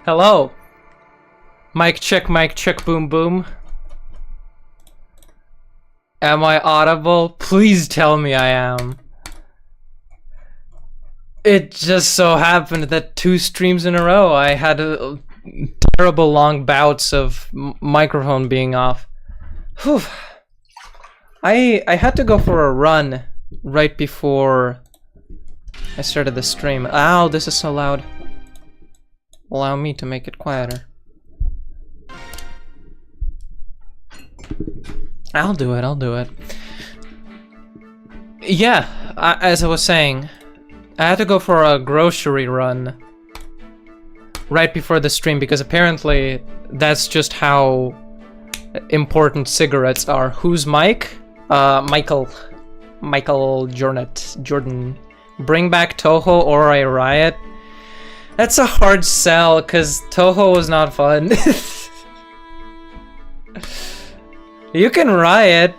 Hello. Mic check, boom, boom. Am I audible? Please tell me I am. It just so happened that 2 streams in a row I had terrible long bouts of microphone being off. Whew. I had to go for a run right before I started the stream. Ow, this is so loud. Allow me to make it quieter. I'll do it. Yeah, as I was saying, I had to go for a grocery run right before the stream because apparently that's just how important cigarettes are. Who's Mike? Michael Jordan. Bring back Toho or I riot. That's a hard sell because Toho was not fun. You can riot.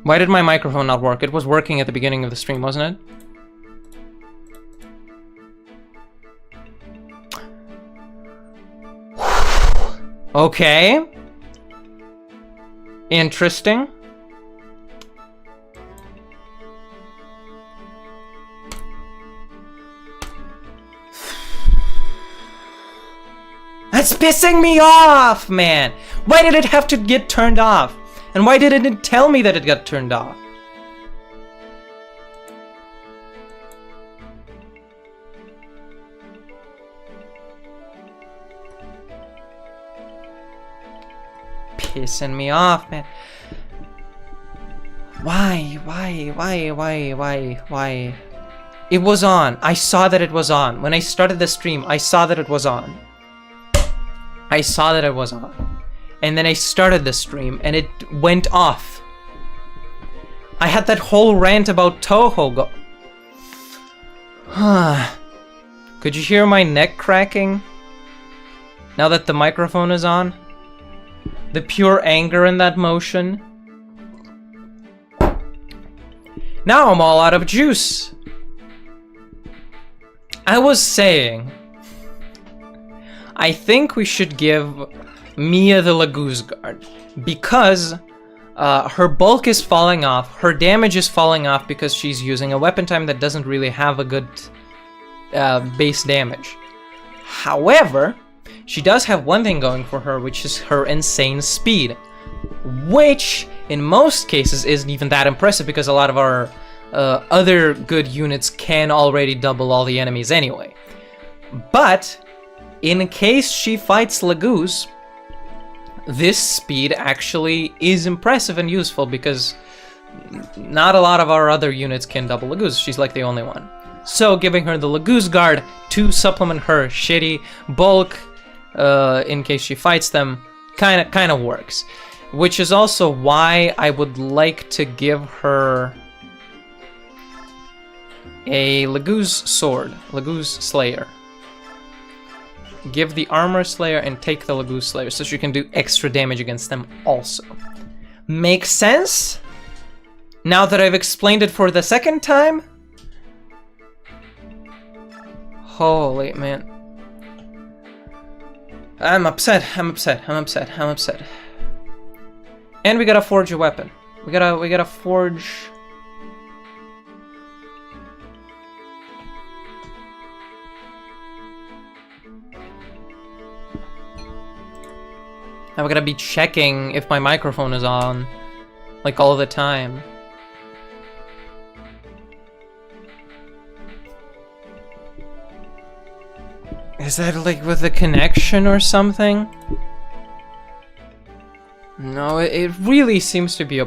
Why did my microphone not work? It was working at the beginning of the stream, wasn't it? Okay. Interesting. That's pissing me off, man! Why did it have to get turned off? And why didn't it tell me that it got turned off? Pissing me off, man. Why? It was on. I saw that it was on. When I started the stream, I saw that it was on. I saw that it was on. And then I started the stream and it went off. I had that whole rant about Toho go. Could you hear my neck cracking? Now that the microphone is on? The pure anger in that motion. Now I'm all out of juice. I was saying, I think we should give Mia the Laguz Guard because her bulk is falling off, her damage is falling off because she's using a weapon time that doesn't really have a good base damage. However, she does have one thing going for her, which is her insane speed, which in most cases isn't even that impressive because a lot of our other good units can already double all the enemies anyway. But in case she fights Laguz, this speed actually is impressive and useful because not a lot of our other units can double Laguz. She's like the only one. So giving her the Laguz Guard to supplement her shitty bulk in case she fights them kind of works. Which is also why I would like to give her a Laguz Sword, Laguz Slayer. Give the Armor Slayer and take the Laguz Slayer so she can do extra damage against them also. Makes sense? Now that I've explained it for the second time? Holy man. I'm upset. And we gotta forge a weapon. We gotta forge... Now we gotta be checking if my microphone is on, like all the time. Is that like with the connection or something? No, it really seems to be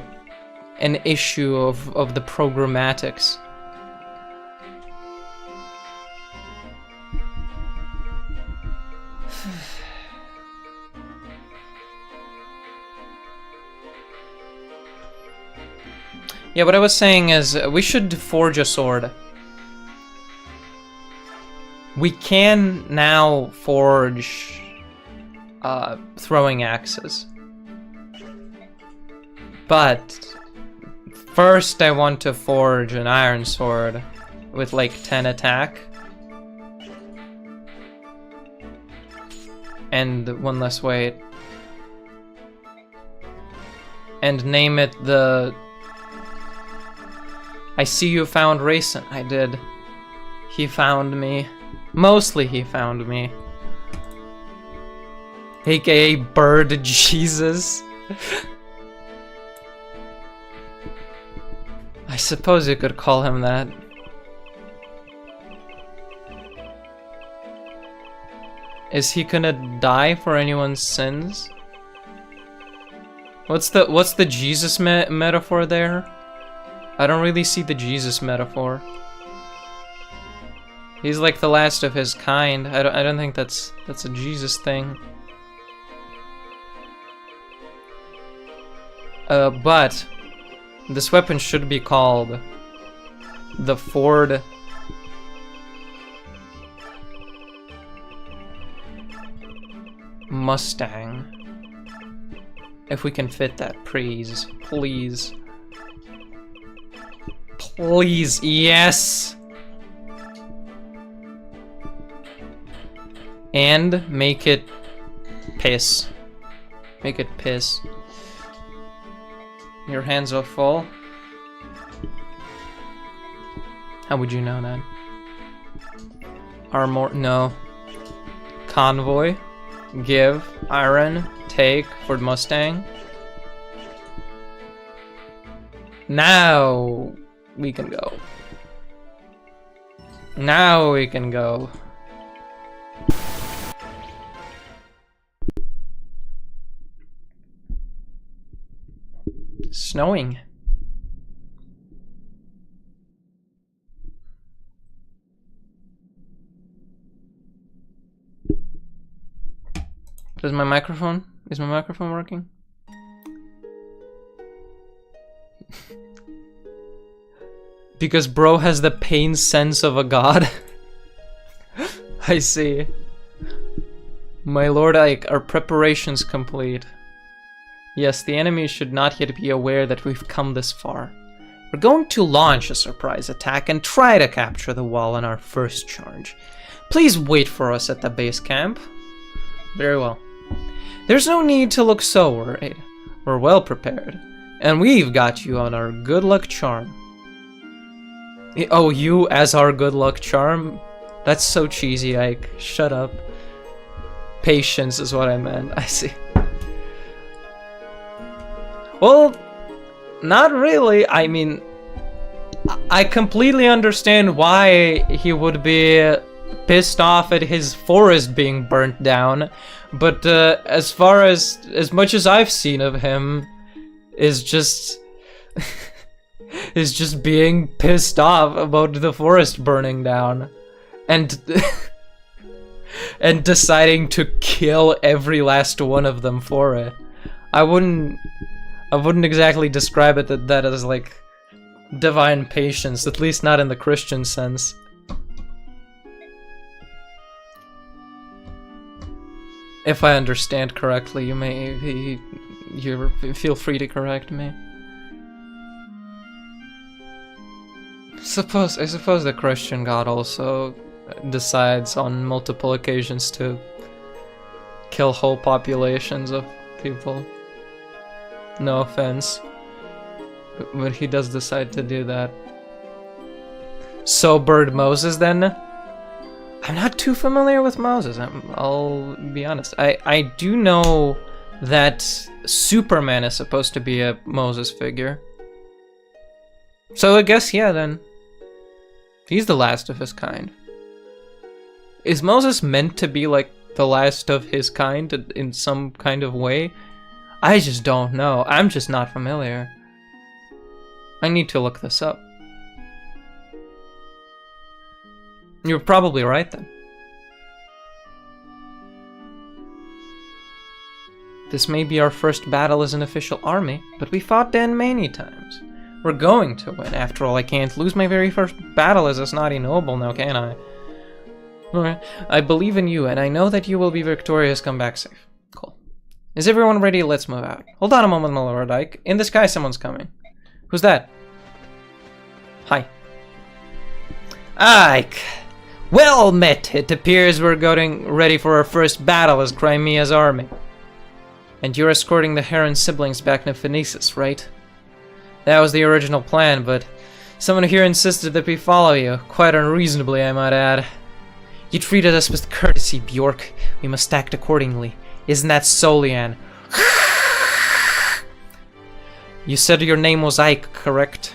an issue of the programmatics. Yeah, what I was saying is we should forge a sword. We can now forge throwing axes. But first I want to forge an iron sword with like 10 attack. And one less weight. And name it the... I see you found Reyson. I did. He found me. Mostly he found me. AKA Bird Jesus. I suppose you could call him that. Is he gonna die for anyone's sins? What's the Jesus metaphor there? I don't really see the Jesus metaphor. He's like the last of his kind. I don't think that's a Jesus thing. But this weapon should be called the Ford Mustang. If we can fit that, please. Please. Please, yes! And make it piss. Make it piss. Your hands are full. How would you know that? Armor, no. Convoy. Give. Iron. Take. Ford Mustang. Now we can go. Now we can go. Snowing. Is my microphone working? Because bro has the pain sense of a god. I see. My lord Ike, our preparations complete. Yes, the enemy should not yet be aware that we've come this far. We're going to launch a surprise attack and try to capture the wall in our first charge. Please wait for us at the base camp. Very well. There's no need to look so worried. We're well prepared. And we've got you on our good luck charm. Oh, you as our good luck charm? That's so cheesy, Ike. Shut up. Patience is what I meant. I see. Well, not really. I mean, I completely understand why he would be pissed off at his forest being burnt down, but as much as I've seen of him, is just is just being pissed off about the forest burning down, and and deciding to kill every last one of them for it. I wouldn't exactly describe it that as like divine patience, at least not in the Christian sense. If I understand correctly, you feel free to correct me. I suppose the Christian God also decides on multiple occasions to kill whole populations of people. No offense, but he does decide to do that. So Bird Moses then? I'm not too familiar with Moses, I'll be honest. I do know that Superman is supposed to be a Moses figure. So I guess, yeah, then. He's the last of his kind. Is Moses meant to be like the last of his kind in some kind of way? I just don't know. I'm just not familiar. I need to look this up. You're probably right then. This may be our first battle as an official army, but we fought Dan many times. We're going to win. After all, I can't lose my very first battle as a snotty noble now, can I? Alright, I believe in you, and I know that you will be victorious, come back safe. Cool. Is everyone ready? Let's move out. Hold on a moment, my lord Ike. In the sky, someone's coming. Who's that? Hi. Ike! Well met! It appears we're getting ready for our first battle as Crimea's army. And you're escorting the Heron siblings back to Phoenicis, right? That was the original plan, but someone here insisted that we follow you. Quite unreasonably, I might add. You treated us with courtesy, Bjork. We must act accordingly. Isn't that so, Leanne? You said your name was Ike, correct?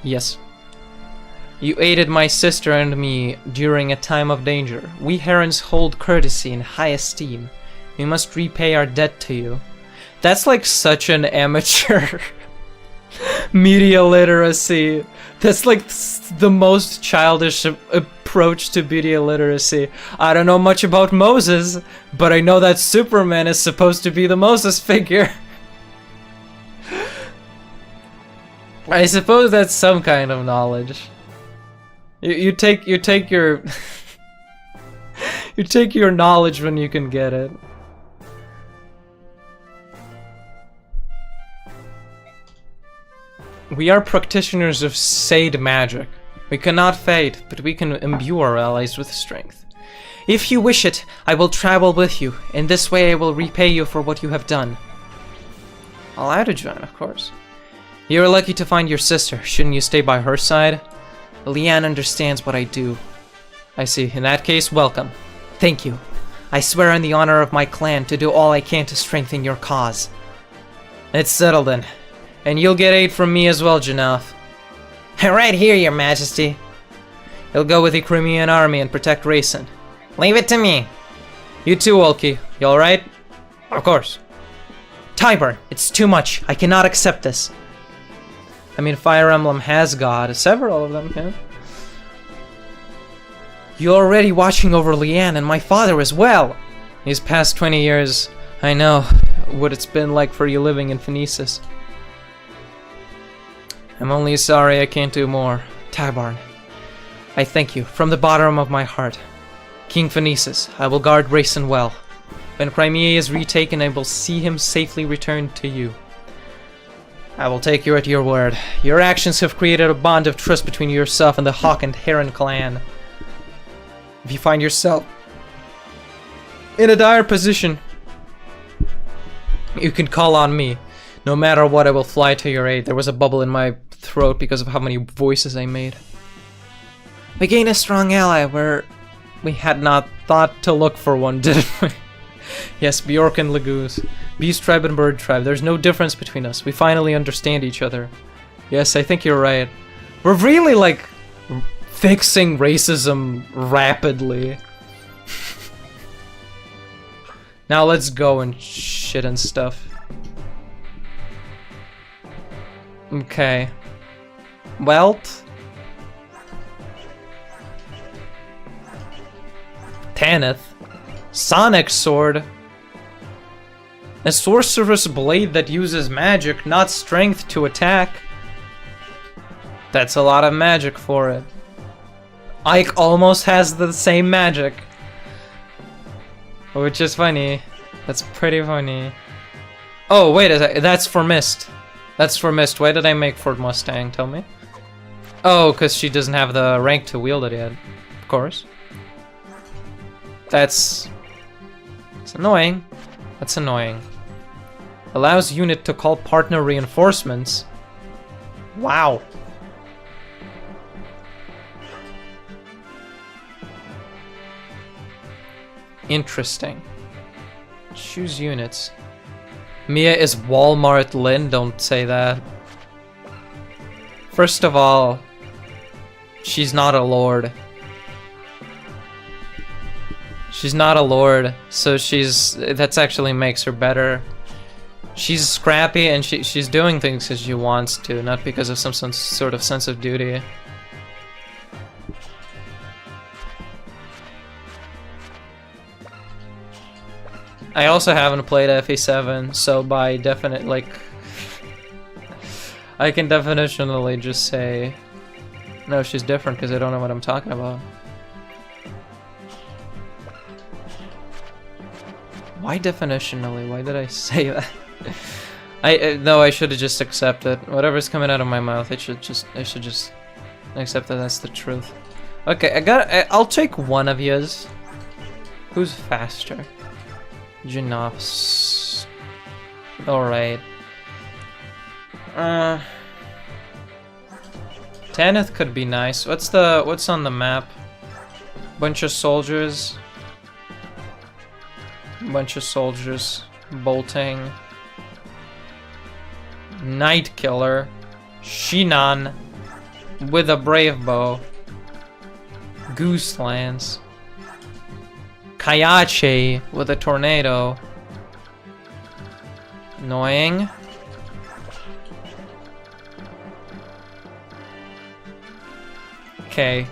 Yes. You aided my sister and me during a time of danger. We Herons hold courtesy in high esteem. We must repay our debt to you. That's like such an amateur media literacy. That's like the most childish approach to media literacy. I don't know much about Moses, but I know that Superman is supposed to be the Moses figure. I suppose that's some kind of knowledge. You take your you take your knowledge when you can get it. We are practitioners of Sade magic. We cannot fight, but we can imbue our allies with strength. If you wish it, I will travel with you. In this way, I will repay you for what you have done. Allowed to join, of course. You are lucky to find your sister. Shouldn't you stay by her side? Leanne understands what I do. I see. In that case, welcome. Thank you. I swear in the honor of my clan to do all I can to strengthen your cause. It's settled then. And you'll get aid from me as well, Janaf. Right here, your majesty. You'll go with the Crimean army and protect Reyson. Leave it to me. You too, Wolkie. You alright? Of course. Tyburn, it's too much. I cannot accept this. I mean, Fire Emblem has God. Several of them, yeah. You're already watching over Leanne and my father as well. These past 20 years, I know what it's been like for you living in Phoenicis. I'm only sorry I can't do more. Tyburn, I thank you from the bottom of my heart. King Phoenicis, I will guard Reyson well. When Crimea is retaken, I will see him safely returned to you. I will take you at your word. Your actions have created a bond of trust between yourself and the Hawk and Heron clan. If you find yourself in a dire position, you can call on me. No matter what, I will fly to your aid. There was a bubble in my throat because of how many voices I made. We gained a strong ally where we had not thought to look for one, did we? Yes, Bjork and Lagoose. Beast tribe and bird tribe. There's no difference between us. We finally understand each other. Yes, I think you're right. We're really, like, fixing racism rapidly. Now let's go and shit and stuff. Okay. Welt. Tanith. Sonic Sword. A sorcerer's blade that uses magic, not strength, to attack. That's a lot of magic for it. Ike almost has the same magic. Which is funny. That's pretty funny. Oh, wait a sec. That's for Mist. That's for Mist. Why did I make Ford Mustang? Tell me. Oh, because she doesn't have the rank to wield it yet. Of course. That's annoying. That's annoying. Allows unit to call partner reinforcements. Wow. Interesting. Choose units. Mia is Walmart Lynn, don't say that. First of all, she's not a lord. She's not a lord, so that's actually makes her better. She's scrappy and she's doing things because she wants to, not because of some sort of sense of duty. I also haven't played FE7, so by definite, like, I can definitionally just say, no, she's different because I don't know what I'm talking about. Why definitionally? Why did I say that? No, I should have just accepted whatever's coming out of my mouth. I should just accept that that's the truth. Okay, I'll take one of yous. Who's faster? Janofs. Alright. Tanith could be nice. What's on the map? Bunch of soldiers. Bunch of soldiers bolting. Night Killer. Shinan with a brave bow. Goose Lance. Kayache with a tornado. Annoying. Okay.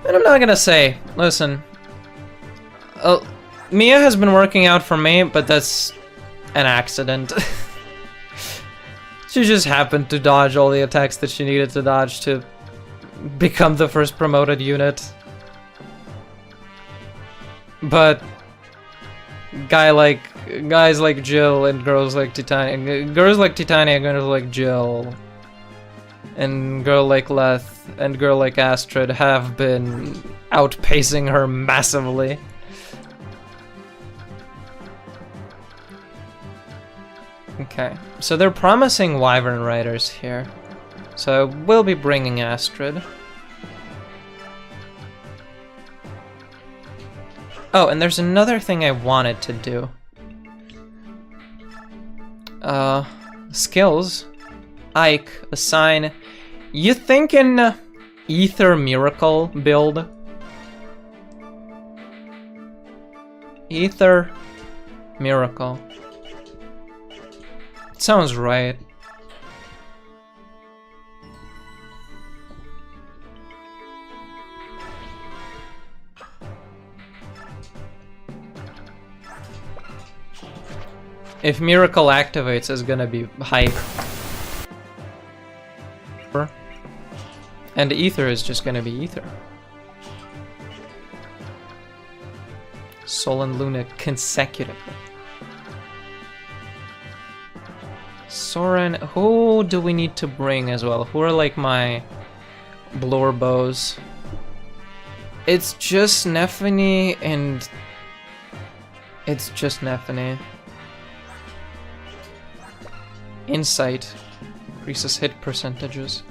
And I'm not gonna say, listen, Mia has been working out for me, but that's an accident. She just happened to dodge all the attacks that she needed to dodge to become the first promoted unit. But guys like Jill and girls like Titania. Girls like Titania, girls like Jill, and girl like Leth and girl like Astrid have been outpacing her massively. Okay, so they're promising Wyvern Riders here. So we'll be bringing Astrid. Oh, and there's another thing I wanted to do. Skills. Ike, assign. You thinking Ether Miracle build? Ether Miracle. Sounds right. If Miracle activates, it's gonna be hype. And Ether is just gonna be Ether. Sol and Luna consecutively. Soren, who do we need to bring as well? Who are like my blower bows? It's just Nephany and... It's just Nephany. Insight increases hit percentages.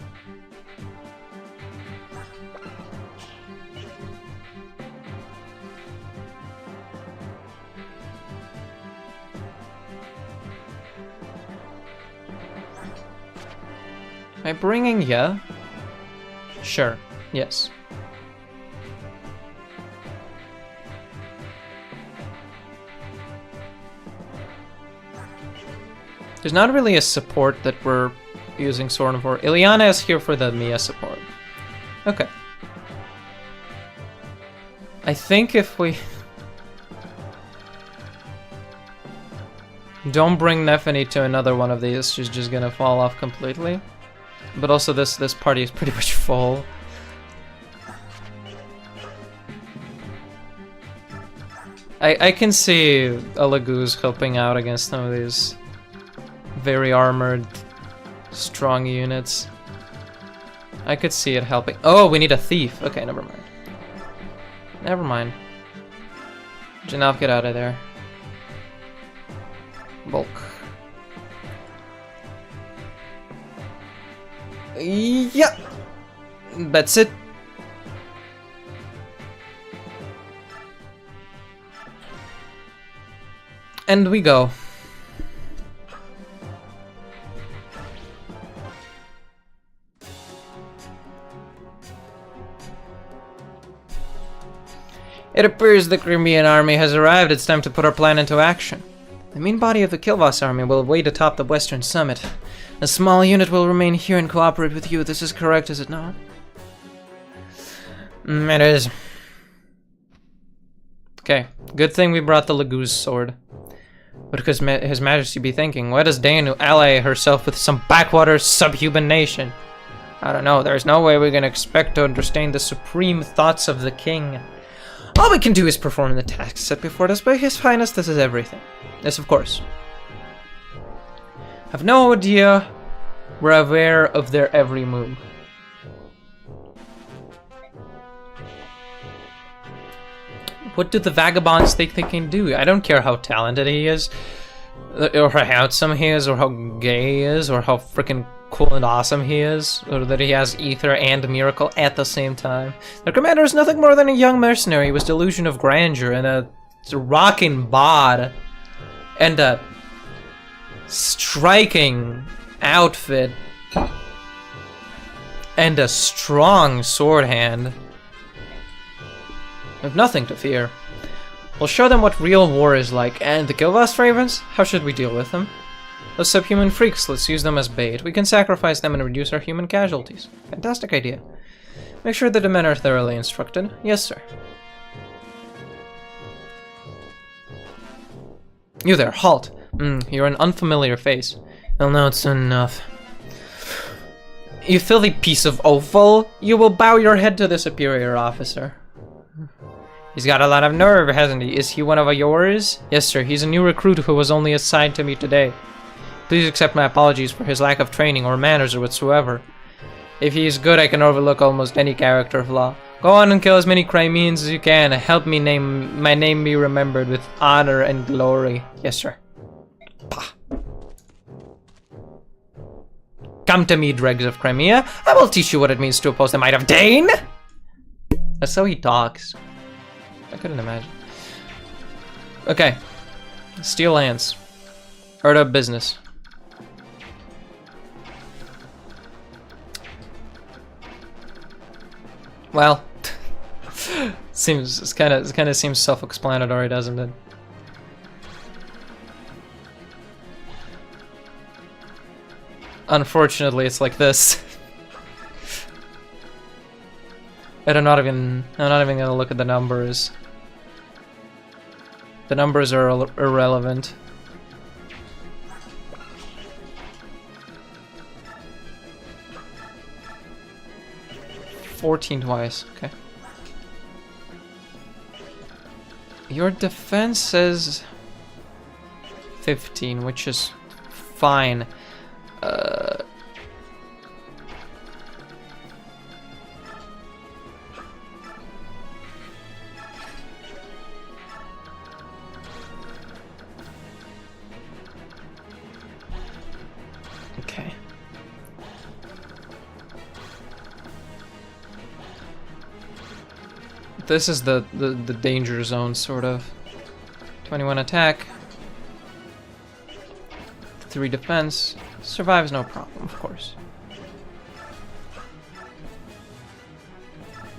Am I bringing ya? Sure, yes. There's not really a support that we're using Soren for. Ileana is here for the Mia support. Okay. I think if we... don't bring Nephany to another one of these, she's just gonna fall off completely. But also this party is pretty much full. I can see a Laguz helping out against some of these very armored, strong units. I could see it helping. Oh, we need a thief. Okay, never mind. Never mind. Janov, get out of there. Bulk. Yep. That's it. And we go. It appears the Crimean army has arrived. It's time to put our plan into action. The main body of the Kilvas army will wait atop the western summit. A small unit will remain here and cooperate with you. This is correct, is it not? It is. Okay, good thing we brought the Laguz sword. What could His Majesty be thinking? Why does Danu ally herself with some backwater subhuman nation? I don't know. There's no way we can expect to understand the supreme thoughts of the king. All we can do is perform the task set before us by His Highness. This is everything. Yes, of course. Have no idea. We're aware of their every move. What do the vagabonds think they can do? I don't care how talented he is, or how handsome he is, or how gay he is, or how freaking cool and awesome he is, or that he has Ether and Miracle at the same time. Their commander is nothing more than a young mercenary with delusion of grandeur and a rocking bod and a striking outfit and a strong sword hand. We have nothing to fear. We'll show them what real war is like. And the Kilvas Ravens? How should we deal with them? Those subhuman freaks, let's use them as bait. We can sacrifice them and reduce our human casualties. Fantastic idea. Make sure that the men are thoroughly instructed. Yes, sir. You there, halt. You're an unfamiliar face. Well, now it's enough. You filthy piece of offal. You will bow your head to the superior officer. He's got a lot of nerve, hasn't he? Is he one of yours? Yes, sir. He's a new recruit who was only assigned to me today. Please accept my apologies for his lack of training or manners or whatsoever. If he is good, I can overlook almost any character flaw. Go on and kill as many Crimeans as you can. Help me my name be remembered with honor and glory. Yes, sir. Pah. Come to me, dregs of Crimea. I will teach you what it means to oppose the might of Dane. That's how he talks. I couldn't imagine. Okay. Steel Lance. Heard of business. Well, it kind of seems self-explanatory, doesn't it? Unfortunately, it's like this. And I'm not even gonna look at the numbers. The numbers are irrelevant. $14 twice, okay. Your defense says 15, which is fine. Okay. This is the danger zone, sort of. 21 attack. 3 defense. Survives no problem, of course.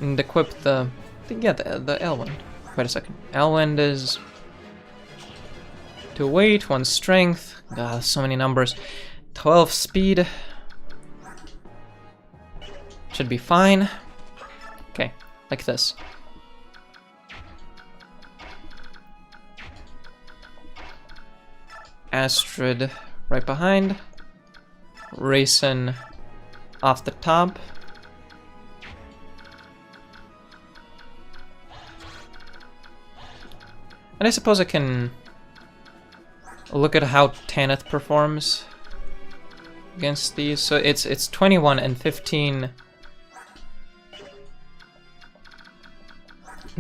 And equip the Elwind. Wait a second. Elwind is 2 weight, 1 strength. God, so many numbers. 12 speed. Should be fine. Okay, like this. Astrid right behind. Reyson off the top. And I suppose I can look at how Tanith performs against these. So it's 21 and 15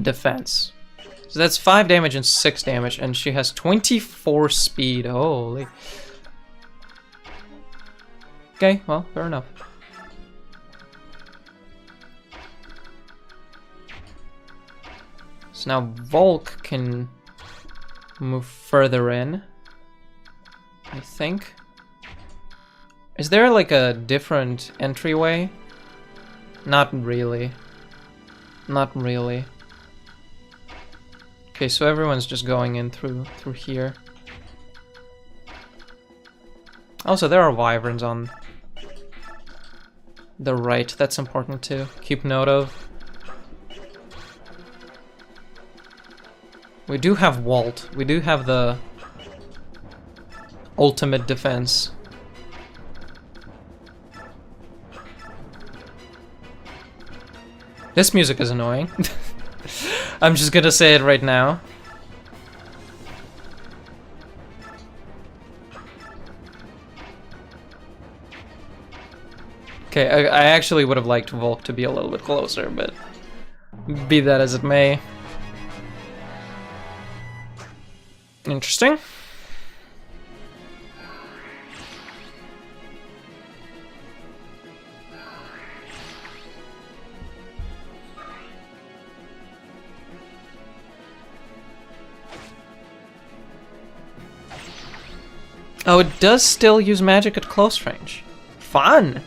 defense. So that's 5 damage and 6 damage, and she has 24 speed. Holy. Okay, well, fair enough. So now Volk can move further in, I think. Is there like a different entryway? Not really. Not really. Okay, so everyone's just going in through here. Also, there are wyverns on the right. That's important to keep note of. We do have Walt. We do have the ultimate defense. This music is annoying. I'm just gonna say it right now. Okay, I actually would have liked Volk to be a little bit closer, but be that as it may. Interesting. Oh, it does still use magic at close range. Fun!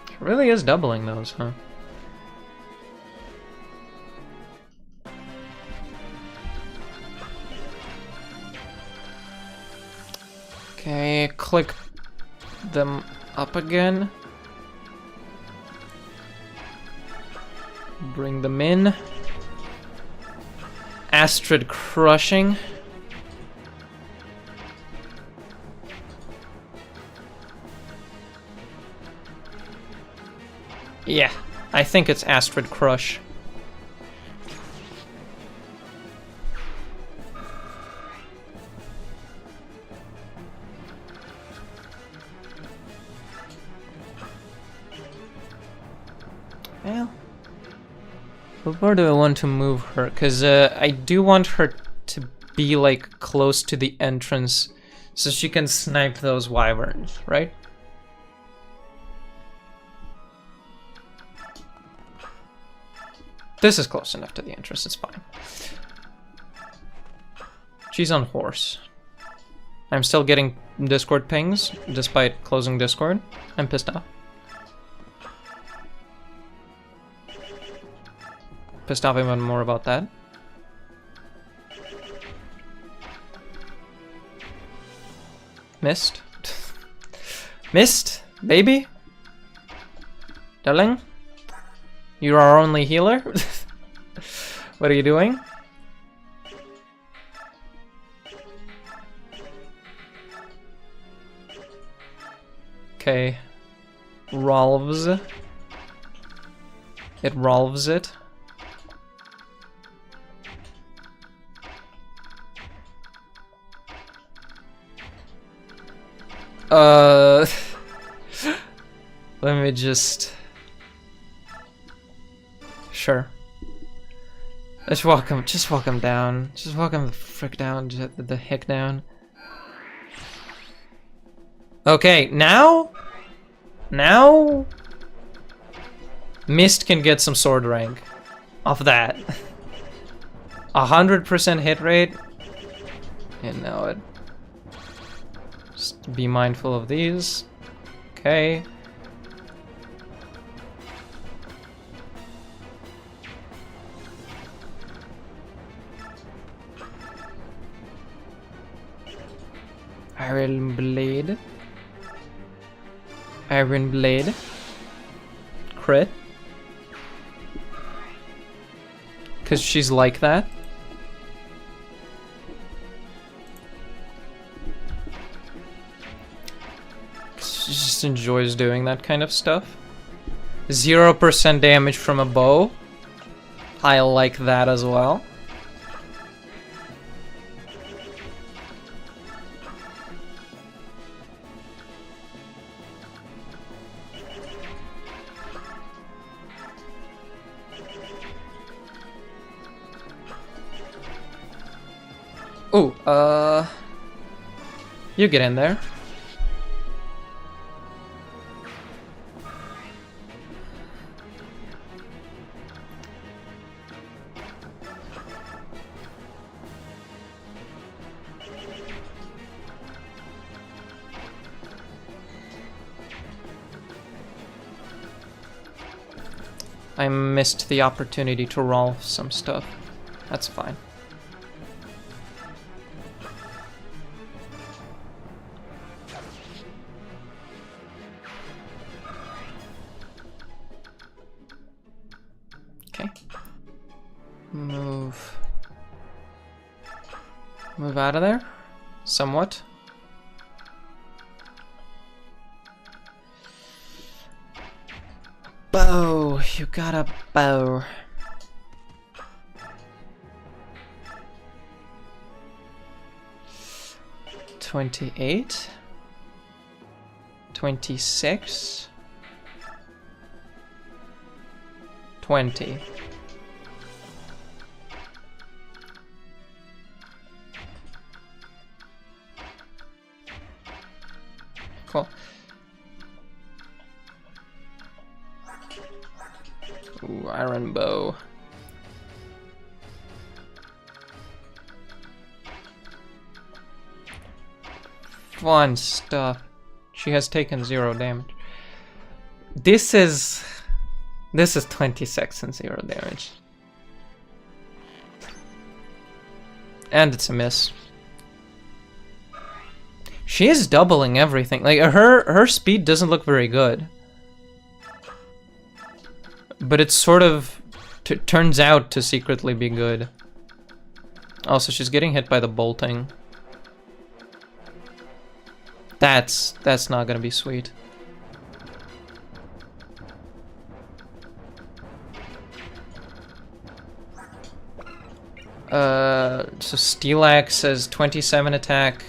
It really is doubling those, huh? Okay, click them up again. Bring them in. Astrid crushing. Yeah, I think it's Astrid Crush. Well, but where do I want to move her? Because I do want her to be like close to the entrance so she can snipe those wyverns, right? This is close enough to the entrance, it's fine. She's on horse. I'm still getting Discord pings despite closing Discord. I'm pissed off. Pissed off even more about that. Missed. Missed, baby. Darling, you're our only healer. What are you doing? Okay. Rolves. It rolves it. Let me just... Sure. Just walk him down. Just walk him the frick down, the heck down. Okay, now? Now? Mist can get some sword rank off that. 100% hit rate. You know it. Just be mindful of these. Okay. Iron Blade. Iron Blade. Crit. Because she's like that. She just enjoys doing that kind of stuff. 0% damage from a bow. I like that as well. Ooh, you get in there. I missed the opportunity to roll some stuff. That's fine. Move out of there, somewhat. Bow, you got a bow. $28, $26, $20. Cool. Ooh, iron bow. Fun stuff. She has taken 0 damage. This is 26 and 0 damage. And it's a miss. She is doubling everything. Like her speed doesn't look very good, but it sort of turns out to secretly be good. Also, she's getting hit by the bolting. That's not gonna be sweet. So Steel Axe has 27 attack,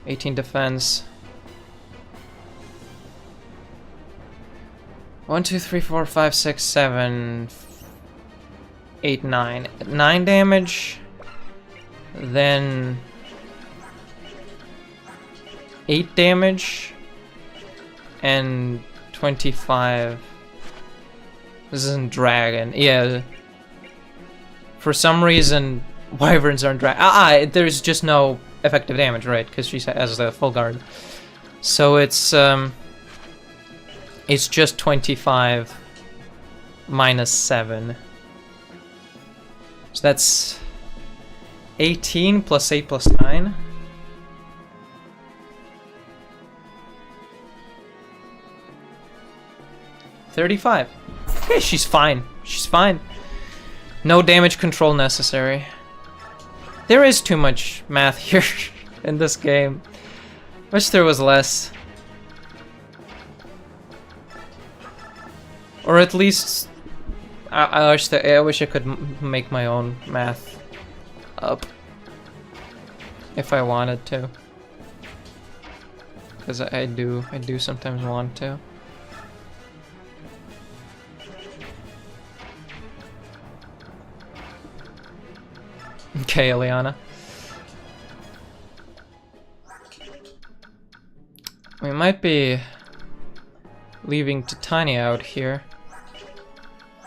18 defense. 1, 2, 3, 4, 5, 6, 7, 8, 9. 9 damage. Then 8 damage. And 25. This isn't dragon. Yeah. For some reason, wyverns aren't dragon. There's just no effective damage, right? Because she has the full guard. So it's just 25 minus 7. So that's 18 plus 8 plus 9. $35. Okay, she's fine. She's fine. No damage control necessary. There is too much math here in this game. Wish there was less. Or at least I wish I could make my own math up if I wanted to. Because I do sometimes want to. Okay, Eliana. We might be leaving Titania out here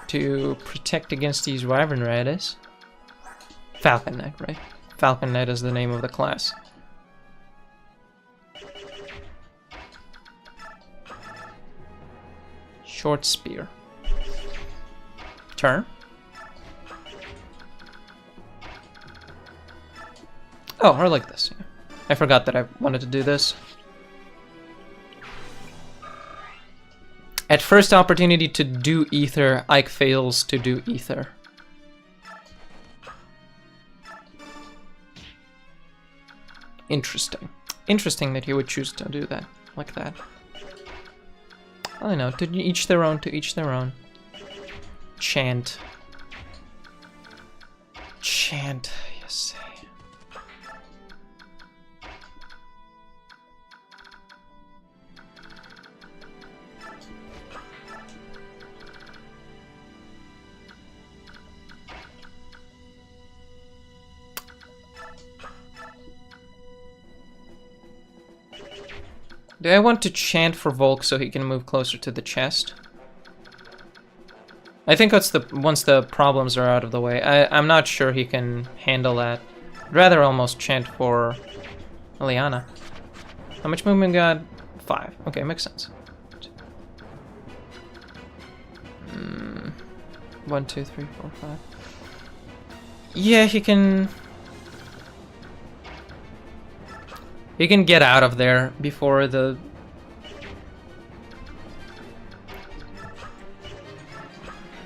to protect against these Wyvern Raiders. Falcon Knight, right? Falcon Knight is the name of the class. Short spear. Turn. Oh, or like this. Yeah. I forgot that I wanted to do this. At first opportunity to do ether, Ike fails to do ether. Interesting. Interesting that he would choose to do that, like that. I don't know, to each their own, to each their own. Chant. Chant, yes. Do I want to chant for Volk so he can move closer to the chest? I think that's once the problems are out of the way. I'm not sure he can handle that. I'd rather almost chant for Eliana. How much movement got? 5. Okay, makes sense. 1, 2, 3, 4, 5. Yeah, he can... He can get out of there before the...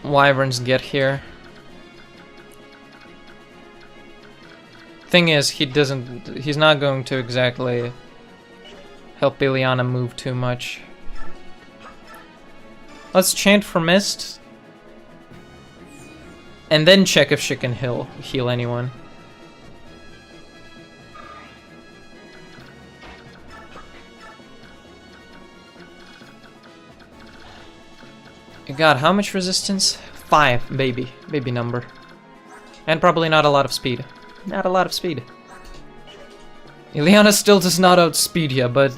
Wyverns get here. Thing is, he's not going to exactly help Ileana move too much. Let's chant for Mist. And then check if she can heal anyone. God, how much resistance? 5, baby. Baby number. And probably not a lot of speed. Not a lot of speed. Ileana still does not outspeed you, but...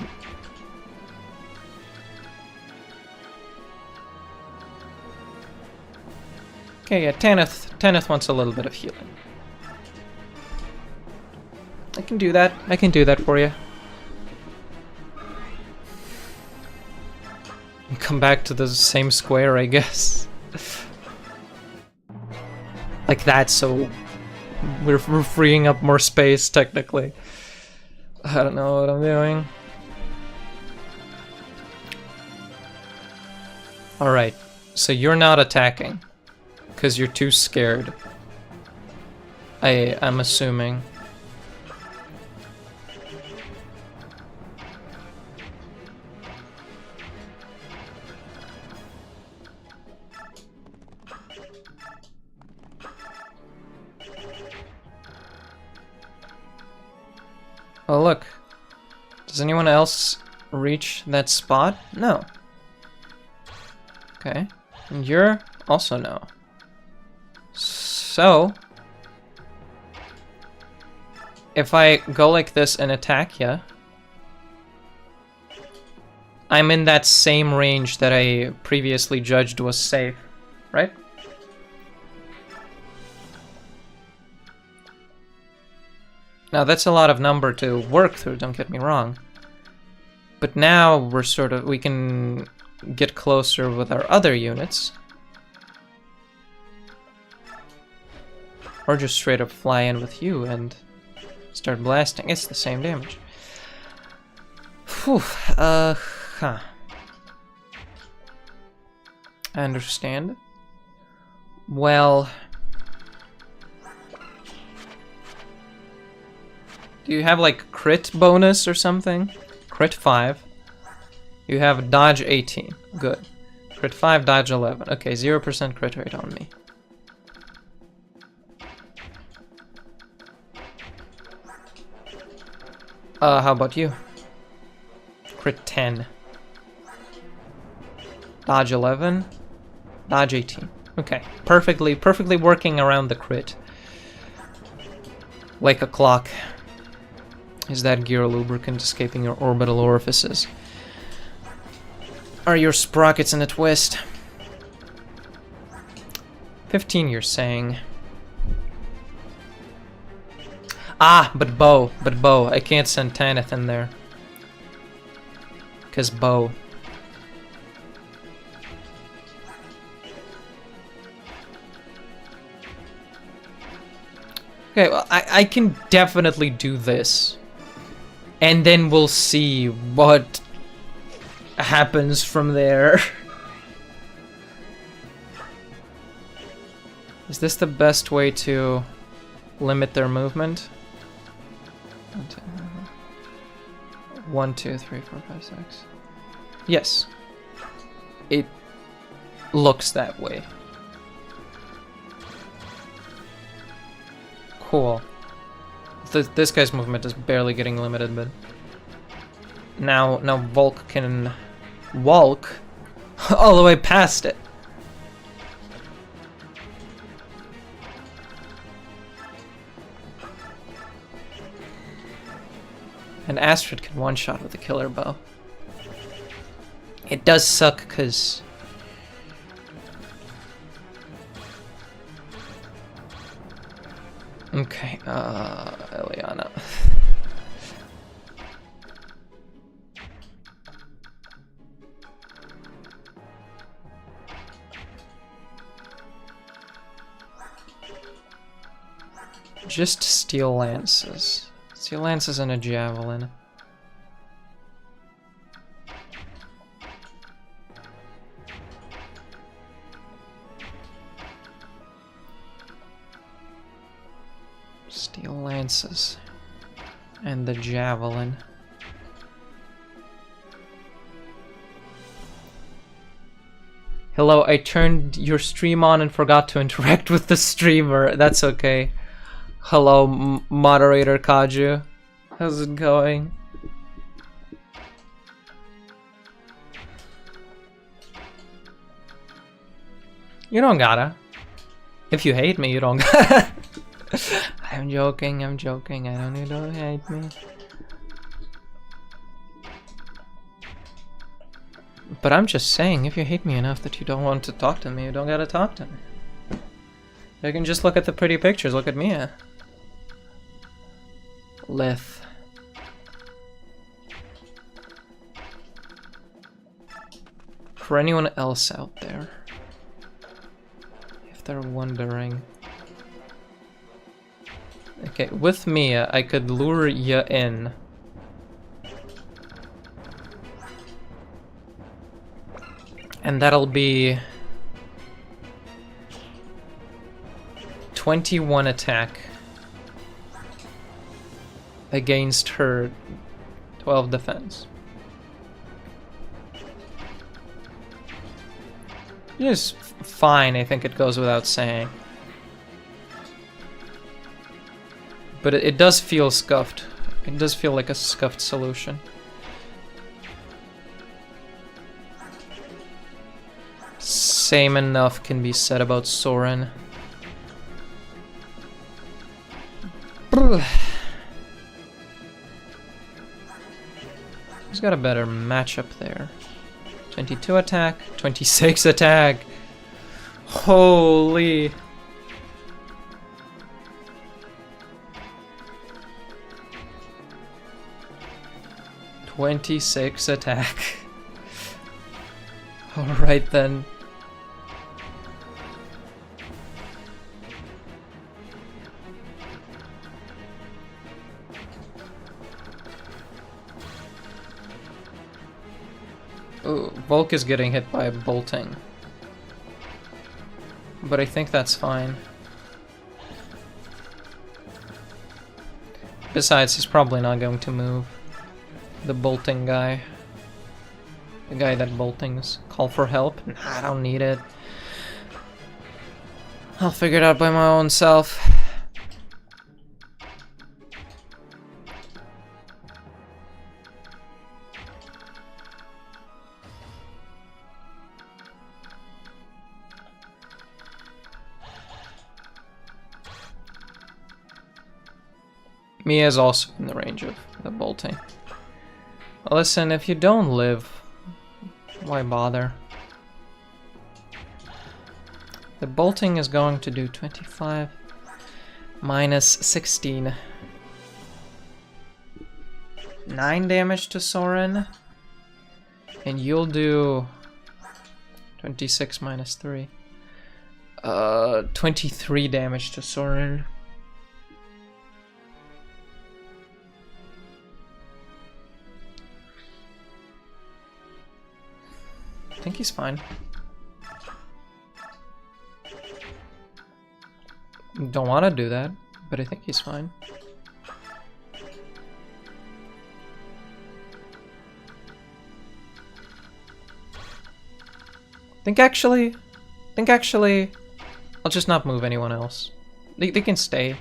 Okay, yeah, Tanith wants a little bit of healing. I can do that. I can do that for you. Come back to the same square, I guess. Like that, so we're freeing up more space, technically. I don't know what I'm doing. Alright, so you're not attacking. Because you're too scared. I'm assuming. Oh, look. Does anyone else reach that spot? No. Okay. And you're also no. So, if I go like this and attack ya, I'm in that same range that I previously judged was safe, right? Now that's a lot of number to work through, don't get me wrong. But now we can get closer with our other units. Or just straight up fly in with you and start blasting. It's the same damage. Whew, huh. I understand. Well... do you have like crit bonus or something? Crit 5. You have dodge 18. Good. Crit 5, dodge 11. Okay, 0% crit rate on me. How about you? Crit 10. Dodge 11. Dodge 18. Okay, perfectly working around the crit. Like a clock. Is that gear lubricant escaping your orbital orifices? Are your sprockets in a twist? 15 you're saying. Ah, but bow. I can't send Tanith in there. 'Cause bow. Okay, well, I can definitely do this. And then we'll see what happens from there. Is this the best way to limit their movement? 1, 2, 3, 4, 5, 6. Yes. It looks that way. Cool. This guy's movement is barely getting limited, but now Volk can walk all the way past it. And Astrid can one-shot with a killer bow. It does suck, cause okay, Eliana. Just steel lances. Steel lances and a javelin. Steel lances and the javelin. Hello, I turned your stream on and forgot to interact with the streamer. That's okay. Hello, moderator Kaju. How's it going? You don't gotta. If you hate me, you don't gotta. I'm joking. I don't need to hate me. But I'm just saying, if you hate me enough that you don't want to talk to me, you don't gotta talk to me. You can just look at the pretty pictures. Look at me. Lith. For anyone else out there, if they're wondering. Okay, with me, I could lure you in. And that'll be 21 attack against her 12 defense. It is fine, I think it goes without saying. But it does feel scuffed It does feel like a scuffed solution. Same enough can be said about Soren. He's got a better matchup there. 22 attack, 26 attack. Holy. "26 attack." Alright then. Ooh, Volk is getting hit by bolting. But I think that's fine. Besides, he's probably not going to move. The bolting guy. The guy that boltings. Call for help? Nah, I don't need it. I'll figure it out by my own self. Mia's also in the range of the bolting. Listen, if you don't live, why bother? The bolting is going to do 25 minus 16. 9 damage to Soren. And you'll do 26 minus 3. 23 damage to Soren. I think he's fine. Don't want to do that, but I think he's fine. Think actually, I'll just not move anyone else. They can stay.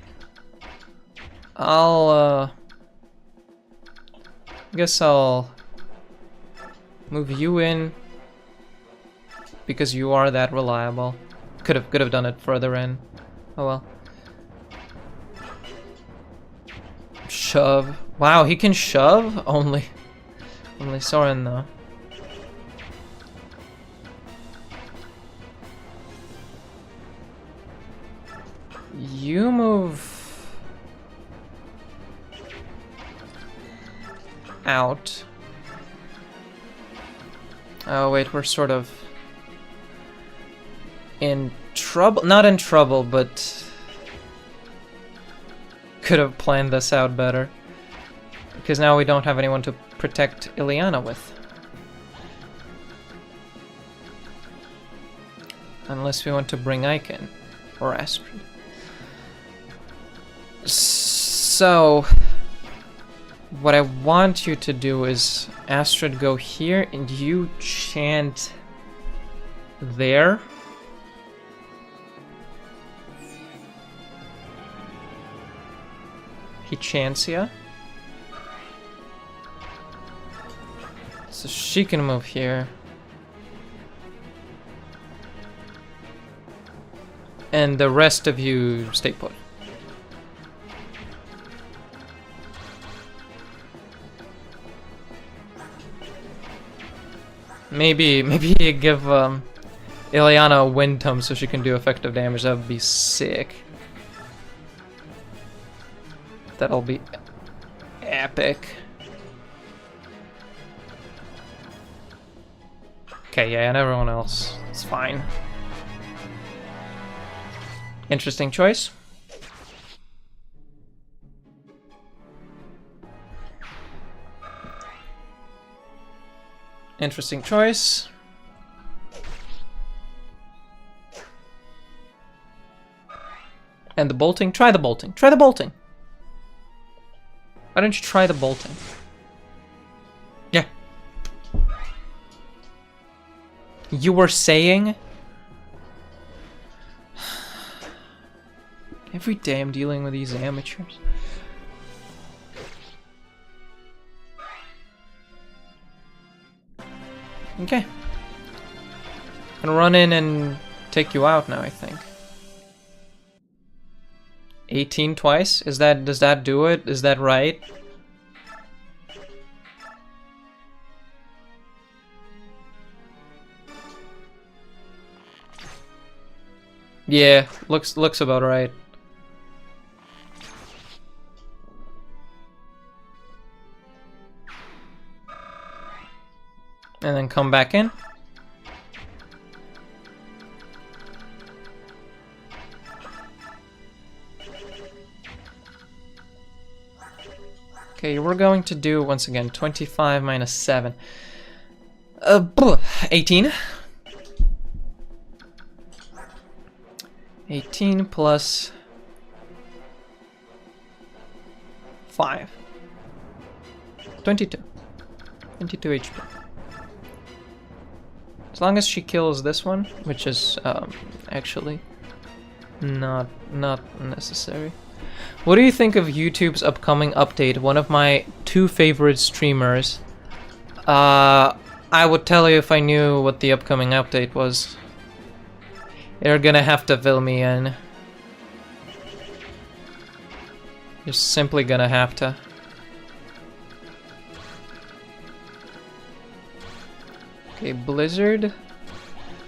I guess I'll move you in. Because you are that reliable. Could have done it further in. Oh well. Shove. Wow, he can shove? Only Soren though. You move out. Oh wait, we're sort of in trouble. Not in trouble, but could have planned this out better. Because now we don't have anyone to protect Ileana with. Unless we want to bring Icon or Astrid. So what I want you to do is Astrid go here and you chant there. He chants here. So she can move here. And the rest of you stay put. Maybe you give Ileana a wind tome so she can do effective damage. That would be sick. That'll be epic. Okay, yeah, and everyone else. It's fine. Interesting choice. Interesting choice. And the bolting? Try the bolting. Try the bolting. Why don't you try the bolting? Yeah. You were saying? Every day I'm dealing with these amateurs. Okay. Gonna run in and take you out now, I think. 18 twice? Does that do it? Is that right? Yeah, looks about right. And then come back in. Okay, we're going to do, once again, 25 minus 7. 18. 18 plus 5. 22. 22 HP. As long as she kills this one, which is actually not necessary. What do you think of YouTube's upcoming update? One of my 2 favorite streamers. I would tell you if I knew what the upcoming update was. You're gonna have to fill me in. You're simply gonna have to. Okay, Blizzard.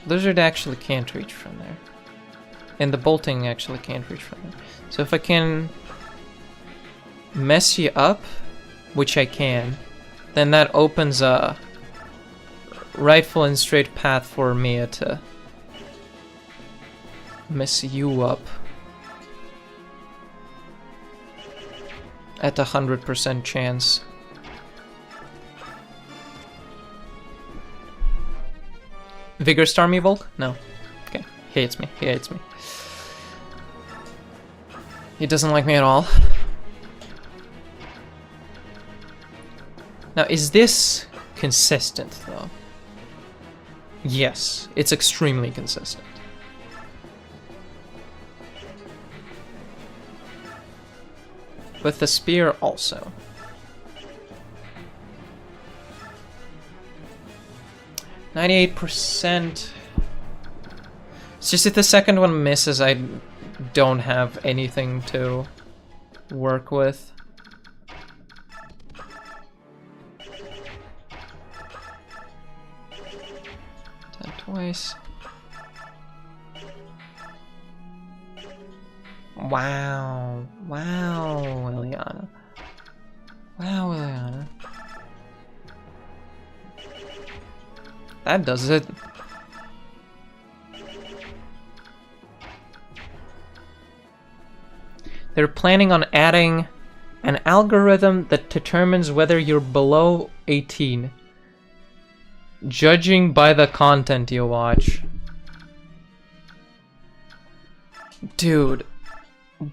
Blizzard actually can't reach from there. And the bolting actually can't reach from there. So if I can mess you up, which I can, then that opens a rightful and straight path for Mia to mess you up at 100% chance. Vigor Star me, Volk? No. Okay. He hates me. He hates me. He doesn't like me at all. Now, is this consistent, though? Yes, it's extremely consistent. With the spear, also. 98%. It's just if the second one misses, I don't have anything to work with. That twice. Wow. Wow, Liliana. Wow, Liliana. That does it. They're planning on adding an algorithm that determines whether you're below 18, judging by the content you watch. Dude,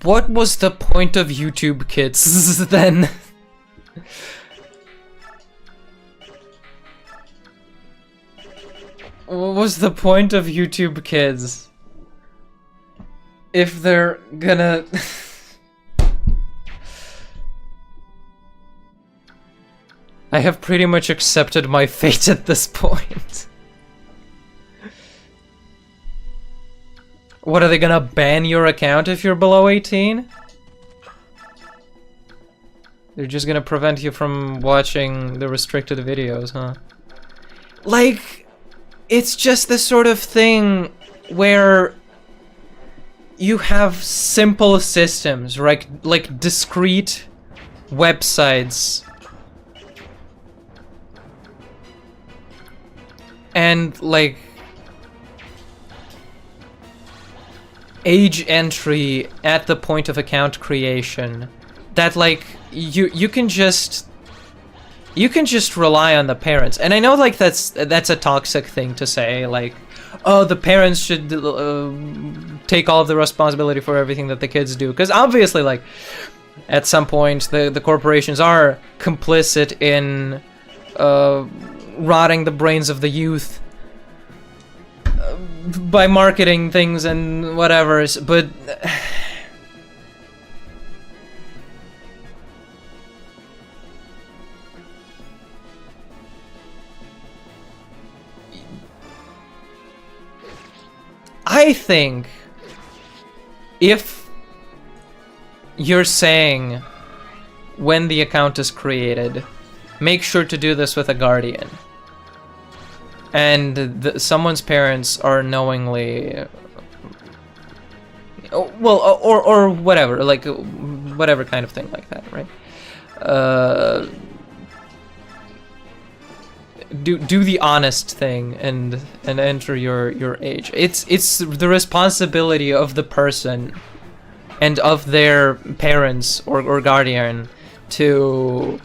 what was the point of YouTube Kids then? What was the point of YouTube Kids? If they're gonna... I have pretty much accepted my fate at this point. What, are they gonna ban your account if you're below 18? They're just gonna prevent you from watching the restricted videos, huh? Like, it's just the sort of thing where you have simple systems, right? Like discrete websites. And like age entry at the point of account creation, that like you can just rely on the parents. And I know like that's a toxic thing to say, like, oh, the parents should take all of the responsibility for everything that the kids do, because obviously like at some point the corporations are complicit in rotting the brains of the youth by marketing things and whatever, but I think if you're saying when the account is created, make sure to do this with a guardian. And someone's parents are knowingly, well, or whatever, like whatever kind of thing like that, right? Do the honest thing and enter your age. It's the responsibility of the person and of their parents or guardian to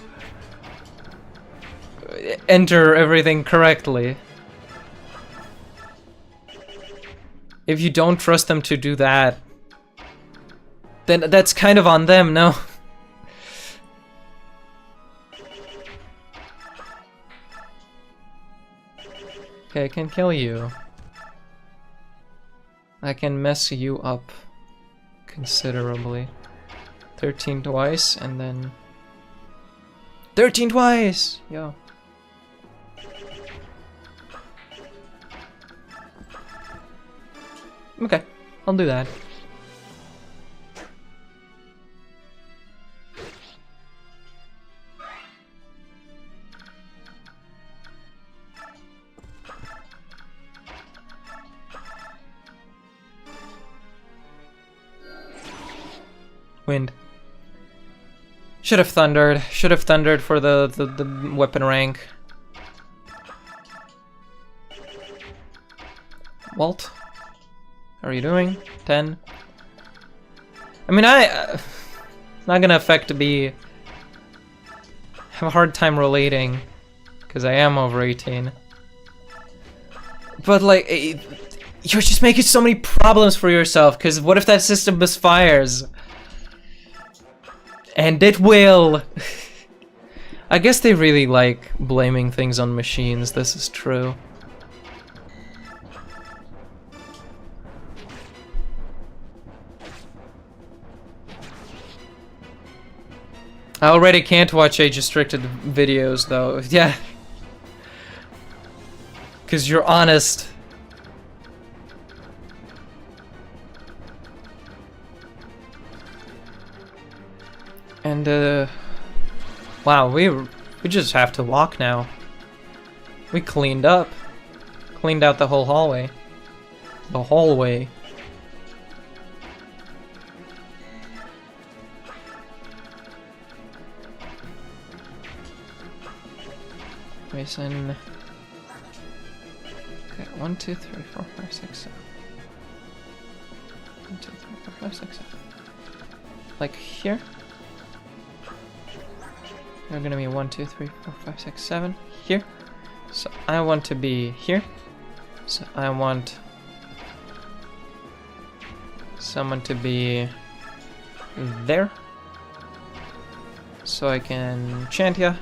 enter everything correctly. If you don't trust them to do that, then that's kind of on them, no? Okay, I can kill you. I can mess you up considerably. 13 twice, and then 13 twice! Yo. Okay, I'll do that. Wind. Should have thundered. Should have thundered for the weapon rank. Walt? How are you doing? 10. I mean, it's not gonna affect me. Have a hard time relating, because I am over 18. But like, you're just making so many problems for yourself, because what if that system misfires? And it will! I guess they really like blaming things on machines, this is true. I already can't watch age-restricted videos, though. Yeah. Because you're honest. And, wow, we just have to walk now. We cleaned up. Cleaned out the whole hallway. The hallway. Reyson. Okay, 1, 2, 3, 4, 5, 6, 7. 1, 2, 3, 4, 5, 6, 7. Like here? They're gonna be 1, 2, 3, 4, 5, 6, 7 here. So I want to be here. So I want someone to be there. So I can chant ya.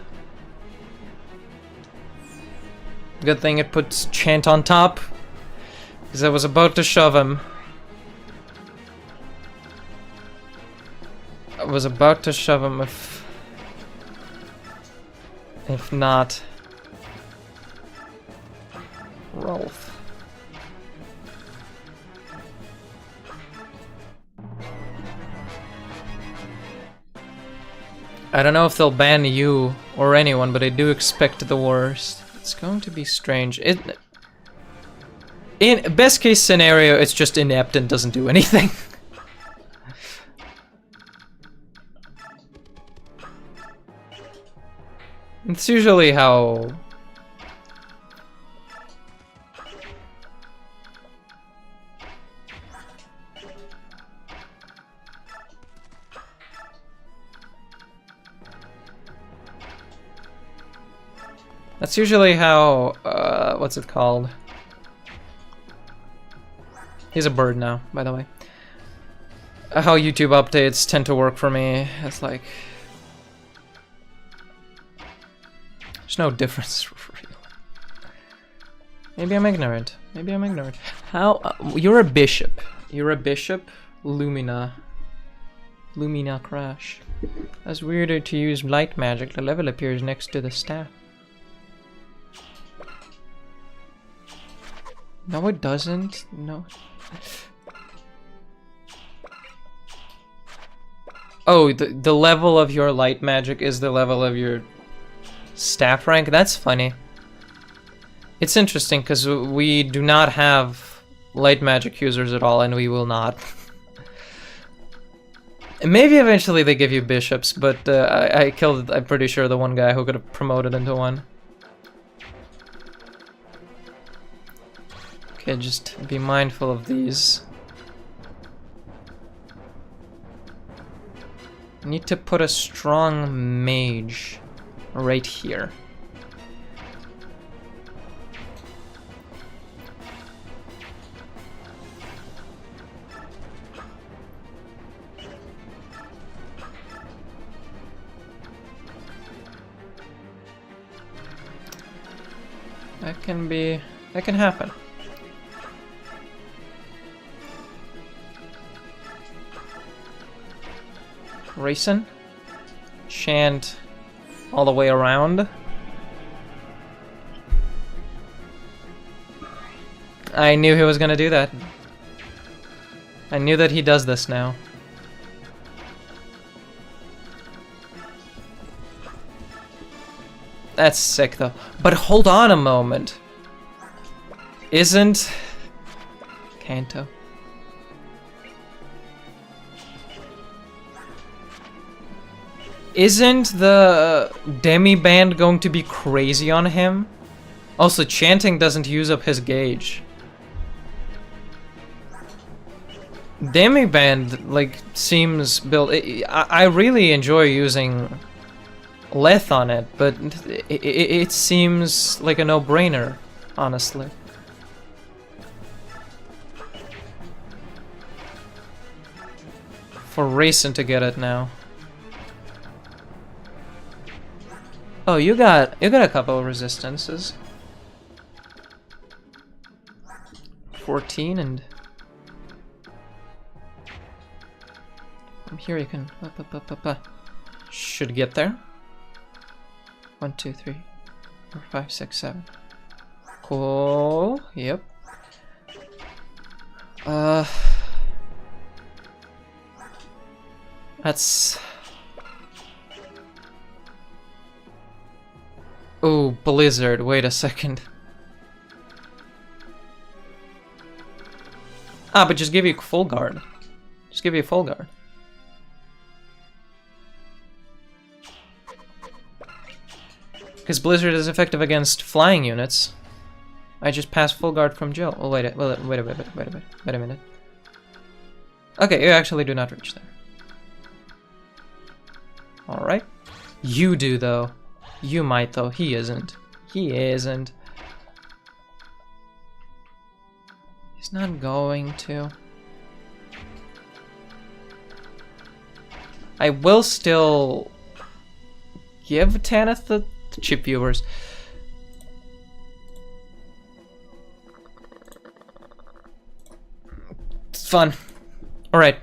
Good thing it puts chant on top, because I was about to shove him. I was about to shove him if not Rolf. I don't know if they'll ban you or anyone, but I do expect the worst. It's going to be strange. In best case scenario, it's just inept and doesn't do anything. It's usually how... That's usually how, what's it called? He's a bird now, by the way. How YouTube updates tend to work for me. It's like... There's no difference for real. Maybe I'm ignorant. Maybe I'm ignorant. How? You're a bishop. You're a bishop? Lumina. Lumina Crash. That's weirder to use light magic. The level appears next to the staff. No, it doesn't. No, Oh, the level of your light magic is the level of your staff rank? That's funny. It's interesting because we do not have light magic users at all, and we will not. Maybe eventually they give you bishops, but I killed, I'm pretty sure, the one guy who could have promoted into one. Okay, just be mindful of these. Need to put a strong mage right here. That can happen. Reyson, chant all the way around. I knew he was gonna do that. I knew that he does this now. That's sick though. But hold on a moment. Isn't Kanto? Isn't the demi-band going to be crazy on him? Also, chanting doesn't use up his gauge. Demi-band, like, seems built... I really enjoy using Leth on it, but it seems like a no-brainer, honestly. For Reyson to get it now. Oh, you got a couple of resistances. 14 and from here you can should get there. 1, 2, 3, 4, 5, 6, 7. Cool. Yep. That's... Oh, Blizzard, wait a second. Ah, but just give you full guard. Just give you full guard. Because Blizzard is effective against flying units. I just passed full guard from Jill. Oh, wait a minute. Okay, you actually do not reach there. Alright. You do, though. You might, though. He isn't. He isn't. He's not going to. I will still give Tanith the chip viewers. It's fun. Alright.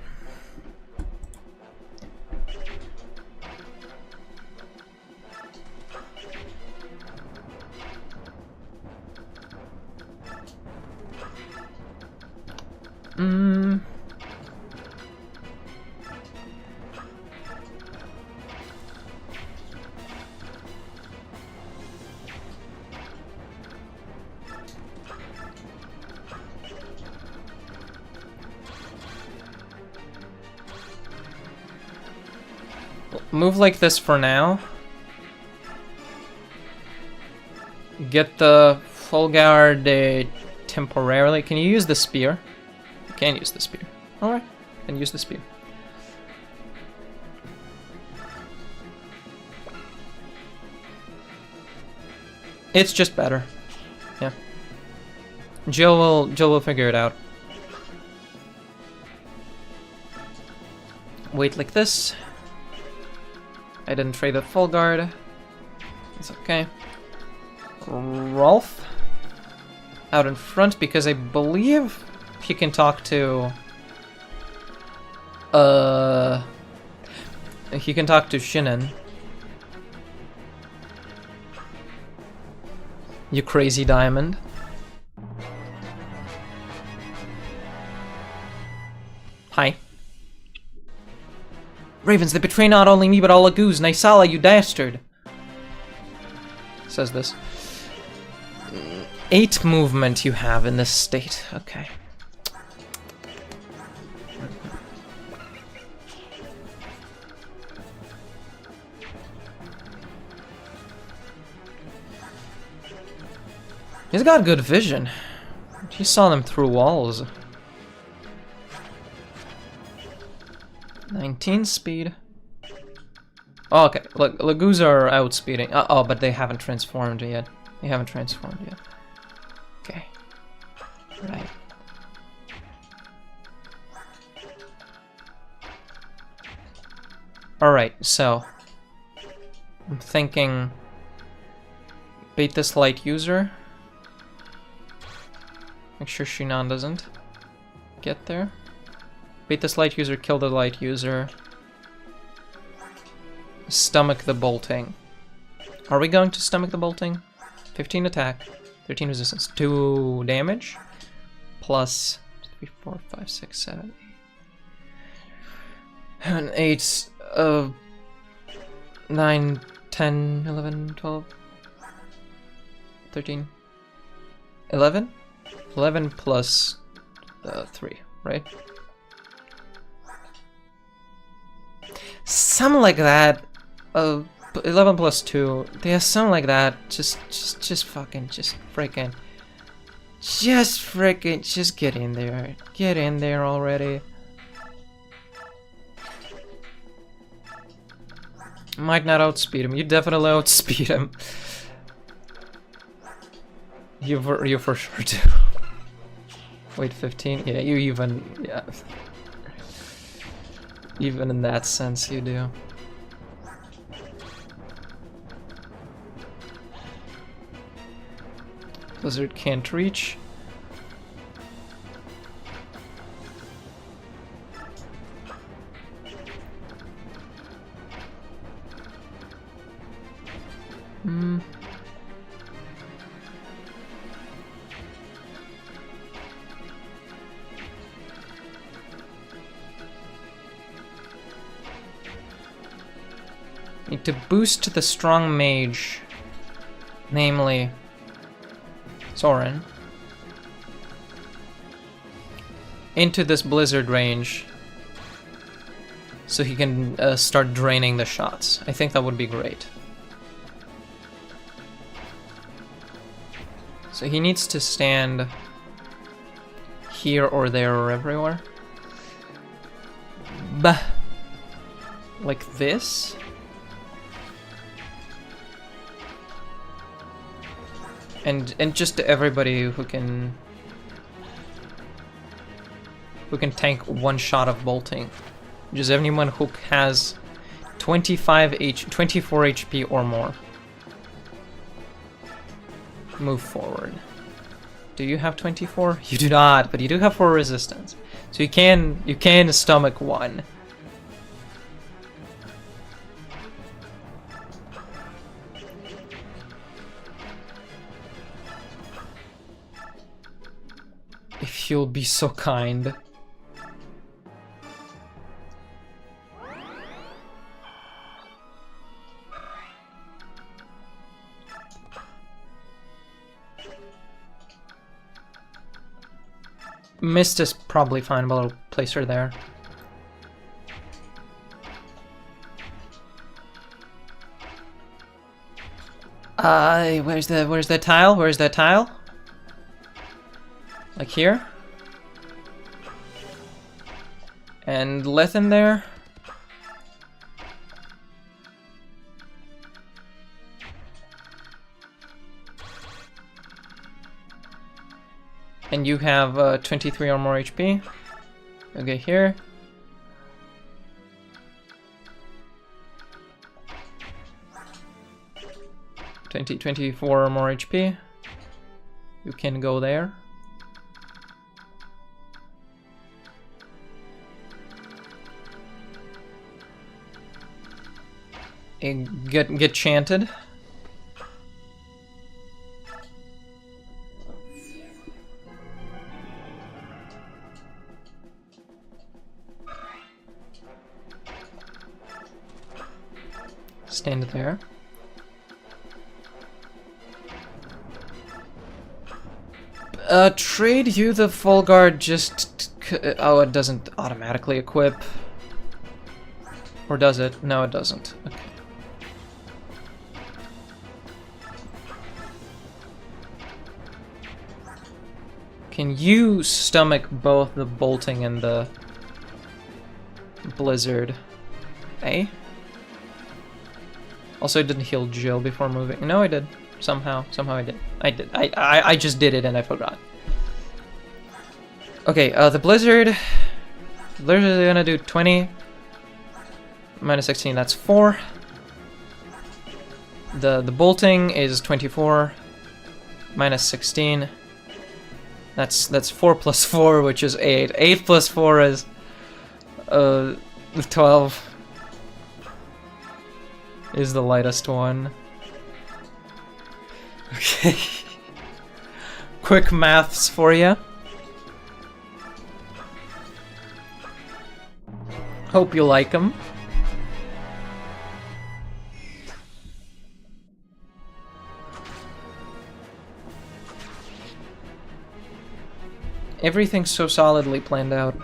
Move like this for now. Get the full guard temporarily. Can you use the spear? You can use the spear. Alright, then use the spear. It's just better. Yeah. Jill will figure it out. Wait like this. I didn't trade the full guard. It's okay. Rolf out in front because I believe he can talk to he can talk to Shinnen. You crazy diamond. Hi. Ravens, they betray not only me but all Laguz. Naisala, you dastard. Says this. 8 movement you have in this state. Okay. He's got good vision. He saw them through walls. 19 speed. Oh, okay. Look, Laguz are outspeeding. Oh, but they haven't transformed yet. They haven't transformed yet. Okay. Right. Alright, so I'm thinking bait this light user. Make sure Shinan doesn't get there. Bait this light user, kill the light user. Stomach the bolting. Are we going to stomach the bolting? 15 attack, 13 resistance, 2 damage, plus 3, 4, 5, 6, 7, 8, 9, 10, 11, 12, 13, 11? 11 plus 3, right? Something like that. 11 plus 2. Yeah, something like that. Just freaking. Just get in there. Get in there already. Might not outspeed him. You definitely outspeed him. You for sure do. Wait, 15? Yeah, you even... Yeah. Even in that sense, you do. Blizzard can't reach. Need to boost the strong mage, namely Soren, into this blizzard range so he can start draining the shots. I think that would be great. So he needs to stand here or there or everywhere. Bah. Like this? And just everybody who can tank one shot of bolting. Just anyone who has 24 HP or more. Move forward. Do you have 24? You do not, but you do have 4 resistance. So you can stomach 1. If you'll be so kind. Mist is probably fine, but I'll place her there. Where's the tile? Where's that tile? Like here? And Lethen there? And you have 23 or more HP. Okay, here. – 24 or more HP. You can go there. And get chanted. in there. Trade you the full guard just... oh, it doesn't automatically equip. Or does it? No, it doesn't. Okay. Can you stomach both the bolting and the blizzard? Eh? Also, I didn't heal Jill before moving. No, I did. Somehow I did. I just did it and I forgot. Okay, the blizzard. Blizzard is gonna do 20. Minus 16, that's 4. The bolting is 24. Minus 16. That's 4 plus 4, which is 8. 8 plus 4 is 12. Is the lightest one. Okay. Quick maths for you. Hope you like them. Everything's so solidly planned out.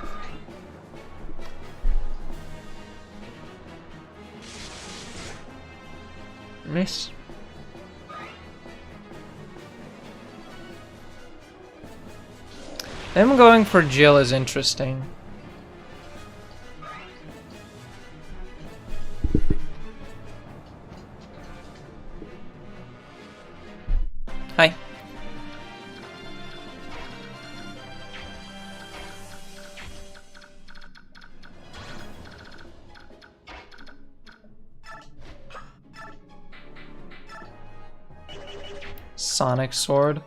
Nice. Them going for Jill is interesting. Hi. Sonic Sword.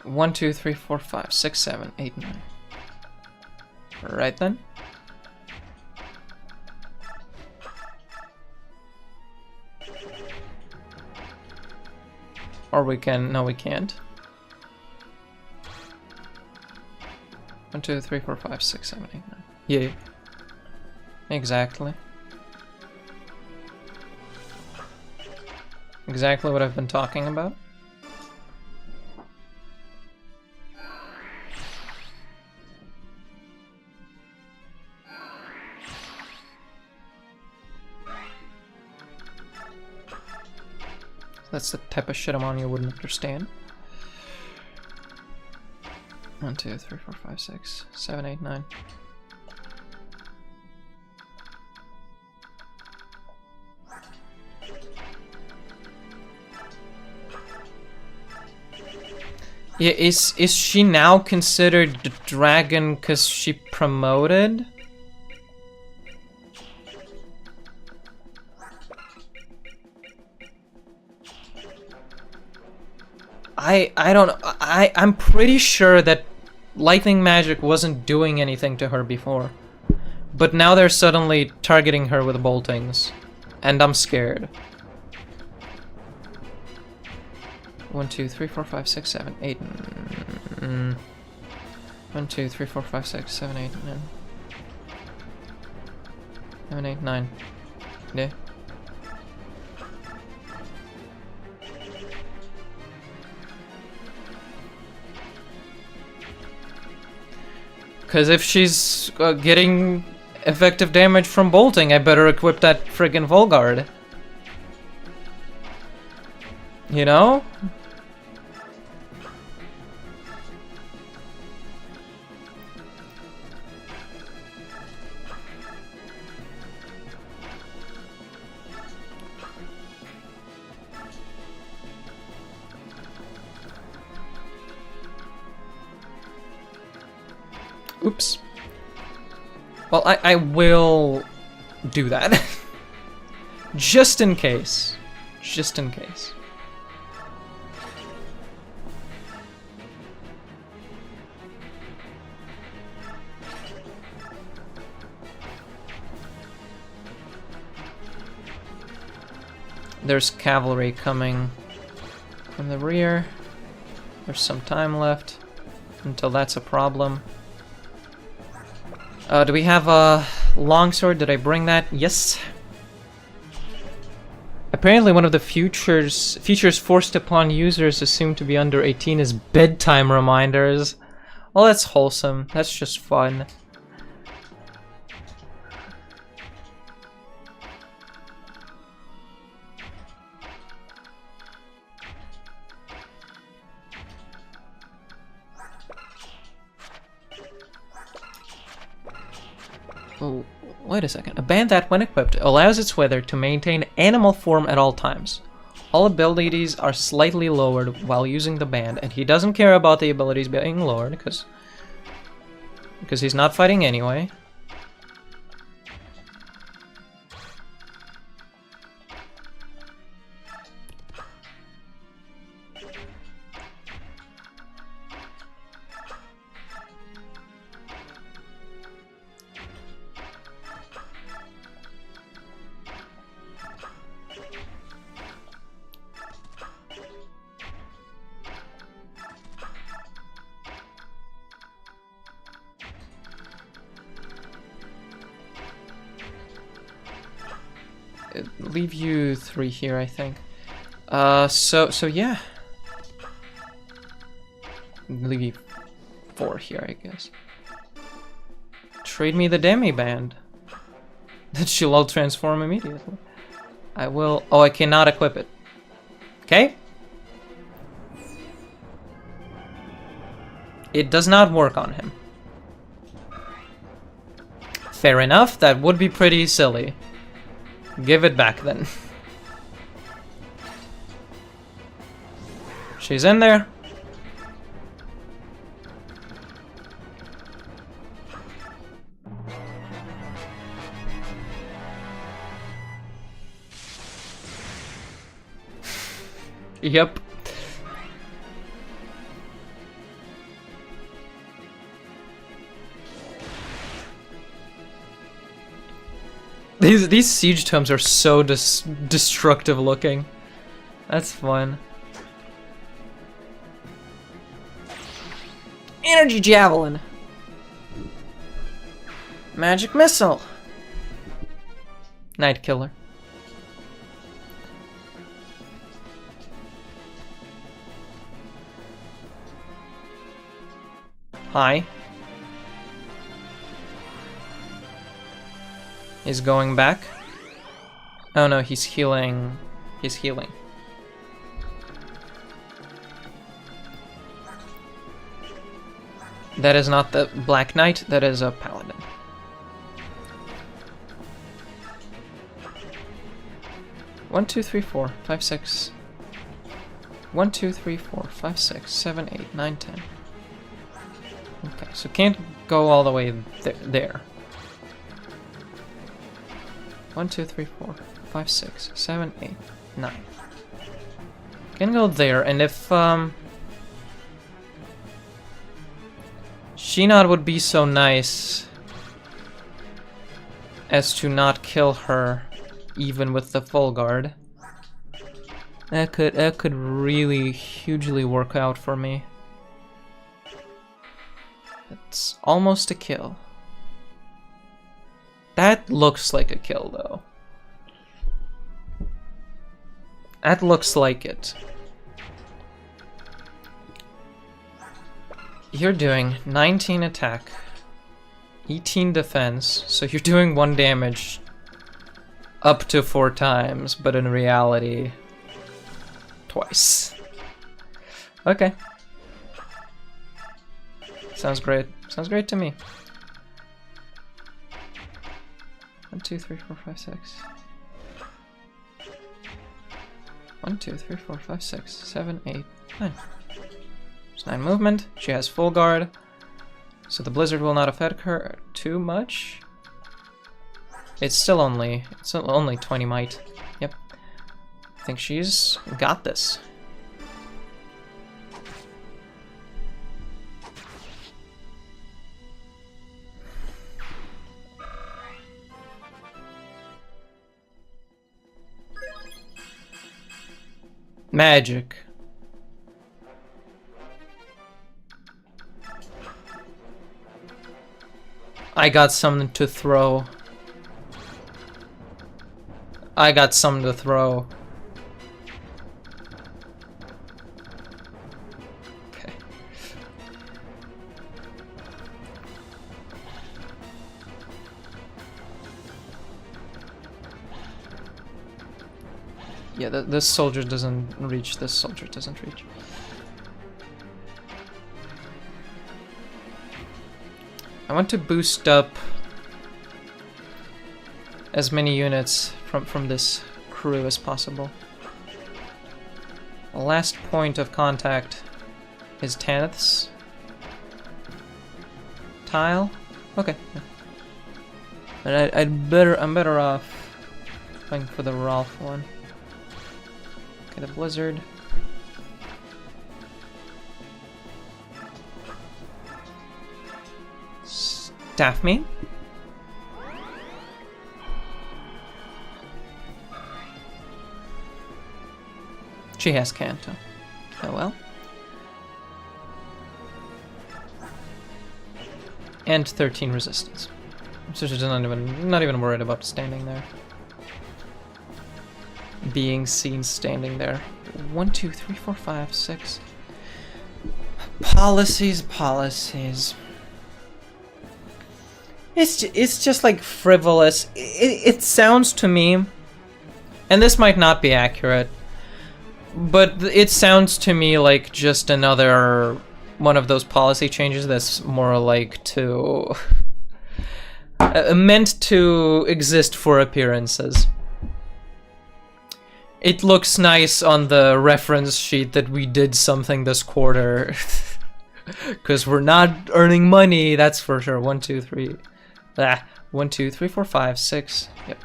1, 2, 3, 4, 5, 6, 7, 8, 9. Right then. Or we can... no, we can't. 1, 2, 3, 4, 5, 6, 7, 8, 9. Yeah. Exactly. Exactly what I've been talking about. That's the type of shit I'm on you wouldn't understand. 1, 2, 3, 4, 5, 6, 7, 8, 9. Yeah, is she now considered the dragon because she promoted? I don't... I'm pretty sure that lightning magic wasn't doing anything to her before. But now they're suddenly targeting her with boltings. And I'm scared. 1, 2, 3, 4, 5, 6, 7, 8. 1, 2, 3, 4, 5, 6, 7, 8, 9. 7, 8, 9. Yeah. Because if she's getting effective damage from bolting, I better equip that friggin' Volguard. You know? Oops. Well, I will do that. Just in case. Just in case. There's cavalry coming from the rear. There's some time left until that's a problem. Do we have a longsword? Did I bring that? Yes. Apparently one of the features forced upon users assumed to be under 18 is bedtime reminders. Well, that's wholesome. That's just fun. Oh, wait a second. A band that, when equipped, allows its weather to maintain animal form at all times. All abilities are slightly lowered while using the band, and he doesn't care about the abilities being lowered because he's not fighting anyway. Leave you 3 here, I think. So yeah. Leave you 4 here, I guess. Trade me the demi band. That she'll all transform immediately. I will. Oh, I cannot equip it. Okay. It does not work on him. Fair enough. That would be pretty silly. Give it back then. She's in there. Yep. These siege tomes are so destructive looking. That's fun. Energy javelin. Magic missile. Night killer. Hi. He's going back. Oh no, he's healing. He's healing. That is not the Black Knight, that is a paladin. One, two, three, four, five, six. 1, 2, 3, 4, 5, 6, 7, 8, 9, 10. Okay, so can't go all the way there. 1, 2, 3, 4, 5, 6, 7, 8, 9. Can go there, and if Shinad would be so nice as to not kill her even with the full guard, that could really hugely work out for me. It's almost a kill. That looks like a kill, though. That looks like it. You're doing 19 attack, 18 defense, so you're doing 1 damage up to 4 times, but in reality, twice. Okay. Sounds great. Sounds great to me. 1, 2, 3, 4, 5, 6. 1, 2, 3, 4, 5, 6, 7, 8, 9. There's 9 movement. She has full guard, so the blizzard will not affect her too much. It's still only 20 might. Yep. I think she's got this. Magic. I got something to throw. I got something to throw. Yeah, this soldier doesn't reach. This soldier doesn't reach. I want to boost up as many units from this crew as possible. The last point of contact is Tanith's tile. Okay. Yeah. But I'm better off going for the Rolf one. Okay, the Blizzard. Staff me. She has Kanto. Oh well. And 13 resistance. So she's not even worried about standing there. Being seen standing there. 1, 2, 3, 4, 5, 6. Policies. It's just like frivolous. It sounds to me, and this might not be accurate, but it sounds to me like just another one of those policy changes that's more like to meant to exist for appearances. It looks nice on the reference sheet that we did something this quarter. Because we're not earning money, that's for sure. 1, 2, 3. 1, 2, 3, 4, 5, 6. Yep.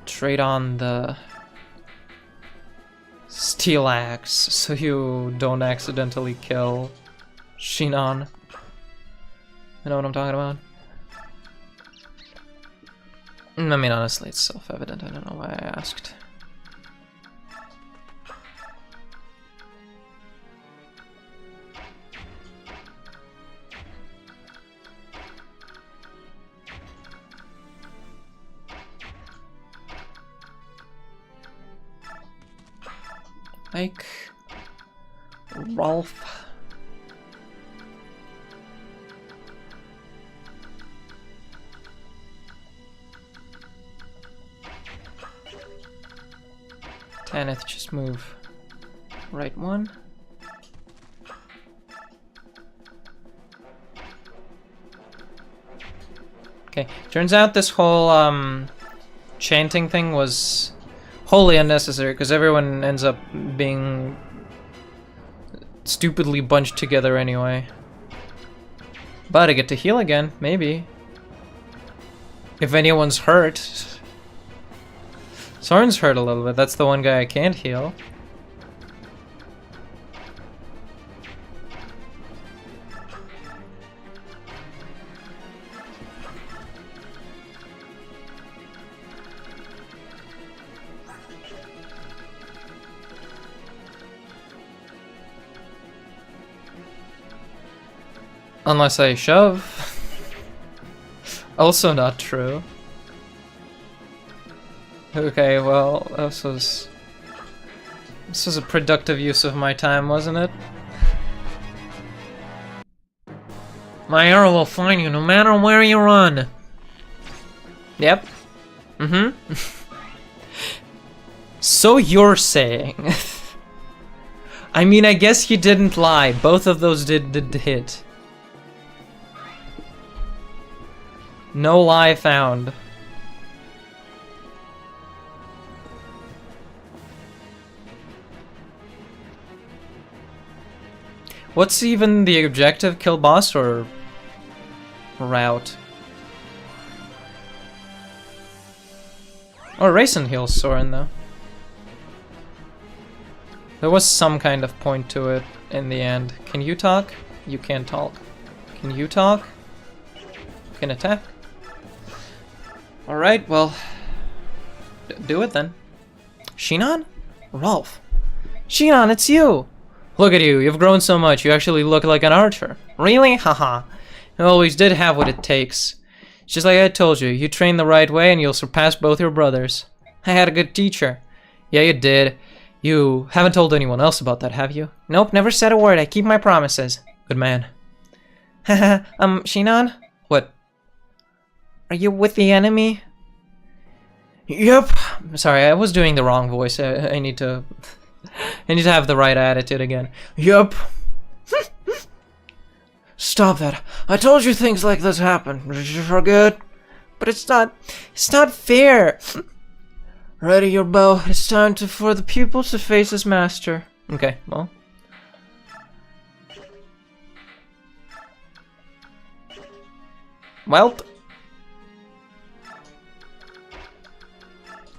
Trade on the steel axe so you don't accidentally kill Shinon. You know what I'm talking about? I mean, honestly, it's self-evident. I don't know why I asked. Like Rolf. Tanith, just move right 1. Okay, turns out this whole chanting thing was wholly unnecessary because everyone ends up being stupidly bunched together anyway. But I get to heal again, maybe. If anyone's hurt. Soren's hurt a little bit. That's the one guy I can't heal. Unless I shove. Also not true. Okay, well, this was a productive use of my time, wasn't it? My arrow will find you no matter where you run. Yep. Mm-hmm. So you're saying. I mean, I guess you didn't lie. Both of those did hit. No lie found. What's even the objective? Kill boss or route? Oh, Reyson heals Soren though. There was some kind of point to it in the end. Can you talk? You can't talk. Can you talk? You can attack? Alright, well, do it then. Shinon? Rolf. Shinon, it's you! Look at you, you've grown so much, you actually look like an archer. Really? Haha. You always did have what it takes. It's just like I told you, you train the right way and you'll surpass both your brothers. I had a good teacher. Yeah, you did. You haven't told anyone else about that, have you? Nope, never said a word, I keep my promises. Good man. Haha, Shinon? Are you with the enemy? Yep. Sorry, I was doing the wrong voice. I need to... I need to have the right attitude again. Yep. Stop that. I told you things like this happen. Did you forget? But it's not fair. Ready your bow. It's time for the pupil to face his master. Okay, well. Well.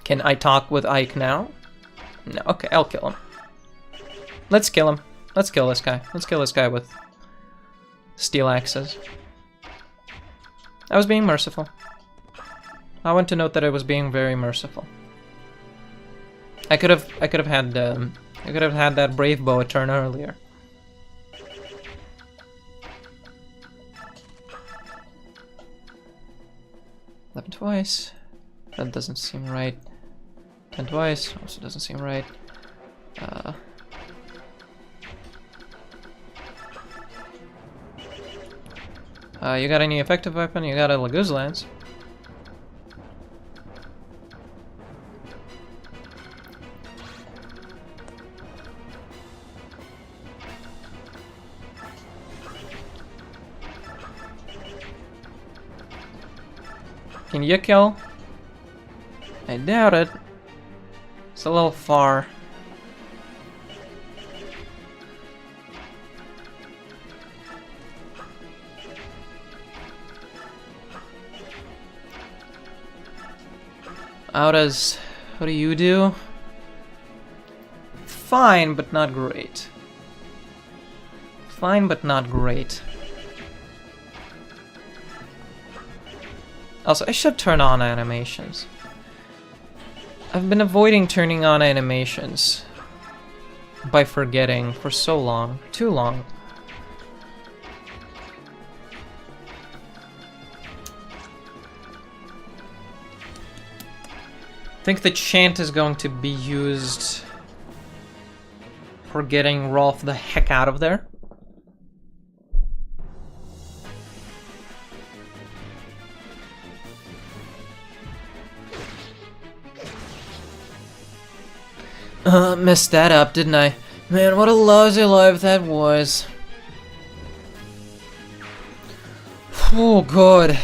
Can I talk with Ike now? No, okay, I'll kill him. Let's kill him. Let's kill this guy. Let's kill this guy with steel axes. I was being merciful. I want to note that I was being very merciful. I could have had that brave bow a turn earlier. Eleven twice. That doesn't seem right. 10 twice. Also doesn't seem right. You got any effective weapon? You got a Laguz Lance. Can you kill? I doubt it. It's a little far. What do you do? Fine, but not great. Fine, but not great. Also, I should turn on animations. I've been avoiding turning on animations by forgetting for so long. Too long. I think the chant is going to be used for getting Rolf the heck out of there. Messed that up, didn't I? Man, what a lousy life that was. Oh, God.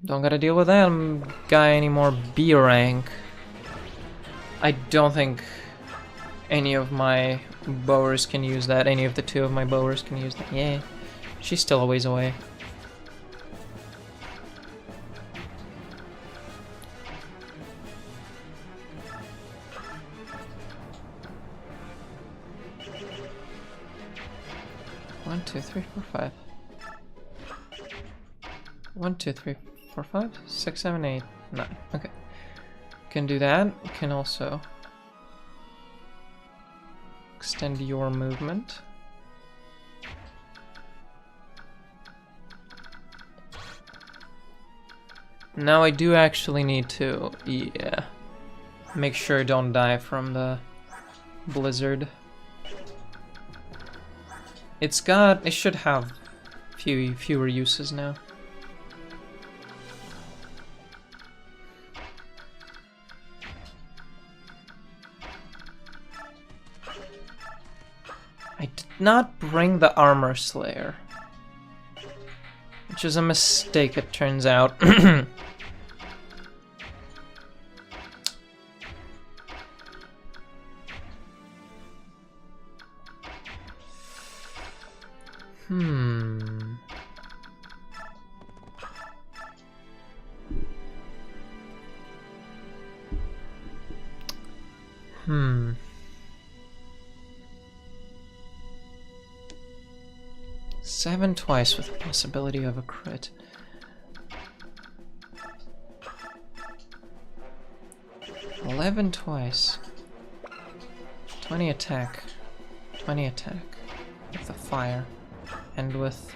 Don't gotta deal with that guy anymore. B rank. I don't think any of my bowers can use that. Any of the two of my bowers can use that. Yeah, she's still a ways away. One, two, three, four, five. 1, 2, 3, 4, 5, 6, 7, 8, 9. Okay. Can do that. Can also extend your movement. Now I do actually need to, yeah, make sure I don't die from the blizzard. It should have fewer uses now. I did not bring the Armor Slayer, which is a mistake, it turns out. Seven twice with the possibility of a crit. 11 twice. 20 attack. 20 attack. With the fire. And with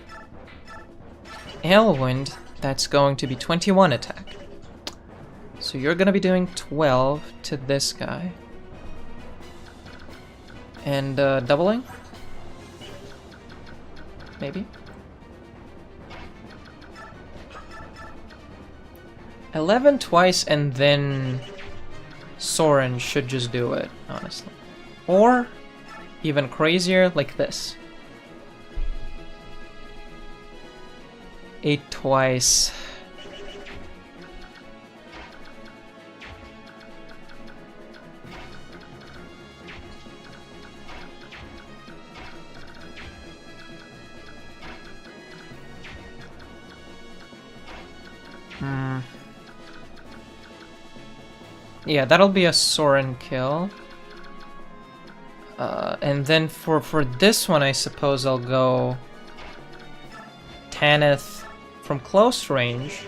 Ailwind, that's going to be 21 attack. So you're gonna be doing 12 to this guy. And doubling? maybe. 11 twice and then Soren should just do it, honestly. Or even crazier, like this. 8 twice. Yeah, that'll be a Soren kill. And then for this one, I suppose I'll go Tanith from close range.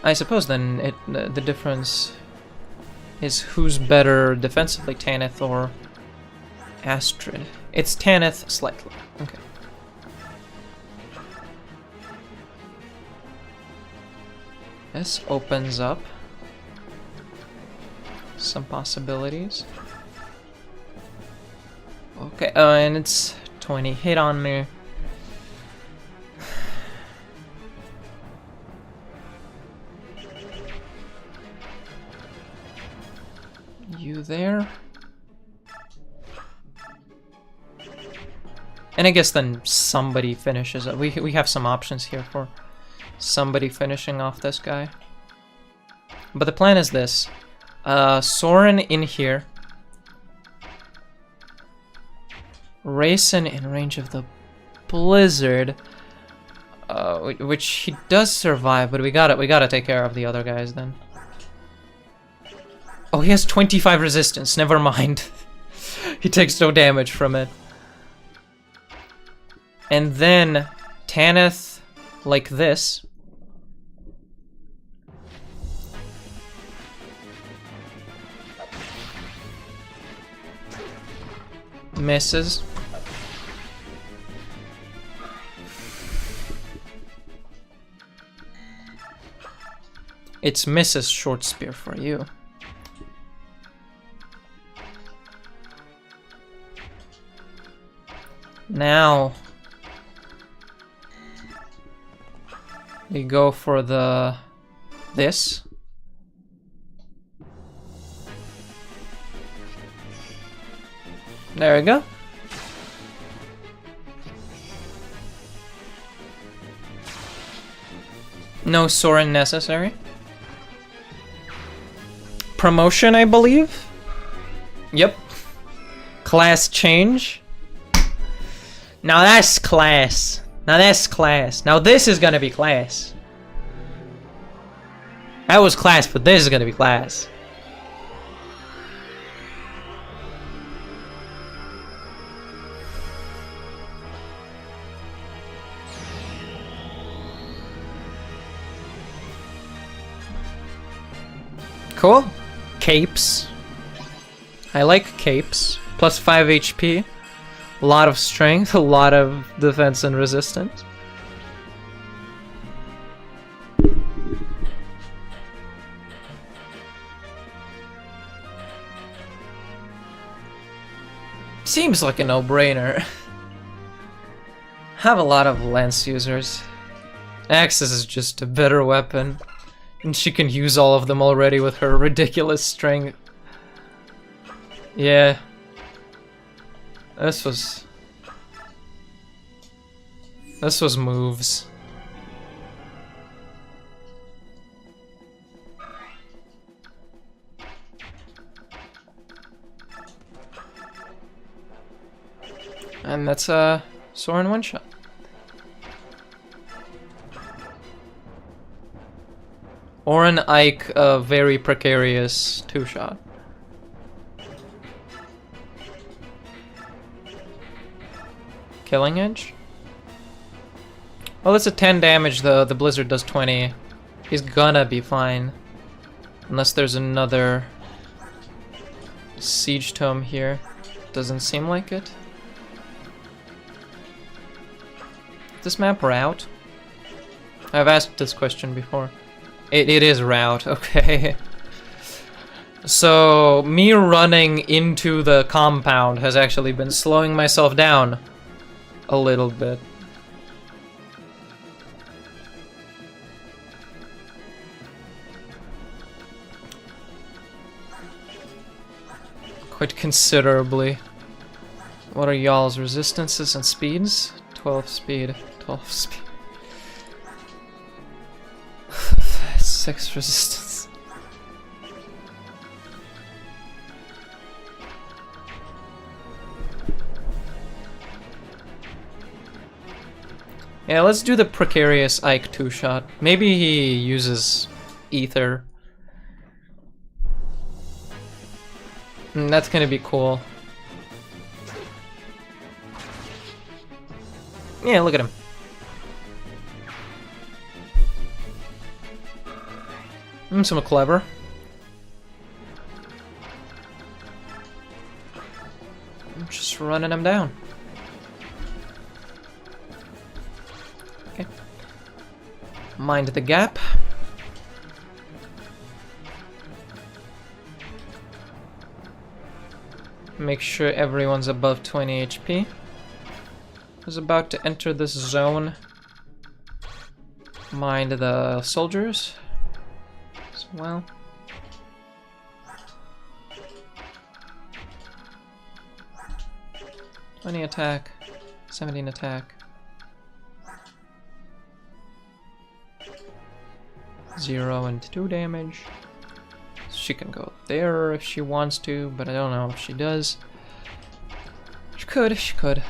I suppose then the difference is who's better defensively, Tanith or Astrid. It's Tanith slightly. Okay. This opens up some possibilities. Okay, and it's 20 hit on me. You there? And I guess then somebody finishes it. We have some options here for somebody finishing off this guy. But the plan is this. Soren in here. Reyson in range of the blizzard. Which he does survive, but we gotta take care of the other guys then. Oh, he has 25 resistance, never mind. He takes no damage from it. And then Tanith like this. Misses. It's Mrs. Short Spear for you. Now we go for this. There we go. No Soren necessary. Promotion, I believe? Yep. Class change. Now that's class. Now that's class. Now this is gonna be class. That was class, but this is gonna be class. Cool. Capes. I like capes. Plus 5 HP. A lot of strength, a lot of defense and resistance. Seems like a no-brainer. Have a lot of lance users. Axis is just a better weapon. And she can use all of them already with her ridiculous strength. Yeah. This was moves. And that's a Soren one-shot. Or an Ike, a very precarious two-shot. Killing Edge? Well, it's a 10 damage though. The Blizzard does 20. He's gonna be fine. Unless there's another Siege Tome here. Doesn't seem like it. This map route? I've asked this question before. It is route, okay. So, me running into the compound has actually been slowing myself down. a little bit. Quite considerably. What are y'all's resistances and speeds? 12 speed. 12 speed. 6 resistance. Yeah, let's do the precarious Ike 2-shot. Maybe he uses ether. That's gonna be cool. Yeah, look at him. So clever. I'm just running him down. Okay. Mind the gap. Make sure everyone's above 20 HP. Is about to enter this zone. Mind the soldiers as well. "20 attack, 17 attack. 0 and 2 damage. She can go there if she wants to, but I don't know if she does. She could, she could.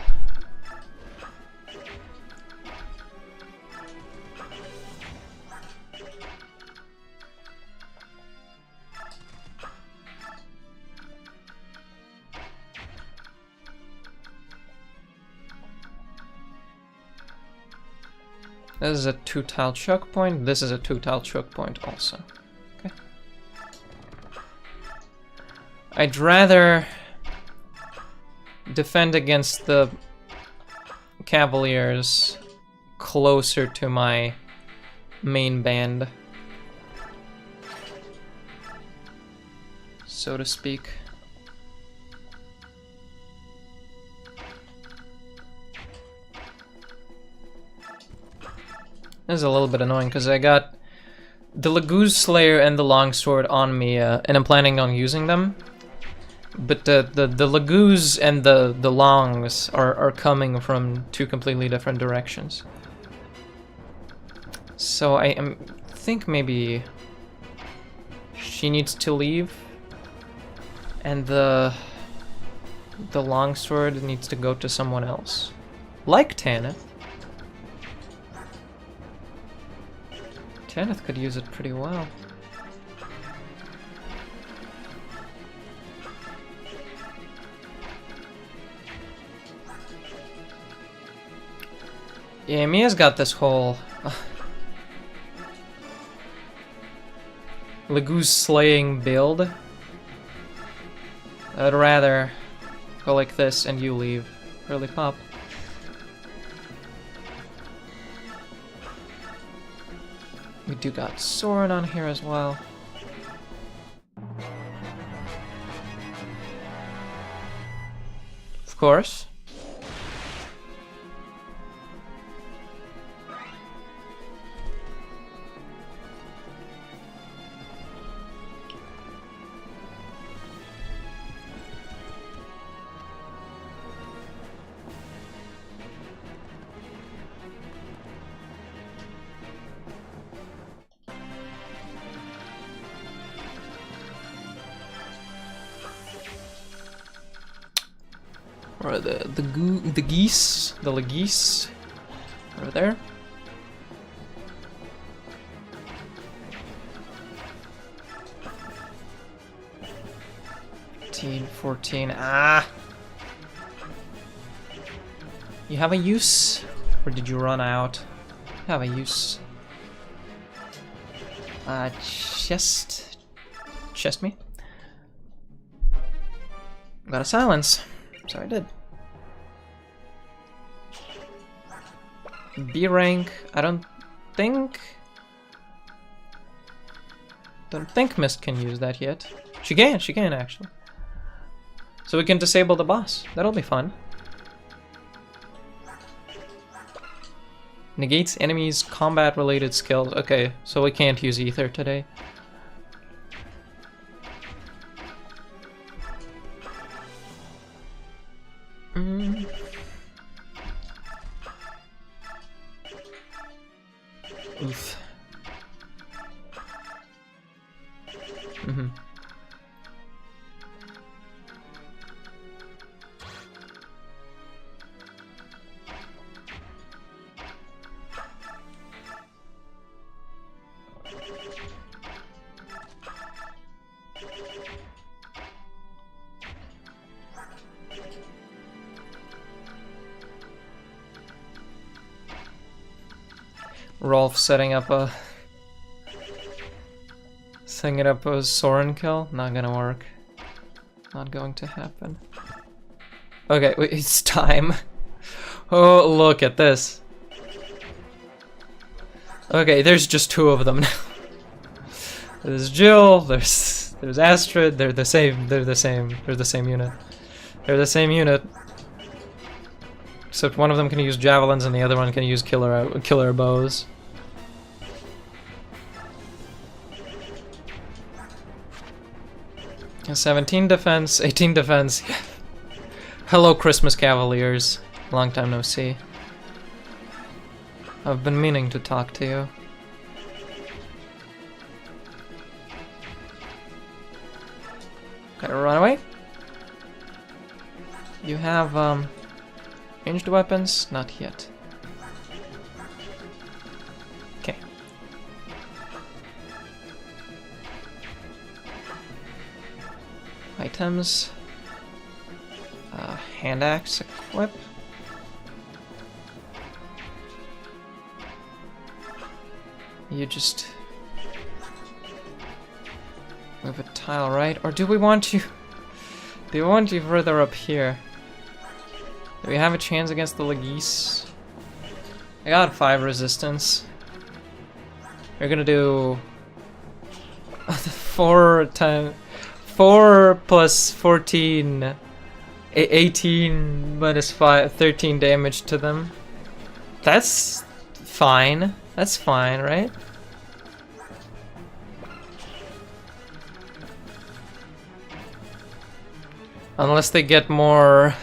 This is a 2-tile choke point. This is a 2-tile choke point also. Okay. I'd rather defend against the Cavaliers closer to my main band, so to speak. This is a little bit annoying because I got the Laguz Slayer and the Longsword on me, and I'm planning on using them. But the Laguz and the Longs are coming from 2 completely different directions. So I think maybe she needs to leave, and the Longsword needs to go to someone else, like Tanith. Tanith could use it pretty well. Yeah, Mia's got this whole Laguz slaying build. I'd rather go like this and you leave. Really pop. We do got Soren on here as well. Of course. Or the geese, the Lagese, over there. 14. Ah! You have a use? Or did you run out? You have a use. Chest me. Got a silence. So I did. B rank, I don't think Mist can use that yet. She can actually. So we can disable the boss. That'll be fun. Negates enemies' combat-related skills. Okay, so we can't use ether today. Oof. Rolf setting up a Soren kill? Not gonna work. Not going to happen. Okay, wait, it's time. Oh, look at this. Okay, there's just 2 of them now. There's Jill, there's Astrid, they're the same unit. They're the same unit. Except one of them can use javelins and the other one can use killer bows. A 17 defense, 18 defense. Hello, Christmas Cavaliers. Long time no see. I've been meaning to talk to you. Okay, run away. You have, ranged weapons? Not yet. Okay. Items. Hand axe equip. You just move a tile right, or do we want you? Do we want you further up here? Do we have a chance against the Legis? I got 5 resistance. We're gonna do 4 plus 14, 18 minus 5, 13 damage to them. That's fine. That's fine, right? Unless they get more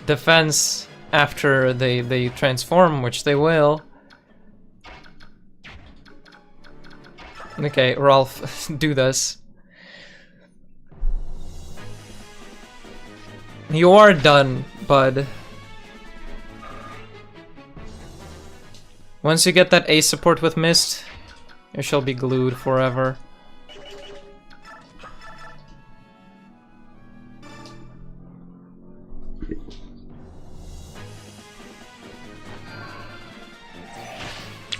defense after they transform, which they will. Okay, Rolf, do this. You are done, bud. Once you get that ace support with Mist, you shall be glued forever.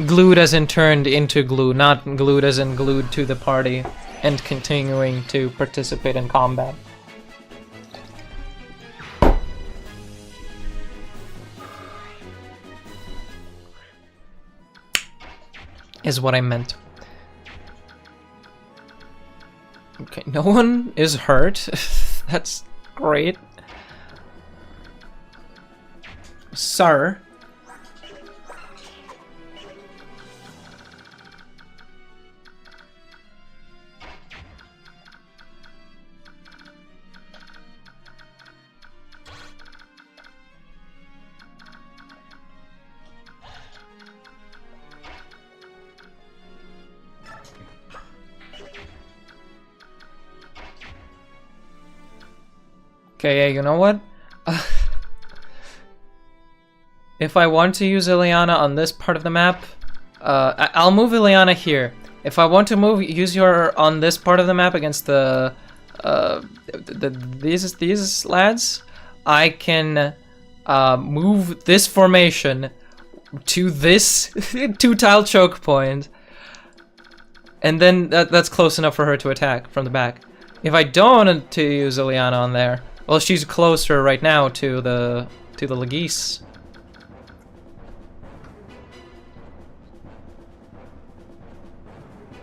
Glued as in turned into glue, not glued as in glued to the party and continuing to participate in combat. Is what I meant. Okay, no one is hurt. That's great. Sir. Okay, yeah, you know what? If I want to use Ileana on this part of the map, I'll move Ileana here. If I want to use her on this part of the map against these lads, I can move this formation to this 2-tile choke point, and then that's close enough for her to attack from the back. If I don't want to use Ileana on there, well, she's closer right now to the Legis.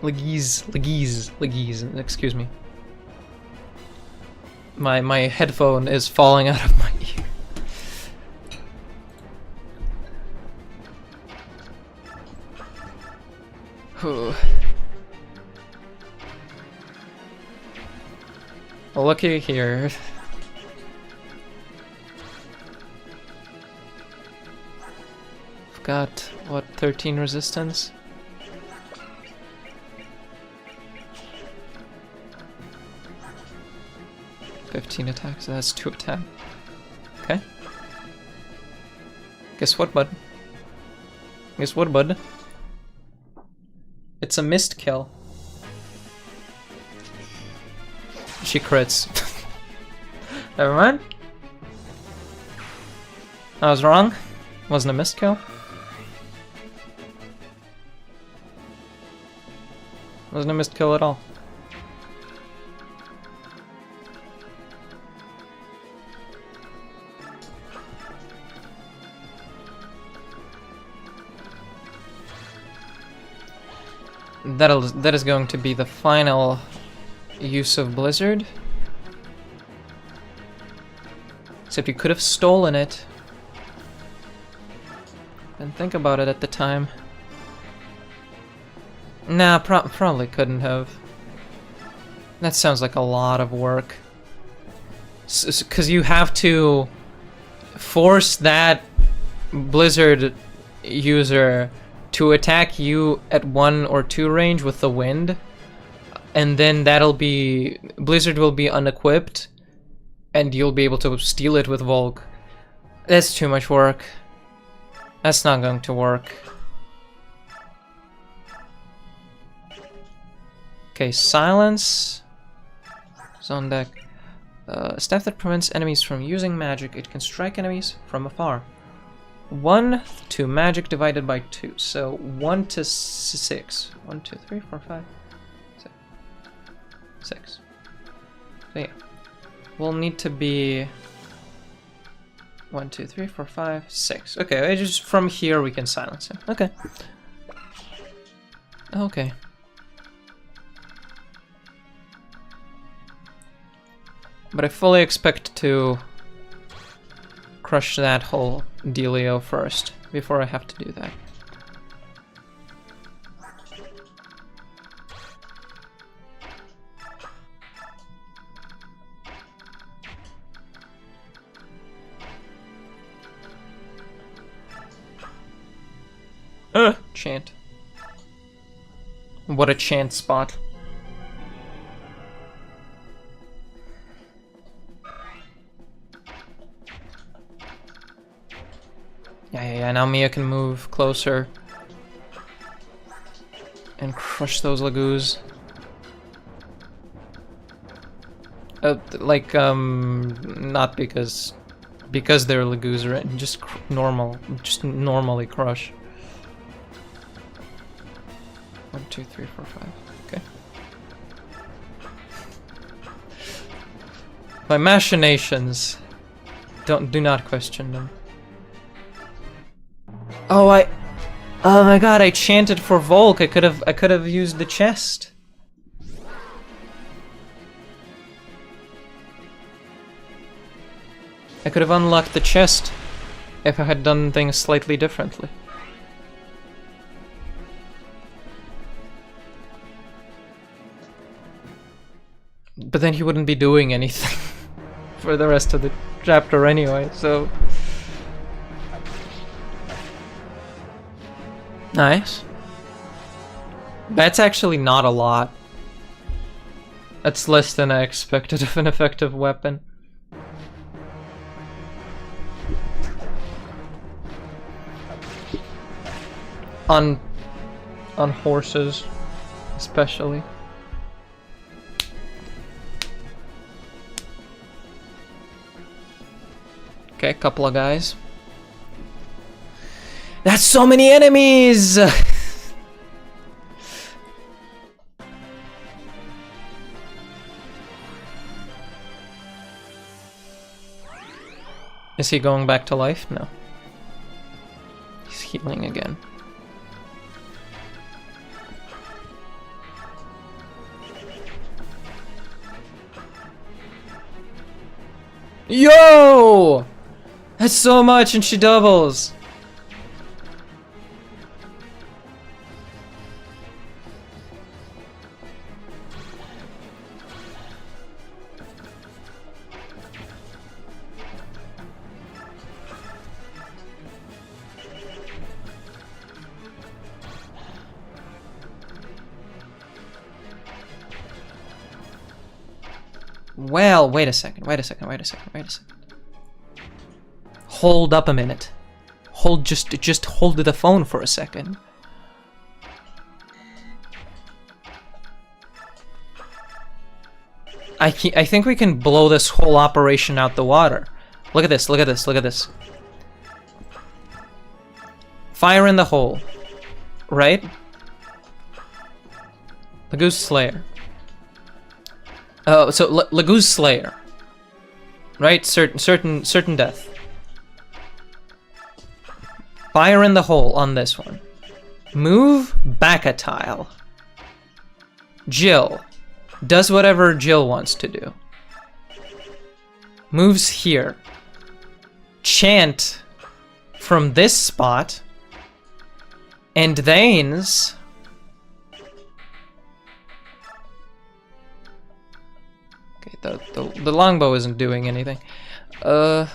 Legis, excuse me. My headphone is falling out of my ear. Whew. Looky here. I've got, what, 13 resistance? $15 attacks, so that's 2 attack. Okay. Guess what, bud? Guess what, bud? It's a missed kill. She crits. Never mind. I was wrong. Wasn't a missed kill. Wasn't a missed kill at all. That is going to be the final use of Blizzard. Except you could have stolen it. Didn't think about it at the time. Nah, probably couldn't have. That sounds like a lot of work. Because you have to force that Blizzard user to attack you at 1 or 2 range with the wind, and then Blizzard will be unequipped, and you'll be able to steal it with Volk. That's too much work. That's not going to work. Okay, silence. It's on deck. Staff that prevents enemies from using magic. It can strike enemies from afar. 1 to magic divided by 2, so 1 to 6. 1, 2, 3, 4, 5, 6. So yeah, we'll need to be 1, 2, 3, 4, 5, 6. Okay, just from here we can silence him. Okay. Okay. But I fully expect to crush that whole dealio first, before I have to do that. Chant. What a chant spot. Yeah, now Mia can move closer and crush those Lagoos. Not because they're Lagoos, right? Just normally crush. 1, 2, 3, 4, 5. Okay. My machinations. Do not question them. Oh my god, I chanted for Volk. I could have used the chest. I could have unlocked the chest if I had done things slightly differently. But then he wouldn't be doing anything for the rest of the chapter anyway, so... Nice. That's actually not a lot. That's less than I expected of an effective weapon. On horses, especially. Okay, couple of guys. That's so many enemies! Is he going back to life? No. He's healing again. Yo! That's so much and she doubles. Well, wait a second. Hold up a minute. Just hold the phone for a second. I think we can blow this whole operation out the water. Look at this, look at this, look at this. Fire in the hole. Right? Laguz Slayer. Oh, so Laguz Slayer. Right? Certain death. Fire in the hole on this one. Move back a tile. Jill. Does whatever Jill wants to do. Moves here. Chant from this spot. And Thanes. Okay, the longbow isn't doing anything. And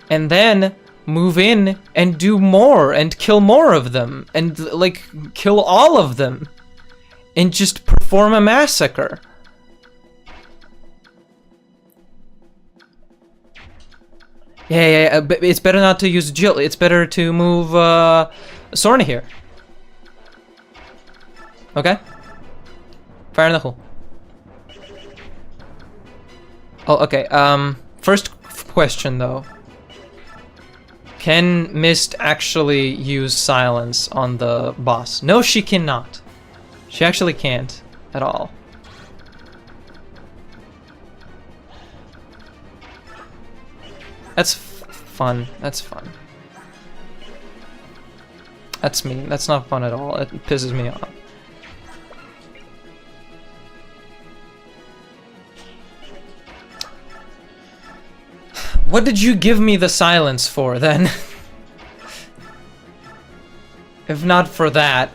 then move in and do more and kill more of them and like kill all of them and just perform a massacre. Yeah, but it's better not to use Jill. It's better to move Sorna here. Okay? Fire in the hole. Oh, okay. First question though. Can Mist actually use silence on the boss? No, she cannot. She actually can't at all. That's fun. That's fun. That's me. That's not fun at all. It pisses me off. What did you give me the silence for, then? If not for that.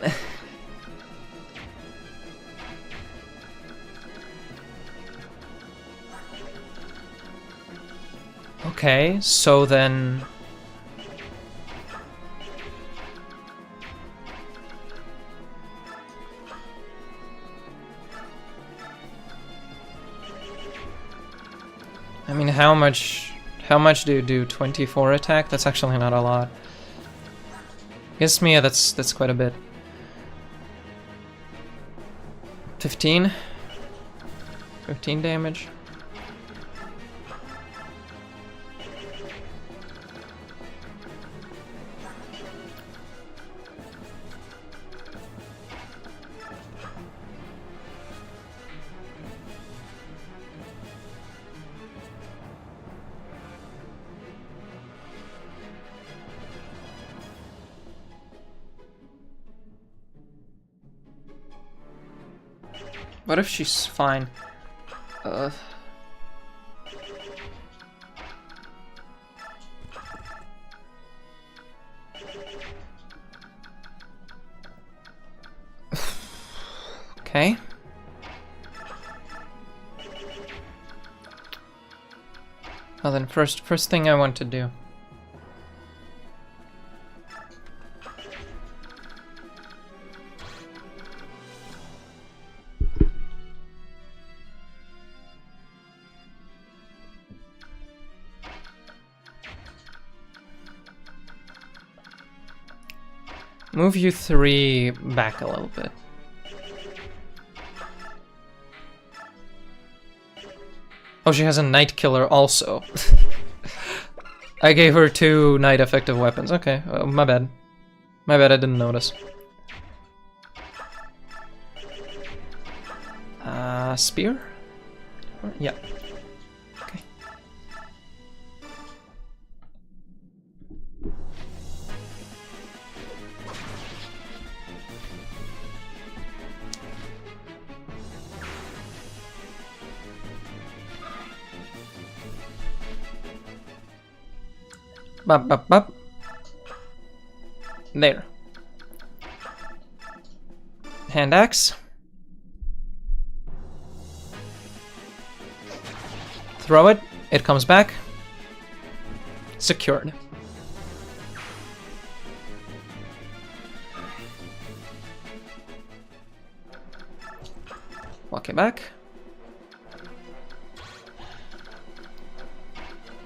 Okay, so then... I mean, how much do you do? 24 attack? That's actually not a lot. Against me, yeah, that's quite a bit. 15? 15 damage. What if she's fine? Okay. Well then, first thing I want to do. Move you 3 back a little bit. Oh, she has a Night Killer also. I gave her 2 night effective weapons. Okay, my bad. My bad, I didn't notice. Spear? Yeah. Okay. Bop, bop, bop. There. Hand axe. Throw it. It comes back. Secured. Walk it back.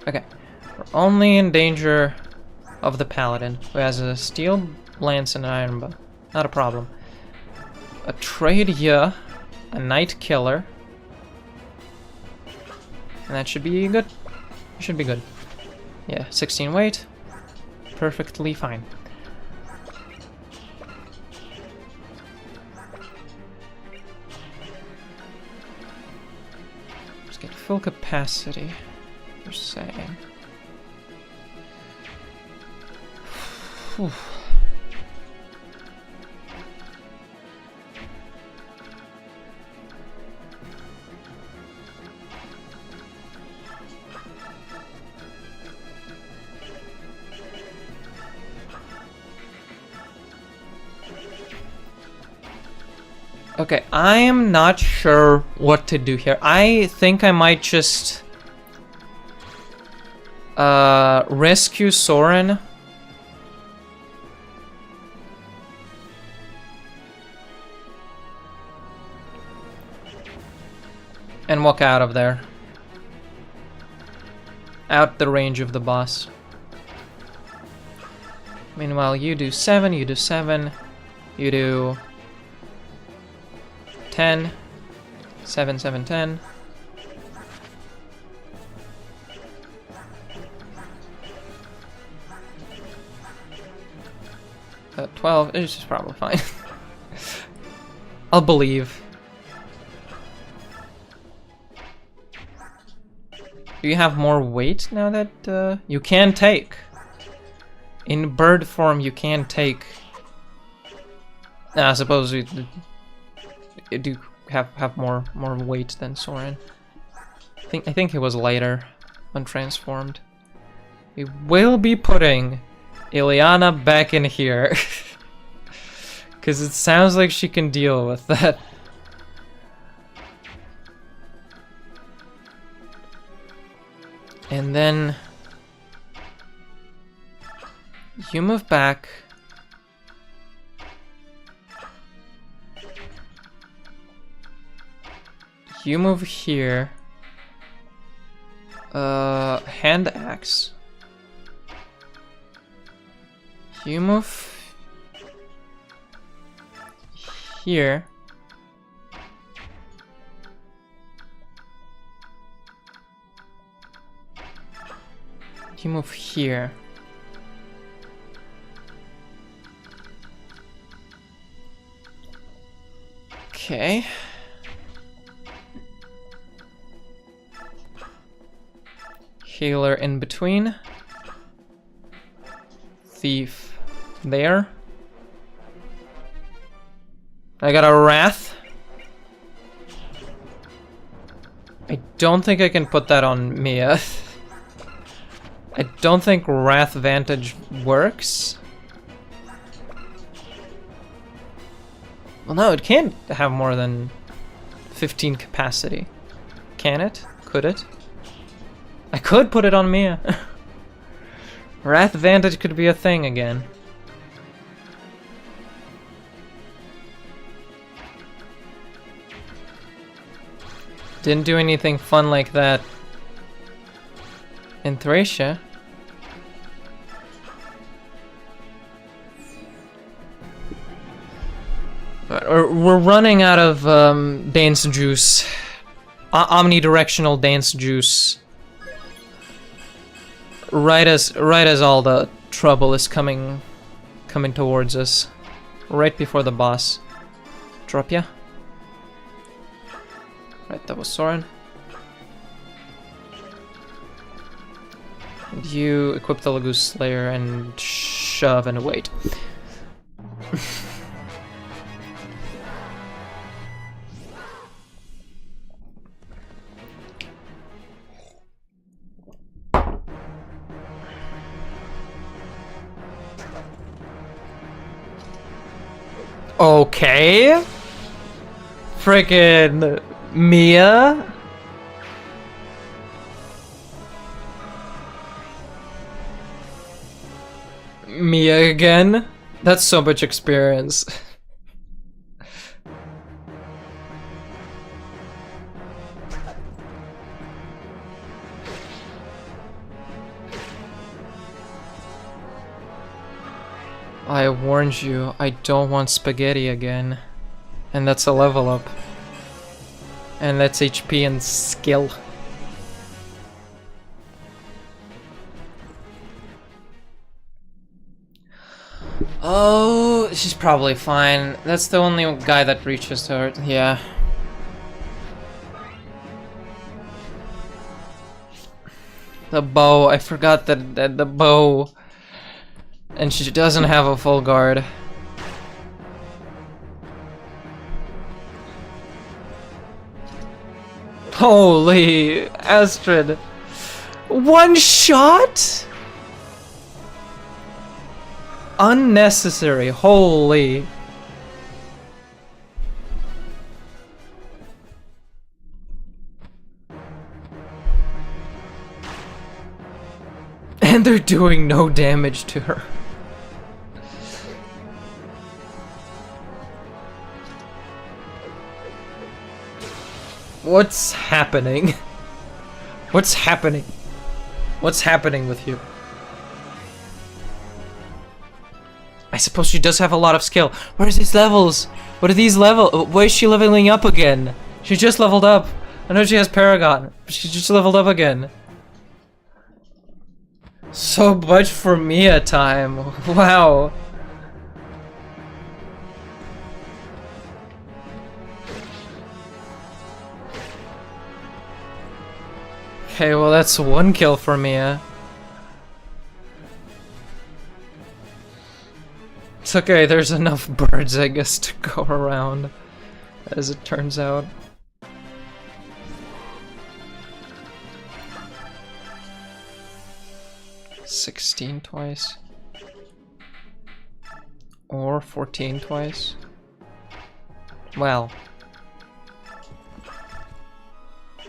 Okay. We're only in danger of the paladin, who has a steel lance and an iron bow. Not a problem. A trade here, a night killer, and that should be good. Should be good. Yeah, 16 weight, perfectly fine. Let's get full capacity. You're saying. Whew. Okay, I am not sure what to do here. I think I might just rescue Soren. And walk out of there. Out the range of the boss. Meanwhile, you do 7, you do 7, you do 10, 7, 7, 10. 12 is just probably fine. I'll believe. Do you have more weight now that you can take? In bird form, you can take. I suppose you do have more weight than Soren. I think he was later when transformed. We will be putting Ileana back in here because it sounds like she can deal with that. And then you move back. You move here. Hand axe. You move here. You move here. Okay. Healer in between. Thief there. I got a Wrath. I don't think I can put that on Mia. I don't think Wrath Vantage works. Well, no, it can't have more than 15 capacity. Can it? Could it? I could put it on Mia. Wrath Vantage could be a thing again. Didn't do anything fun like that in Thracia. We're running out of dance juice. Omnidirectional dance juice. Right as all the trouble is coming towards us. Right before the boss. Drop ya. Right, that was Soren. And you equip the Lagoose Slayer and shove and wait. Okay. Frickin' Mia. Mia again? That's so much experience. I warned you, I don't want spaghetti again. And that's a level up. And that's HP and skill. Oh, she's probably fine. That's the only guy that reaches her. Yeah. The bow. I forgot that the bow. And she doesn't have a full guard. Holy Astrid. One shot? Unnecessary. Holy. And they're doing no damage to her. What's happening? What's happening? What's happening with you? I suppose she does have a lot of skill. Where's these levels? What are these levels? Why is she leveling up again? She just leveled up. I know she has Paragon, but she just leveled up again. So much for Mia time. Wow. Okay, well that's one kill for Mia. It's okay, there's enough birds, I guess, to go around, as it turns out. $16 twice. Or 14 twice. Well.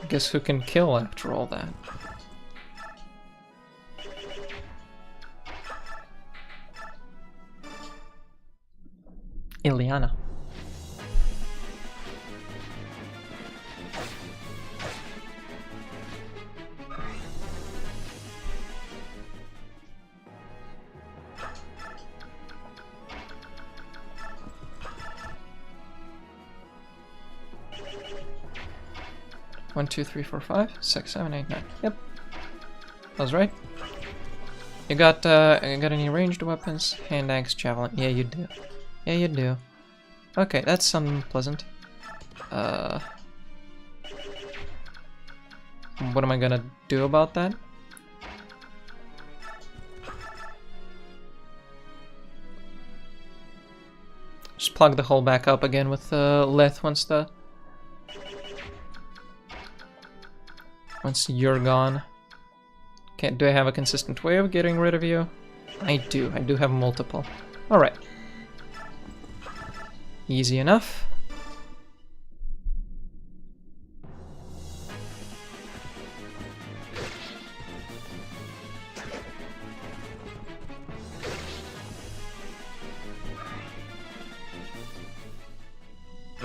Guess who can kill after all that? Ileana. One, two, three, four, 5, 6, 7, 8, 9. Yep. I was right. You got any ranged weapons? Hand axe, javelin. Yeah, you do. Yeah, you do. Okay, that's unpleasant. What am I gonna do about that? Just plug the hole back up again with Leth once you're gone. Okay, do I have a consistent way of getting rid of you? I do have multiple. Alright. Easy enough.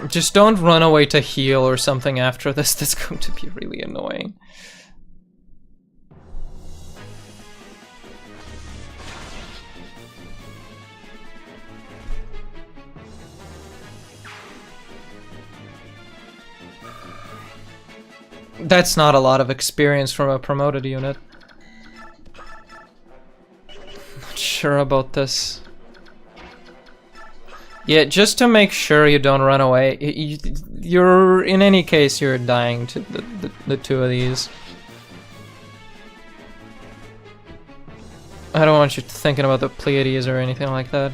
Just don't run away to heal or something after this. That's going to be really annoying. That's not a lot of experience from a promoted unit. Not sure about this. Yeah, just to make sure you don't run away, you're in any case you're dying to the two of these. I don't want you thinking about the Pleiades or anything like that.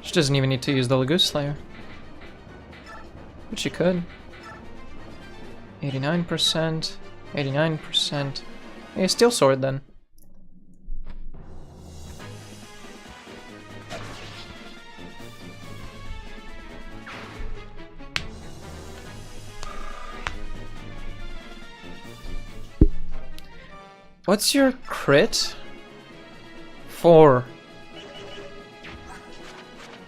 She doesn't even need to use the Lagoose Slayer. But she could. 89%, 89%. Yeah, Steel Sword then. What's your crit? 4.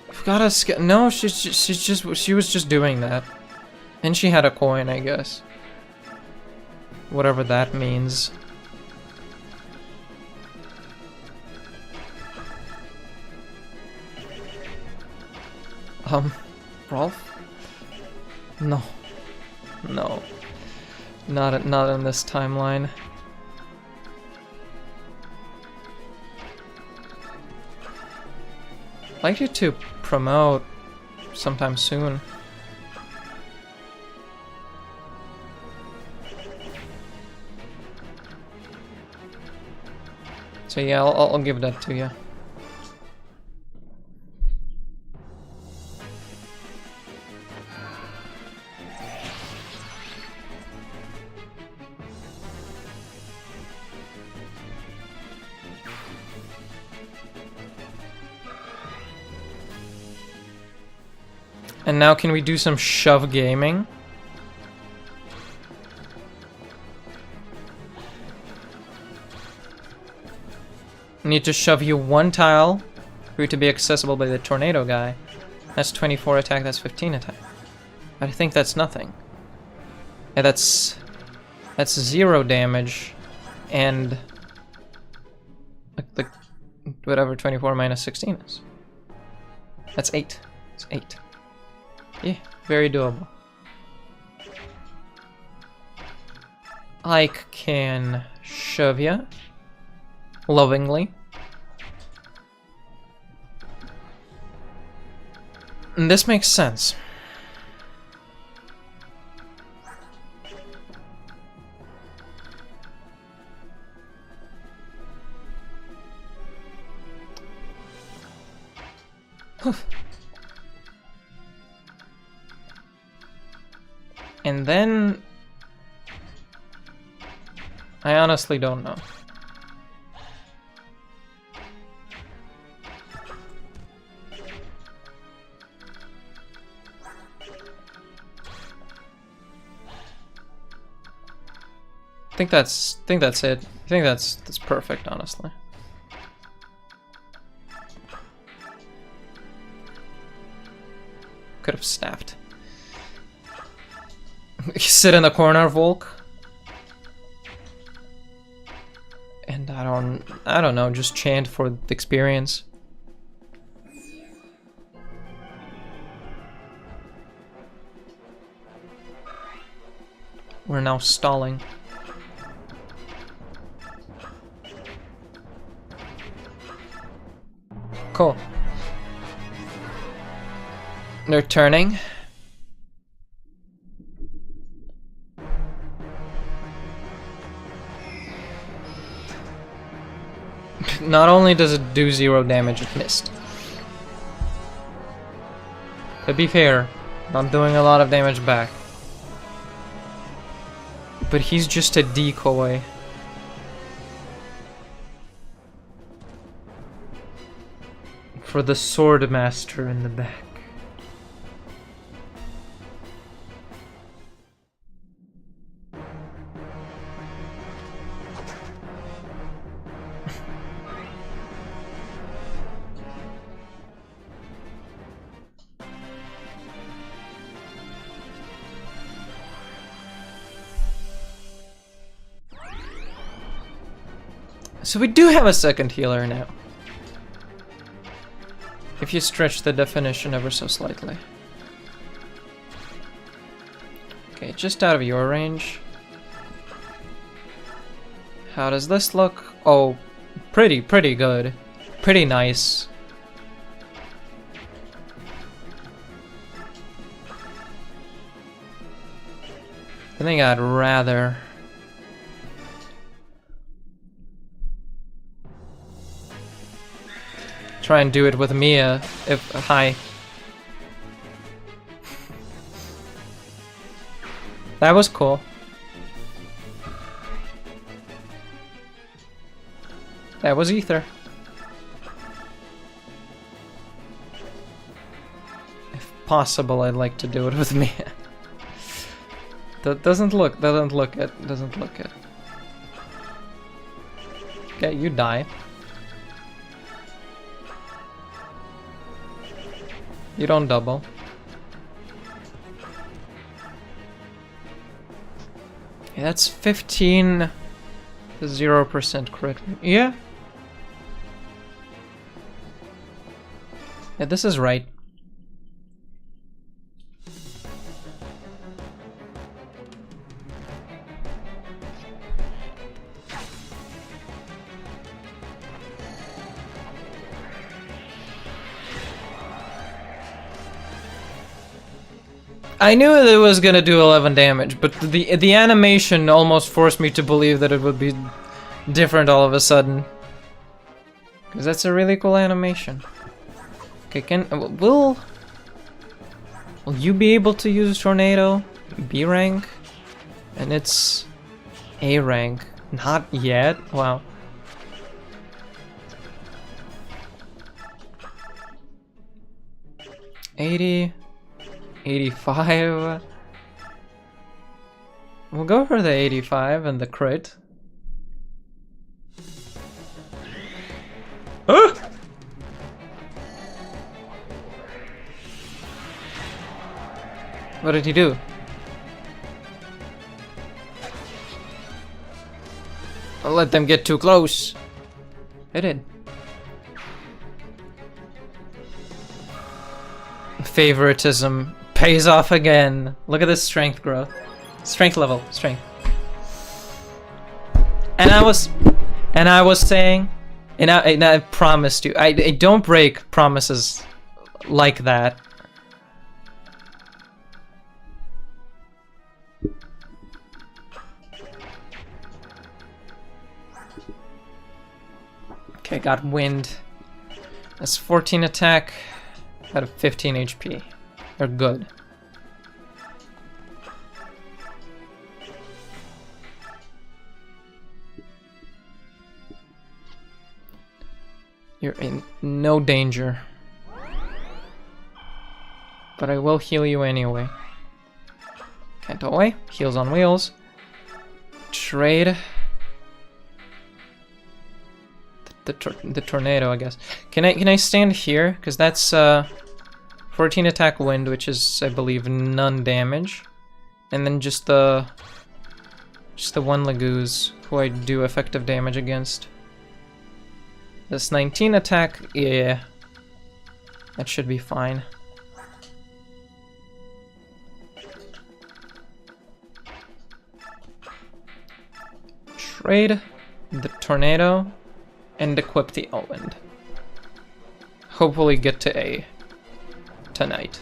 You've gotta no, she was just doing that. And she had a coin, I guess. Whatever that means. Rolf? No. No. Not in this timeline. I'd like you to promote sometime soon. So yeah, I'll give that to you. And now can we do some shove gaming? I need to shove you 1 tile for you to be accessible by the tornado guy. That's 24 attack, that's 15 attack. But I think that's nothing. Yeah, that's 0 damage and like whatever 24 minus 16 is. That's 8. It's 8. Yeah, very doable. I can shove ya lovingly. And this makes sense. And then I honestly don't know. I think that's it. I think that's perfect, honestly. Could have snapped. Sit in the corner, Volk. And I don't know, just chant for the experience. We're now stalling. Cool. They're turning. Not only does it do 0 damage, it missed. To be fair, not doing a lot of damage back. But he's just a decoy. For the sword master in the back. So we do have a second healer now. If you stretch the definition ever so slightly. Okay, just out of your range. How does this look? Oh, pretty good. Pretty nice. I think I'd rather... try and do it with Mia, if... hi. That was cool. That was Ether. If possible, I'd like to do it with Mia. That doesn't look it. Okay, you die. You don't double. Yeah, that's 15 0% crit. Yeah. Yeah, this is right. I knew that it was gonna do 11 damage, but the animation almost forced me to believe that it would be different all of a sudden. Because that's a really cool animation. Okay, will you be able to use Tornado? B rank? And it's A rank. Not yet? Wow. $80. 85. We'll go for the 85 and the crit. Ah! What did he do? I'll let them get too close. It did. Favoritism pays off again. Look at this strength growth. Strength level, strength. And I was saying, and I promised you, I don't break promises like that. Okay, got wind. That's 14 attack out of 15 HP. They're good. You're in no danger. But I will heal you anyway. Can't away. Heals on wheels. Trade. The tornado, I guess. Can I stand here? Because that's 14 attack wind, which is, I believe, none damage, and then just the one Laguz, who I do effective damage against. This 19 attack, yeah, that should be fine. Trade the tornado and equip the Elwind. Hopefully get to A tonight.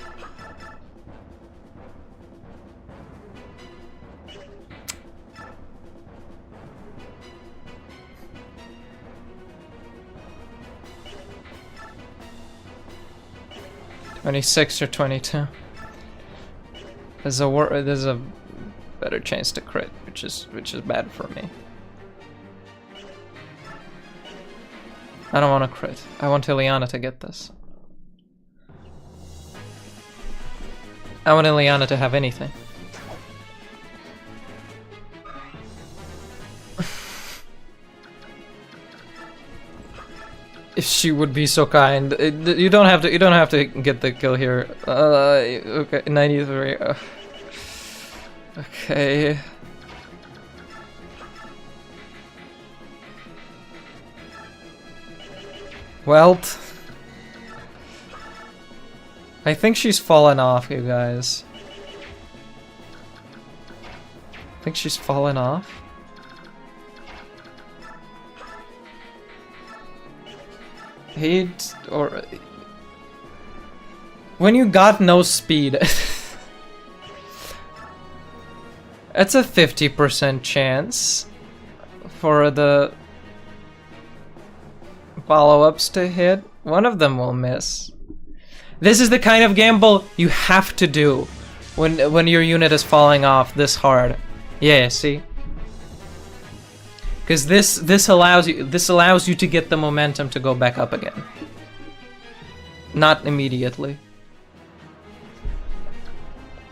$26 or $22. There's a better chance to crit, which is bad for me. I don't want to crit. I want Ileana to get this. I want Ileana to have anything. If she would be so kind. You don't have to get the kill here. Okay, 93. Okay. Well, I think she's fallen off, you guys. I think she's fallen off. Hate or when you got no speed. It's a 50% chance for the follow-ups to hit. One of them will miss. This is the kind of gamble you have to do when your unit is falling off this hard. Yeah, see? Because this allows you to get the momentum to go back up again. Not immediately,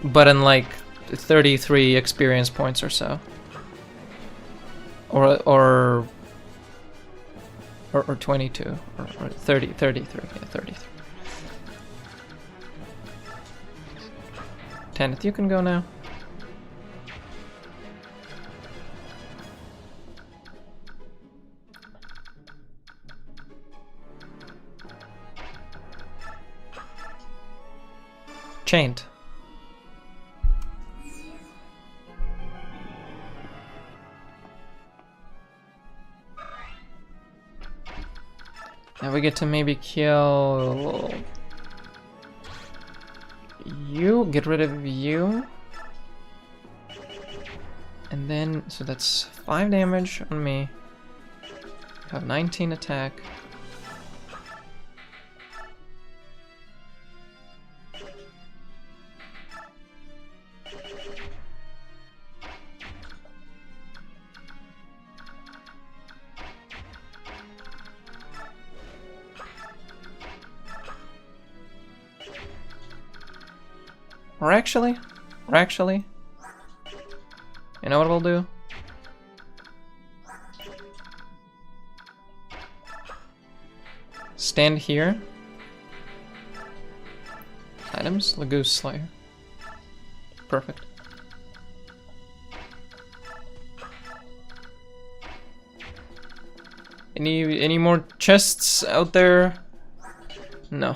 but in like 33 experience points or so, or Or 22. Or 33. Yeah, 33. Tanith, you can go now. Chained. Now we get to maybe kill you, get rid of you. And then, so that's 5 damage on me. Have 19 attack. Or actually, you know what we'll do? Stand here. Items, Lagoose Slayer. Perfect. Any more chests out there? No.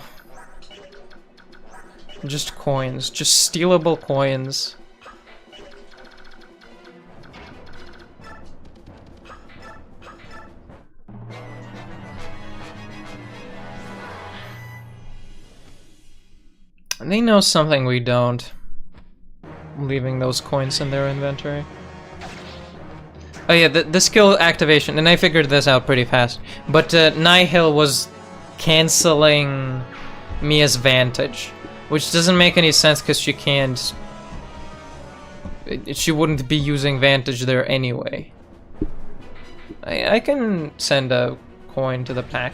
Just coins, just stealable coins. They know something we don't. Leaving those coins in their inventory. Oh yeah, the skill activation, and I figured this out pretty fast. But Nihil was canceling Mia's Vantage. Which doesn't make any sense because she can't... She wouldn't be using Vantage there anyway. I can send a coin to the pack.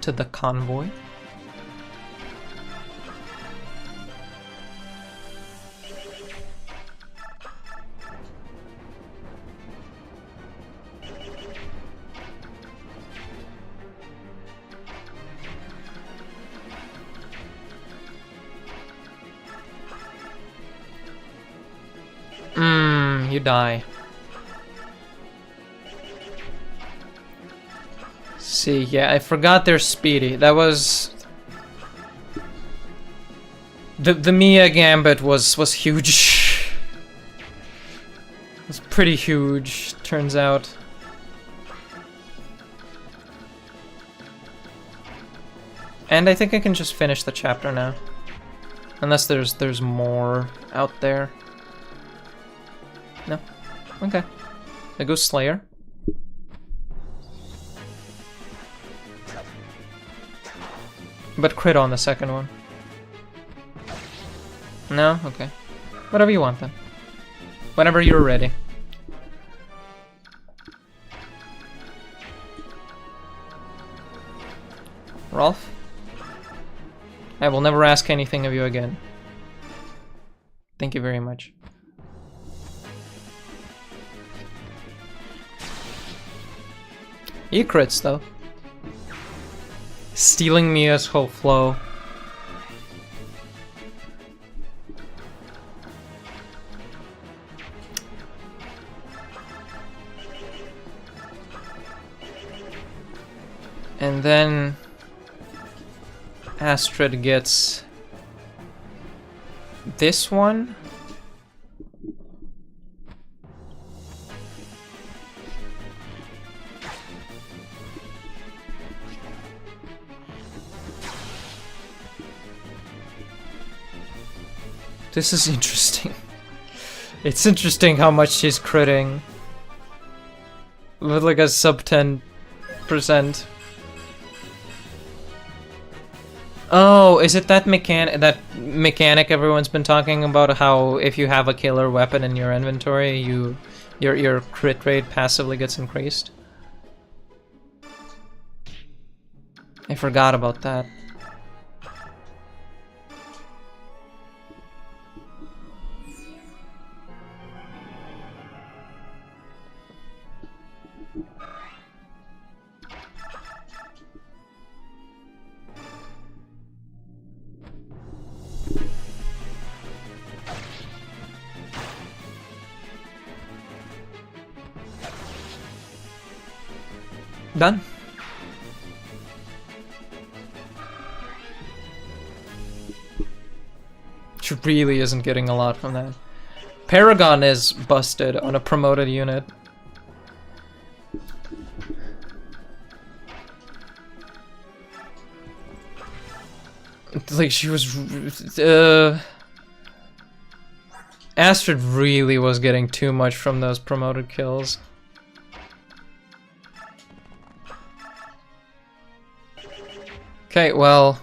To the convoy. You die. See, yeah, I forgot they're speedy. That was... The Mia Gambit was huge. It was pretty huge, turns out. And I think I can just finish the chapter now. Unless there's more out there. No. Okay. The Ghost Slayer. But crit on the second one. No? Okay. Whatever you want then. Whenever you're ready. Rolf? I will never ask anything of you again. Thank you very much. He crits though. Stealing Mia's whole flow. And then Astrid gets this one. This is interesting. It's interesting how much she's critting. With like a sub 10%. Oh, is it that mechanic everyone's been talking about? How if you have a killer weapon in your inventory, your crit rate passively gets increased? I forgot about that. Done. She really isn't getting a lot from that. Paragon is busted on a promoted unit. Like, she was... Astrid really was getting too much from those promoted kills. Okay, well...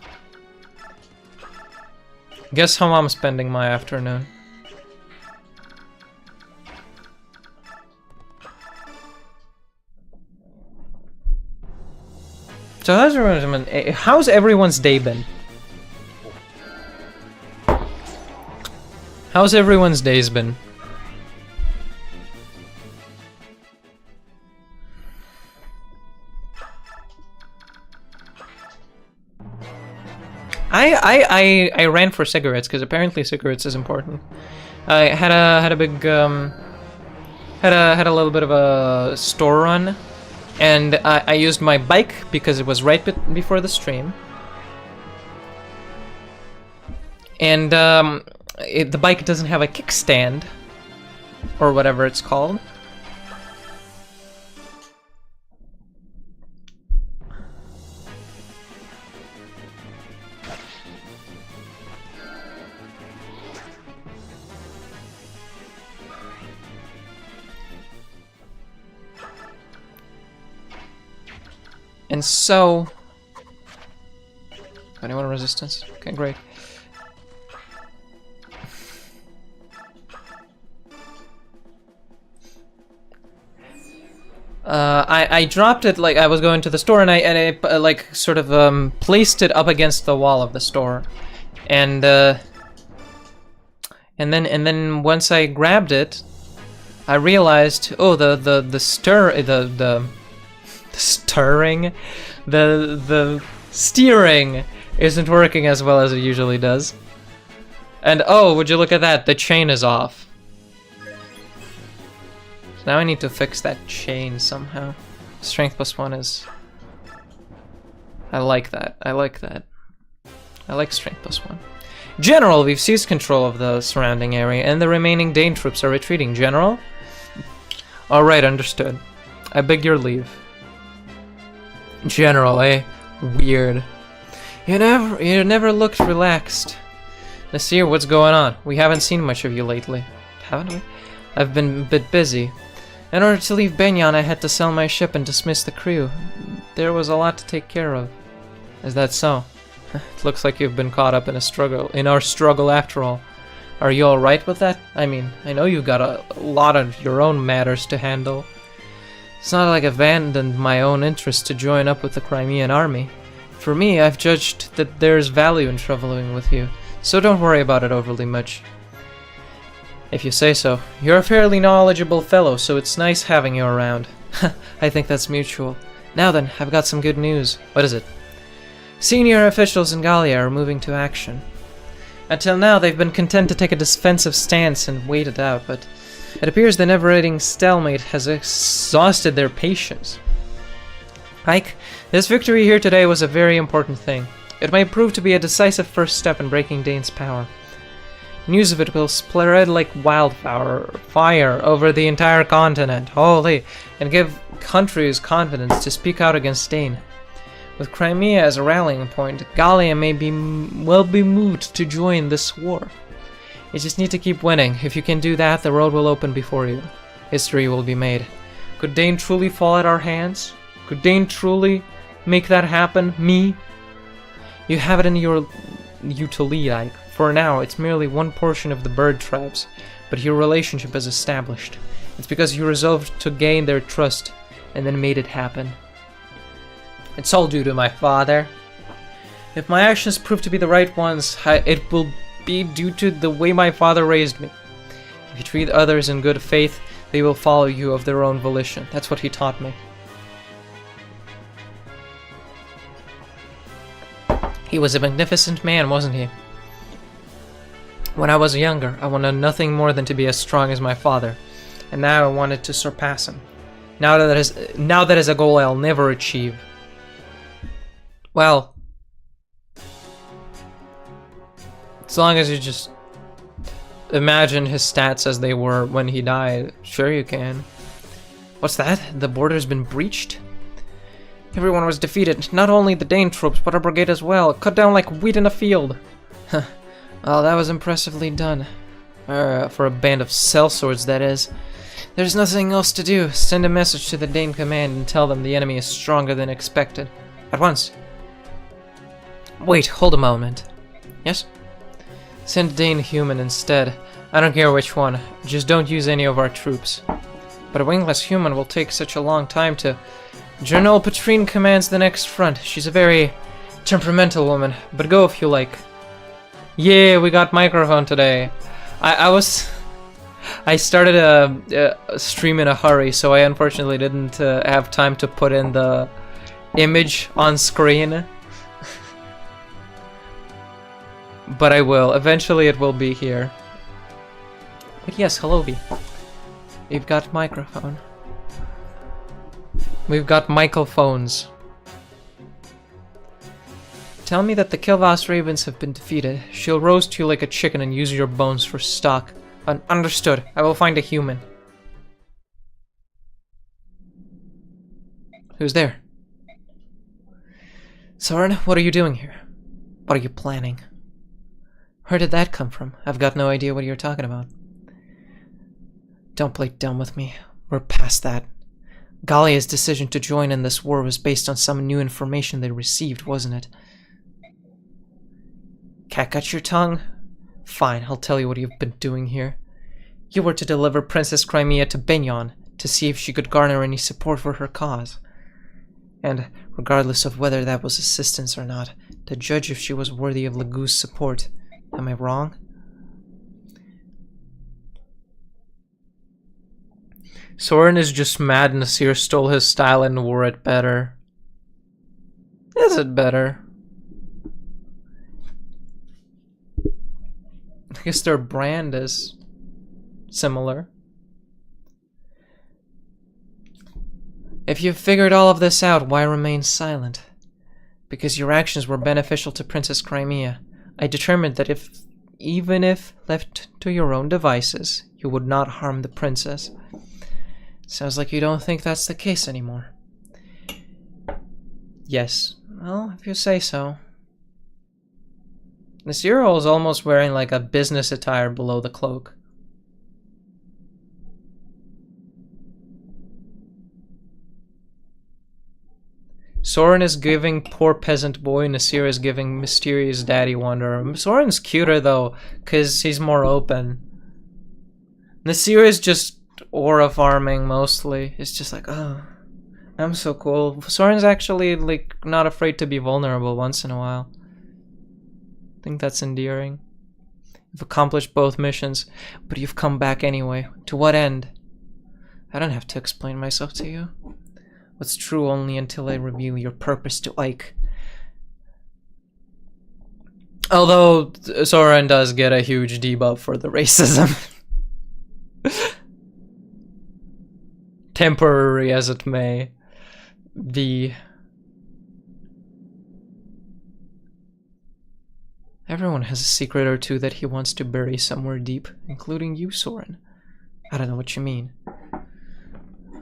Guess how I'm spending my afternoon. So how's everyone's day been? How's everyone's days been? I ran for cigarettes because apparently cigarettes is important. I had a big had a little bit of a store run, and I used my bike because it was right before the stream. And the bike doesn't have a kickstand or whatever it's called. And so... Anyone resistance? Okay, great. I dropped it, like, I was going to the store, and I like, sort of, placed it up against the wall of the store. And then once I grabbed it, I realized, oh, the steering isn't working as well as it usually does. And oh, would you look at that, the chain is off. So now I need to fix that chain somehow. Strength +1 is... I like that, I like that. I like strength +1. General, we've seized control of the surrounding area, and the remaining Dane troops are retreating. General? Alright, understood. I beg your leave. General, eh? Weird. You never looked relaxed. Nasir, what's going on? We haven't seen much of you lately. Haven't we? I've been a bit busy. In order to leave Benyan, I had to sell my ship and dismiss the crew. There was a lot to take care of. Is that so? It looks like you've been caught up in our struggle after all. Are you alright with that? I mean, I know you've got a lot of your own matters to handle. It's not like I've abandoned my own interest to join up with the Crimean army. For me, I've judged that there's value in traveling with you, so don't worry about it overly much. If you say so. You're a fairly knowledgeable fellow, so it's nice having you around. I think that's mutual. Now then, I've got some good news. What is it? Senior officials in Gallia are moving to action. Until now, they've been content to take a defensive stance and wait it out, but it appears the never-ending stalemate has exhausted their patience. Ike, this victory here today was a very important thing. It may prove to be a decisive first step in breaking Dane's power. News of it will spread like wildfire over the entire continent, holy, and give countries confidence to speak out against Dane. With Crimea as a rallying point, Gallia may well be moved to join this war. You just need to keep winning. If you can do that, the road will open before you. History will be made. Could Dane truly fall at our hands? Could Dane truly make that happen? Me? You have it in you to lead, Ike. For now, it's merely one portion of the bird tribes, but your relationship is established. It's because you resolved to gain their trust, and then made it happen. It's all due to my father. If my actions prove to be the right ones, it will be due to the way my father raised me. If you treat others in good faith, they will follow you of their own volition. That's what he taught me. He was a magnificent man, wasn't he? When I was younger, I wanted nothing more than to be as strong as my father, and now I wanted to surpass him. Now that is a goal I'll never achieve. Well, as long as you just imagine his stats as they were when he died, sure you can. What's that? The border's been breached? Everyone was defeated, not only the Dane troops, but our brigade as well. Cut down like wheat in a field. Well, that was impressively done. For a band of sellswords, that is. There's nothing else to do. Send a message to the Dane command and tell them the enemy is stronger than expected. At once. Wait, hold a moment. Yes? Send Dane human instead. I don't care which one. Just don't use any of our troops. But a wingless human will take such a long time to... General Petrine commands the next front. She's a very temperamental woman, but go if you like. Yeah, we got microphone today. I started a stream in a hurry, so I unfortunately didn't have time to put in the image on screen. But I will. Eventually it will be here. But yes, hello V. We've got microphone. We've got microphones. Tell me that the Kilvas Ravens have been defeated. She'll roast you like a chicken and use your bones for stock. Understood. I will find a human. Who's there? Soren, what are you doing here? What are you planning? Where did that come from? I've got no idea what you're talking about. Don't play dumb with me. We're past that. Gallia's decision to join in this war was based on some new information they received, wasn't it? Cat got your tongue? Fine, I'll tell you what you've been doing here. You were to deliver Princess Crimea to Benyon to see if she could garner any support for her cause. And, regardless of whether that was assistance or not, to judge if she was worthy of Legoo's support. Am I wrong? Soren is just mad Nasir stole his style and wore it better. Is it better? I guess their brand is similar. If you've figured all of this out, why remain silent? Because your actions were beneficial to Princess Crimea. I determined that even if left to your own devices, you would not harm the princess. Sounds like you don't think that's the case anymore. Yes. Well, if you say so. Nasiro is almost wearing like a business attire below the cloak. Soren is giving poor peasant boy, Nasir is giving mysterious daddy wanderer. Soren's cuter though, because he's more open. Nasir is just aura farming mostly. It's just like, oh, I'm so cool. Soren's actually like not afraid to be vulnerable once in a while. I think that's endearing. You've accomplished both missions, but you've come back anyway. To what end? I don't have to explain myself to you. What's true only until I reveal your purpose to Ike. Although Soren does get a huge debuff for the racism. Temporary as it may be. Everyone has a secret or two that he wants to bury somewhere deep, including you, Soren. I don't know what you mean.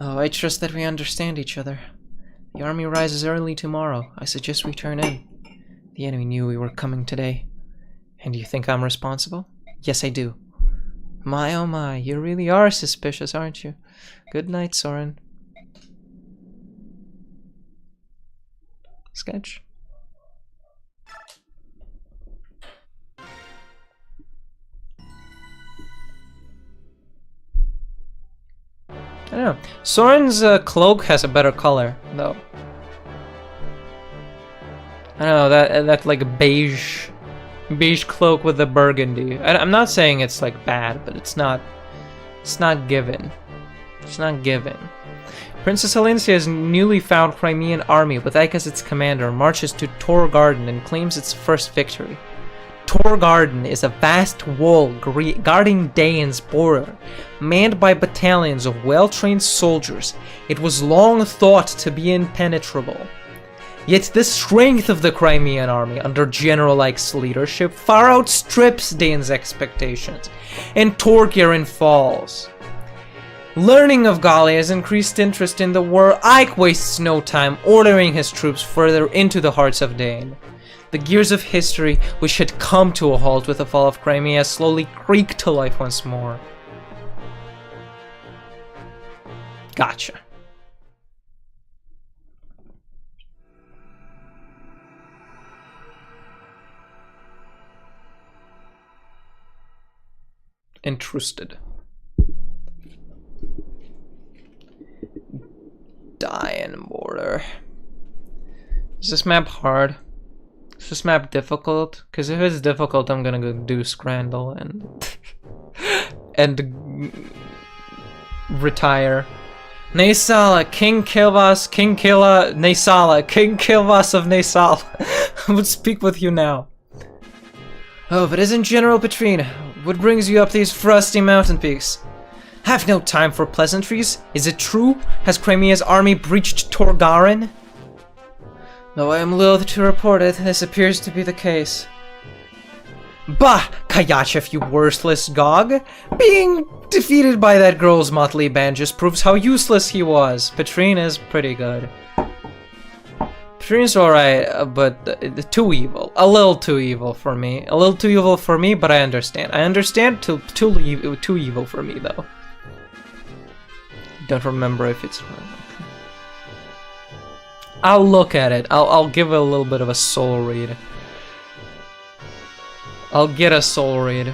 Oh, I trust that we understand each other. The army rises early tomorrow. I suggest we turn in. The enemy knew we were coming today. And you think I'm responsible? Yes, I do. My oh my, you really are suspicious, aren't you? Good night, Soren. Sketch. I don't know. Soren's cloak has a better color, though. I don't know, that like beige cloak with the burgundy. I'm not saying it's like bad, but it's not given. It's not given. Princess Helencia's newly found Crimean army, with Ike as its commander, marches to Tor Garden and claims its first victory. Tor Garden is a vast wall guarding Dane's border, manned by battalions of well-trained soldiers. It was long thought to be impenetrable. Yet the strength of the Crimean army under General Ike's leadership far outstrips Dane's expectations, and Torgaren falls. Learning of Gallia's increased interest in the war, Ike wastes no time ordering his troops further into the hearts of Dane. The gears of history, which had come to a halt with the fall of Crimea, slowly creak to life once more. Gotcha. Interested. Dying border. Is this map hard? Is this map difficult? Because if it's difficult, I'm gonna go do Scrandle and retire. Naysala, King Kilvas, King Killa, Naysala, King Kilvas of Naysala. I would speak with you now. Oh, but isn't General Petrine? What brings you up these frosty mountain peaks? Have no time for pleasantries. Is it true? Has Crimea's army breached Torgaren? Though I am loath to report it, this appears to be the case. Bah! Kayachev, you worthless gog! Being defeated by that girl's motley band just proves how useless he was. Petrine is pretty good. Petrine's alright, but too evil. A little too evil for me. A little too evil for me, but I understand. I understand too evil for me, though. Don't remember if it's... I'll look at it. I'll give it a little bit of a soul read. I'll get a soul read.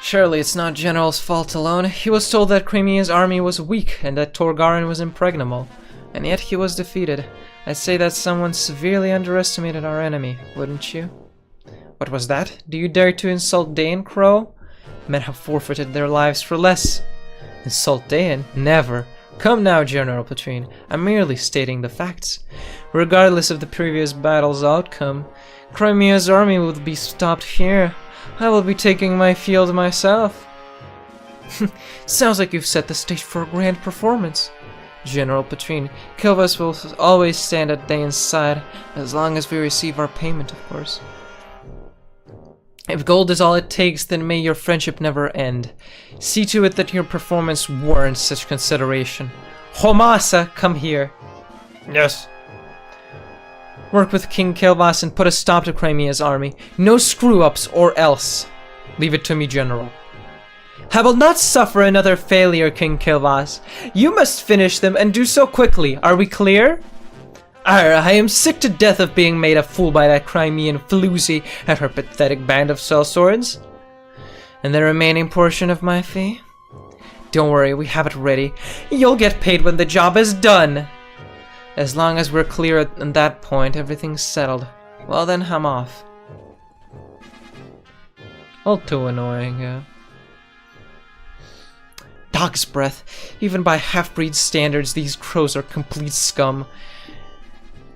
Surely it's not General's fault alone. He was told that Crimea's army was weak and that Torgaren was impregnable. And yet he was defeated. I'd say that someone severely underestimated our enemy, wouldn't you? What was that? Do you dare to insult Dane, Crow? Men have forfeited their lives for less. Insult Dane? Never. Come now, General Petrine. I'm merely stating the facts. Regardless of the previous battle's outcome, Crimea's army will be stopped here. I will be taking my field myself. Sounds like you've set the stage for a grand performance. General Petrine, Kilvas will always stand at Dane's side, as long as we receive our payment, of course. If gold is all it takes, then may your friendship never end. See to it that your performance warrants such consideration. Homasa, come here. Yes. Work with King Kilvas and put a stop to Crimea's army. No screw-ups or else. Leave it to me, General. I will not suffer another failure, King Kilvas. You must finish them and do so quickly. Are we clear? I am sick to death of being made a fool by that Crimean floozy and her pathetic band of sellswords. And the remaining portion of my fee? Don't worry, we have it ready. You'll get paid when the job is done. As long as we're clear at that point, everything's settled. Well then, I'm off. All too annoying, yeah. Dog's breath. Even by half-breed standards, these crows are complete scum.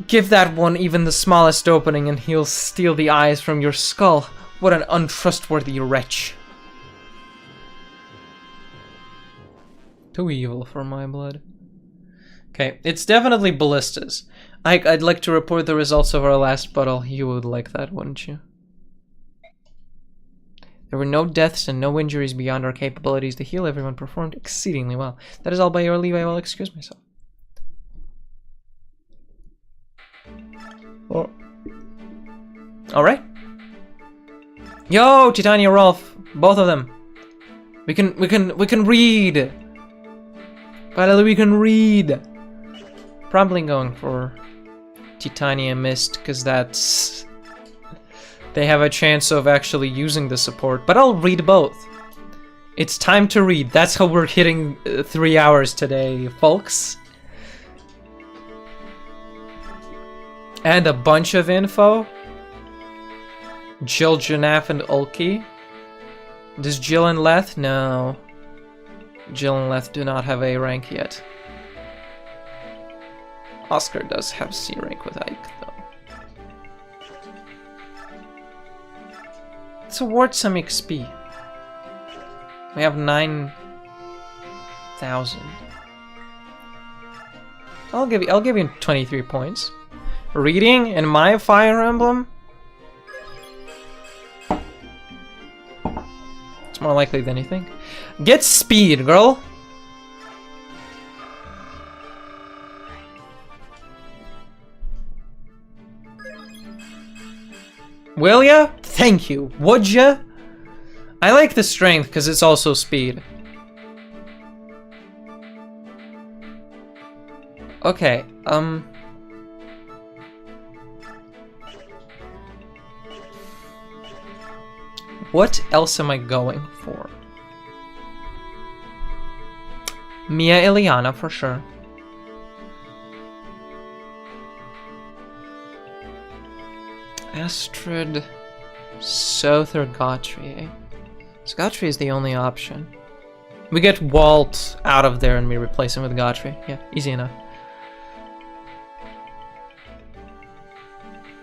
Give that one even the smallest opening and he'll steal the eyes from your skull. What an untrustworthy wretch. Too evil for my blood. Okay, it's definitely ballistas. I'd like to report the results of our last battle. You would like that, wouldn't you? There were no deaths and no injuries beyond our capabilities to heal. Everyone performed exceedingly well. That is all by your leave. I will excuse myself. Oh. All right. Yo, Titania, Rolf, both of them. We can read. Finally, we can read. Probably going for Titania Mist because that's they have a chance of actually using the support. But I'll read both. It's time to read. That's how we're hitting 3 hours today, folks. And a bunch of info. Jill, Janaf, and Ulki. Does Jill and Leth? No. Jill and Leth do not have A rank yet. Oscar does have C rank with Ike, though. Let's award some XP. We have 9,000. I'll give you 23 points. Reading in my Fire Emblem? It's more likely than you think. Get speed, girl! Will ya? Thank you. Would ya? I like the strength because it's also speed. Okay, what else am I going for? Mia Ileana for sure. Astrid, Soth, or Gautry, eh? So Gautry is the only option. We get Walt out of there and we replace him with Gautry. Yeah, easy enough.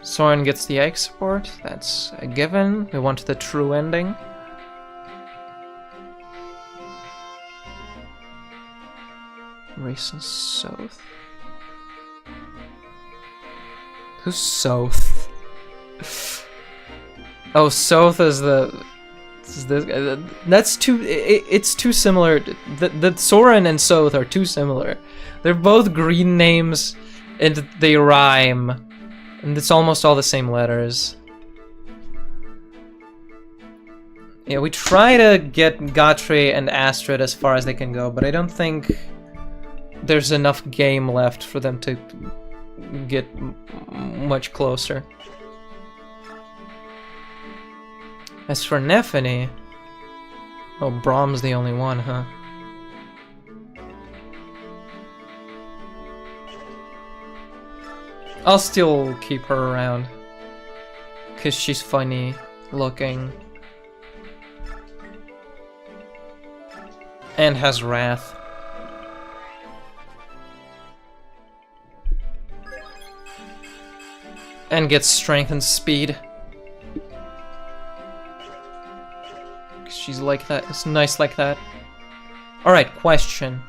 Soren gets the egg support. That's a given. We want the true ending. Reyson, Soth. Who's Soth? Oh, Soth is that's too. It's too similar. The Soren and Soth are too similar. They're both green names, and they rhyme, and it's almost all the same letters. Yeah, we try to get Gautry and Astrid as far as they can go, but I don't think there's enough game left for them to get much closer. As for Nephany... Oh, Brahm's the only one, huh? I'll still keep her around. 'Cause she's funny looking. And has wrath. And gets strength and speed. She's like that. It's nice like that. Alright, question.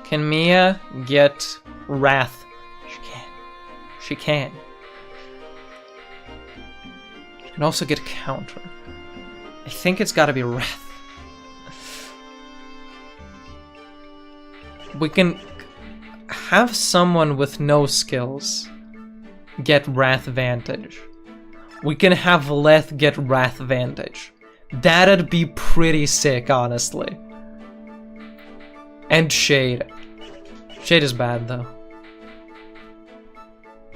Can Mia get wrath? She can. She can. She can also get counter. I think it's gotta be wrath. We can have someone with no skills get wrath vantage. We can have Leth get wrath vantage. That'd be pretty sick, honestly. And Shade. Shade is bad, though.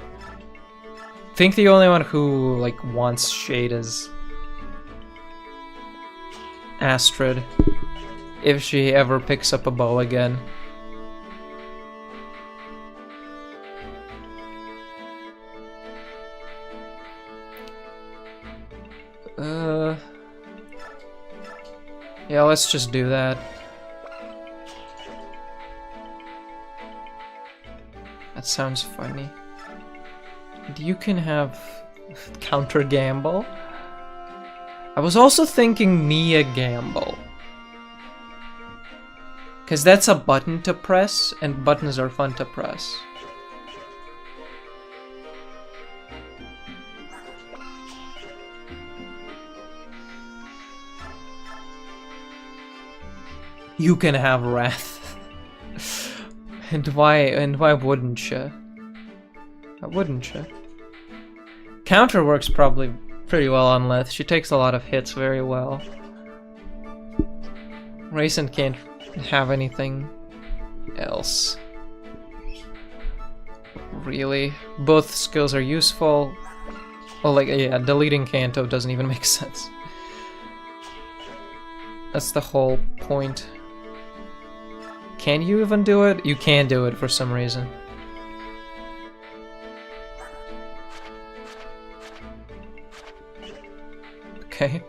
I think the only one who, like, wants Shade is Astrid. If she ever picks up a bow again. Yeah, let's just do that. That sounds funny. And you can have counter gamble. I was also thinking Mia gamble. 'Cause that's a button to press, and buttons are fun to press. You can have wrath. and why wouldn't you? Why wouldn't you? Counter works probably pretty well on Leth. She takes a lot of hits very well. Reyson can't have anything else. Really. Both skills are useful. Well, like, yeah, deleting Kanto doesn't even make sense. That's the whole point. Can you even do it? You can do it for some reason. Okay.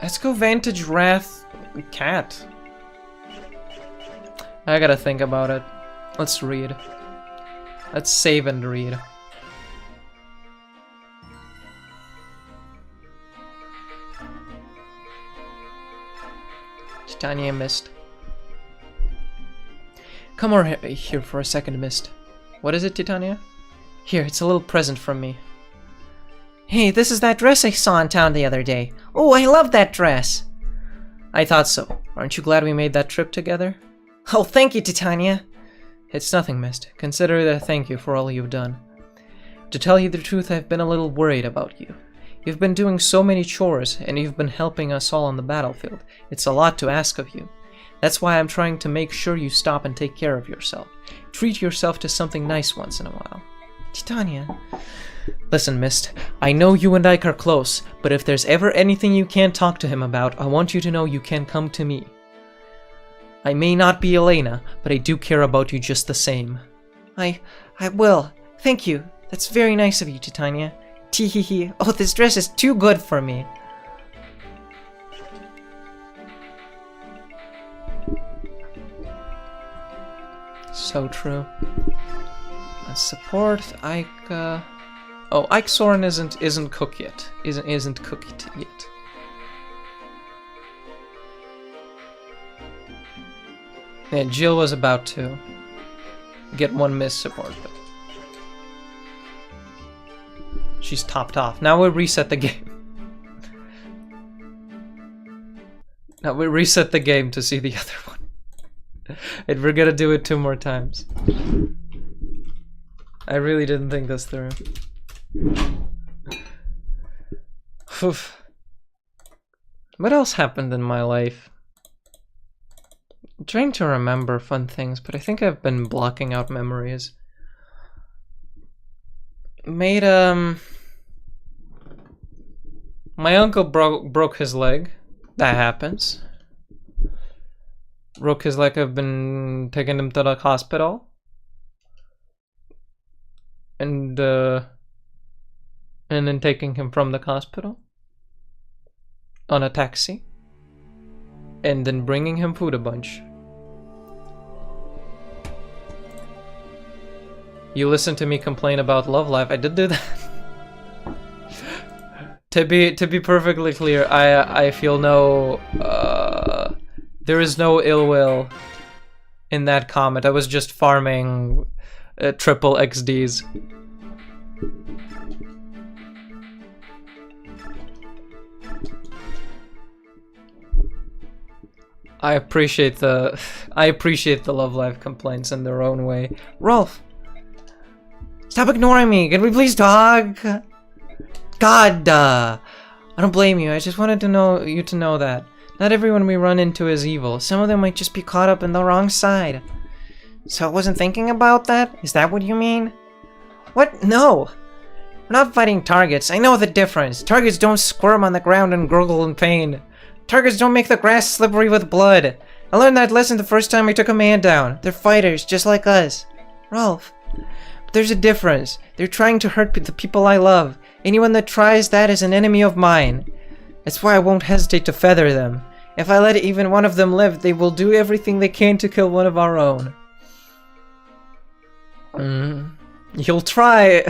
Let's go Vantage Wrath Cat. I gotta think about it. Let's read. Let's save and read. Titania missed. Come over here for a second, Mist. What is it, Titania? Here, it's a little present from me. Hey, this is that dress I saw in town the other day. Oh, I love that dress! I thought so. Aren't you glad we made that trip together? Oh, thank you, Titania! It's nothing, Mist. Consider it a thank you for all you've done. To tell you the truth, I've been a little worried about you. You've been doing so many chores, and you've been helping us all on the battlefield. It's a lot to ask of you. That's why I'm trying to make sure you stop and take care of yourself. Treat yourself to something nice once in a while. Titania. Listen, Mist, I know you and Ike are close, but if there's ever anything you can't talk to him about, I want you to know you can come to me. I may not be Elena, but I do care about you just the same. I will. Thank you. That's very nice of you, Titania. Teehee. Oh, this dress is too good for me. So true. Support Ike. Oh, Ike Soren isn't cooked yet. Isn't cooked yet. Yeah, Jill was about to get one miss support, but she's topped off. Now we reset the game. Now we reset the game to see the other one. And we're gonna do it 2 more times. I really didn't think this through. Oof. What else happened in my life? I'm trying to remember fun things, but I think I've been blocking out memories. My uncle broke his leg. That happens. Broke his leg. I've been taking him to the hospital. And then taking him from the hospital on a taxi, and then bringing him food a bunch. You listened to me complain about love life. I did do that. To be perfectly clear, I feel no there is no ill will in that comment. I was just farming triple XDs. I appreciate the love life complaints in their own way. Rolf, stop ignoring me. Can we please talk? God, I don't blame you. I just wanted to know you to know that not everyone we run into is evil. Some of them might just be caught up in the wrong side. So I wasn't thinking about that? Is that what you mean? What? No. We're not fighting targets. I know the difference. Targets don't squirm on the ground and gurgle in pain. Targets don't make the grass slippery with blood. I learned that lesson the first time I took a man down. They're fighters, just like us. Rolf. But there's a difference. They're trying to hurt the people I love. Anyone that tries that is an enemy of mine. That's why I won't hesitate to feather them. If I let even one of them live, they will do everything they can to kill one of our own. You'll try.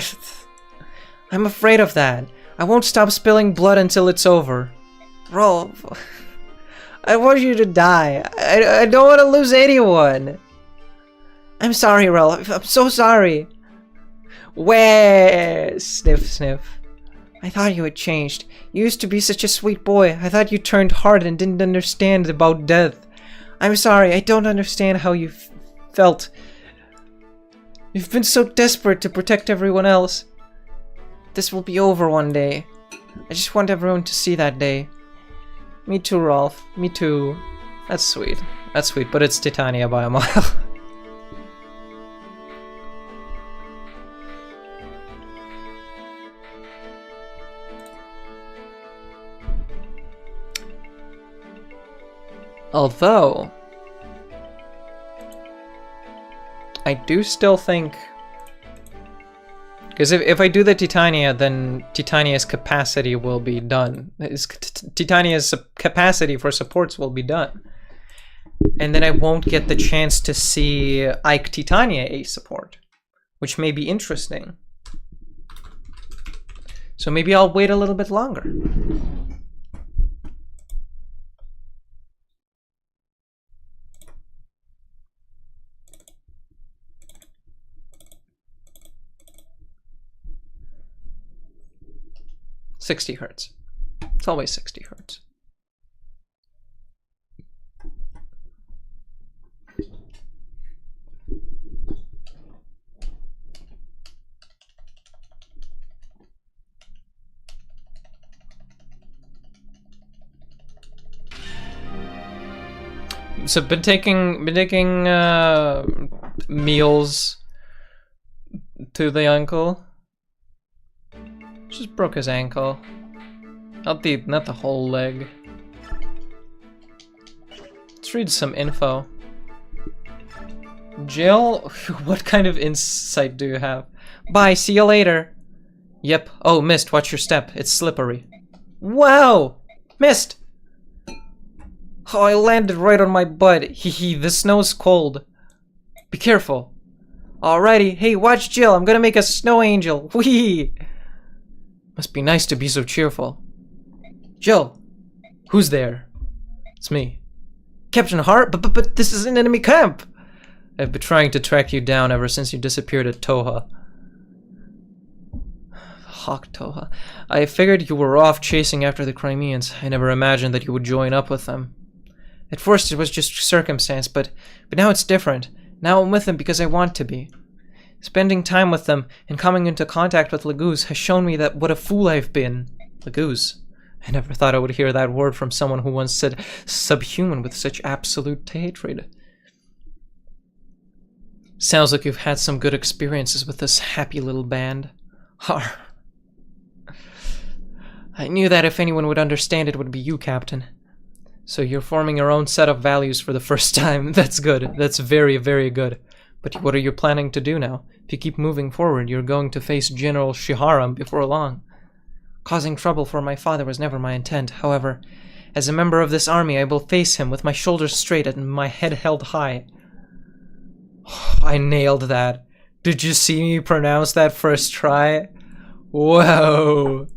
I'm afraid of that. I won't stop spilling blood until it's over. Rolf, I want you to die. I don't want to lose anyone. I'm sorry, Rolf. I'm so sorry. Where? Sniff, sniff. I thought you had changed. You used to be such a sweet boy. I thought you turned hard and didn't understand about death. I'm sorry. I don't understand how you felt. You've been so desperate to protect everyone else. This will be over one day. I just want everyone to see that day. Me too, Rolf. Me too. That's sweet. That's sweet, but it's Titania by a mile. Although, I do still think, because if I do the Titania, then Titania's capacity will be done. Titania's capacity for supports will be done. And then I won't get the chance to see Ike Titania a support, which may be interesting. So maybe I'll wait a little bit longer. $60 Hz. It's always $60 Hz. So been taking meals to the uncle. Just broke his ankle. Not the whole leg. Let's read some info. Jill, what kind of insight do you have? Bye, see you later. Yep. Oh, missed, watch your step. It's slippery. Wow! Missed! Oh, I landed right on my butt. Hee, the snow's cold. Be careful. Alrighty. Hey, watch Jill. I'm gonna make a snow angel. Whee! Must be nice to be so cheerful. Jill! Who's there? It's me. Captain Hart? But this is an enemy camp! I've been trying to track you down ever since you disappeared at Toha. Hawk Toha. I figured you were off chasing after the Crimeans. I never imagined that you would join up with them. At first it was just circumstance, but now it's different. Now I'm with them because I want to be. Spending time with them and coming into contact with Laguz has shown me that what a fool I've been. Laguz. I never thought I would hear that word from someone who once said subhuman with such absolute hatred. Sounds like you've had some good experiences with this happy little band. Har. I knew that if anyone would understand it would be you, Captain. So you're forming your own set of values for the first time. That's good. That's very, very good. But what are you planning to do now? If you keep moving forward, you're going to face General Shiharam before long. Causing trouble for my father was never my intent. However, as a member of this army, I will face him with my shoulders straight and my head held high. I nailed that. Did you see me pronounce that first try? Whoa!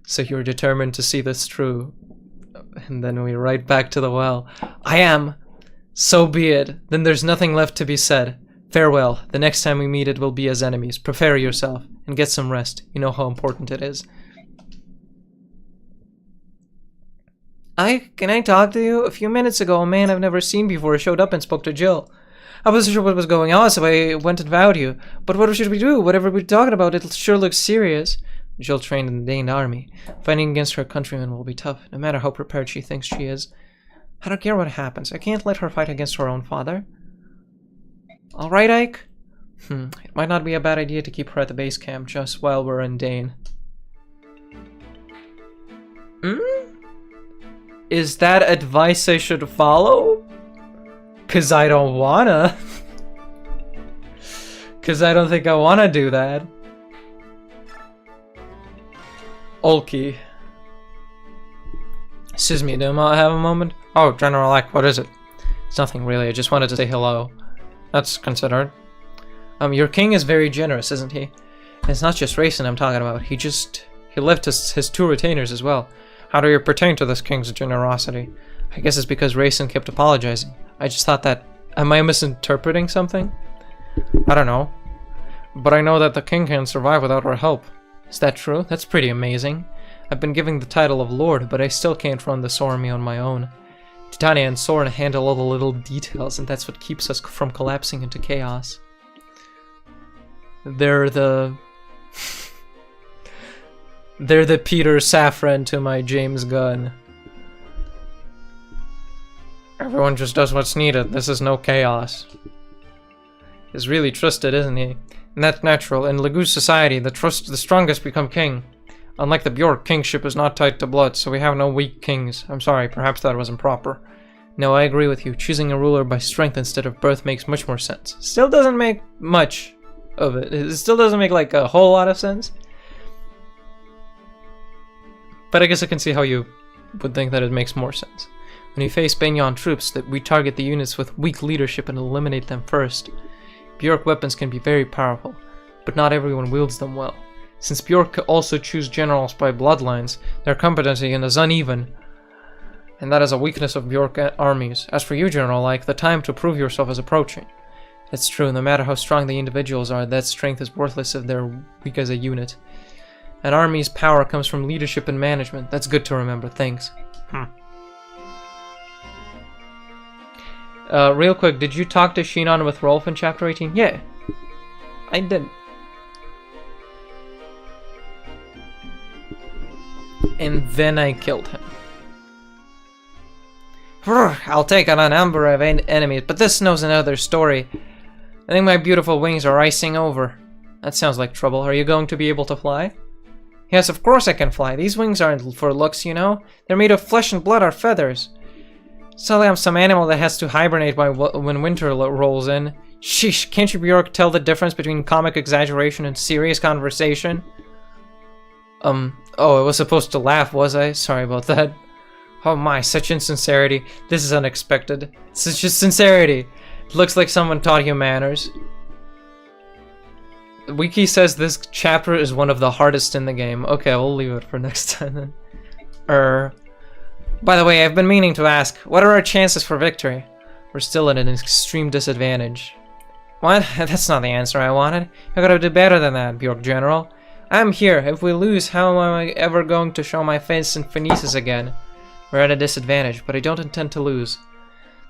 So you're determined to see this through. And then we right back to the well. I am. So be it. Then there's nothing left to be said. Farewell. The next time we meet it will be as enemies. Prepare yourself and get some rest. You know how important it is. Can I talk to you? A few minutes ago, a man I've never seen before showed up and spoke to Jill. I wasn't sure what was going on, so I went and vowed you. But what should we do? Whatever we're talking about, it sure looks serious. Jill trained in the Dane army. Fighting against her countrymen will be tough, no matter how prepared she thinks she is. I don't care what happens. I can't let her fight against her own father. Alright, Ike? It might not be a bad idea to keep her at the base camp just while we're in Dane. Is that advice I should follow? 'Cause I don't wanna. 'Cause I don't think I wanna do that. Olkey. Excuse me, do I have a moment? Oh, General Ike, what is it? It's nothing really, I just wanted to say hello. That's considered. Your king is very generous, isn't he? And it's not just Reyson I'm talking about, he left his two retainers as well. How do you pertain to this king's generosity? I guess it's because Reyson kept apologizing. I just thought that... Am I misinterpreting something? I don't know. But I know that the king can't survive without our help. Is that true? That's pretty amazing. I've been given the title of Lord, but I still can't run this army on my own. Titania and Soren handle all the little details, and that's what keeps us from collapsing into chaos. They're the... They're the Peter Safran to my James Gunn. Everyone just does what's needed. This is no chaos. He's really trusted, isn't he? And that's natural. In Laguz society, the strongest become king. Unlike the Bjork, kingship is not tied to blood, so we have no weak kings. I'm sorry, perhaps that wasn't proper. No, I agree with you. Choosing a ruler by strength instead of birth makes much more sense. Still doesn't make much of it. It still doesn't make like a whole lot of sense. But I guess I can see how you would think that it makes more sense. When you face Benyon troops, that we target the units with weak leadership and eliminate them first. Bjork weapons can be very powerful, but not everyone wields them well. Since Bjork also choose generals by bloodlines, their competency is uneven, and that is a weakness of Bjork armies. As for you, General-like, the time to prove yourself is approaching. That's true, no matter how strong the individuals are, that strength is worthless if they're weak as a unit. An army's power comes from leadership and management. That's good to remember, thanks. Real quick, did you talk to Shinon with Rolf in Chapter 18? Yeah, I did. And then I killed him. I'll take on a number of enemies, but this knows another story. I think my beautiful wings are icing over. That sounds like trouble. Are you going to be able to fly? Yes, of course I can fly. These wings aren't for looks, you know? They're made of flesh and blood or feathers. Suddenly I'm some animal that has to hibernate when winter rolls in. Sheesh, can't you, Bjork, tell the difference between comic exaggeration and serious conversation? Oh, I was supposed to laugh, was I? Sorry about that. Oh my, such insincerity. This is unexpected. Such a sincerity. It looks like someone taught you manners. Wiki says this chapter is one of the hardest in the game. Okay, we'll leave it for next time then. By the way, I've been meaning to ask, what are our chances for victory? We're still at an extreme disadvantage. What? That's not the answer I wanted. I gotta do better than that, Bjork General. I'm here. If we lose, how am I ever going to show my face in Phoenices again? We're at a disadvantage, but I don't intend to lose.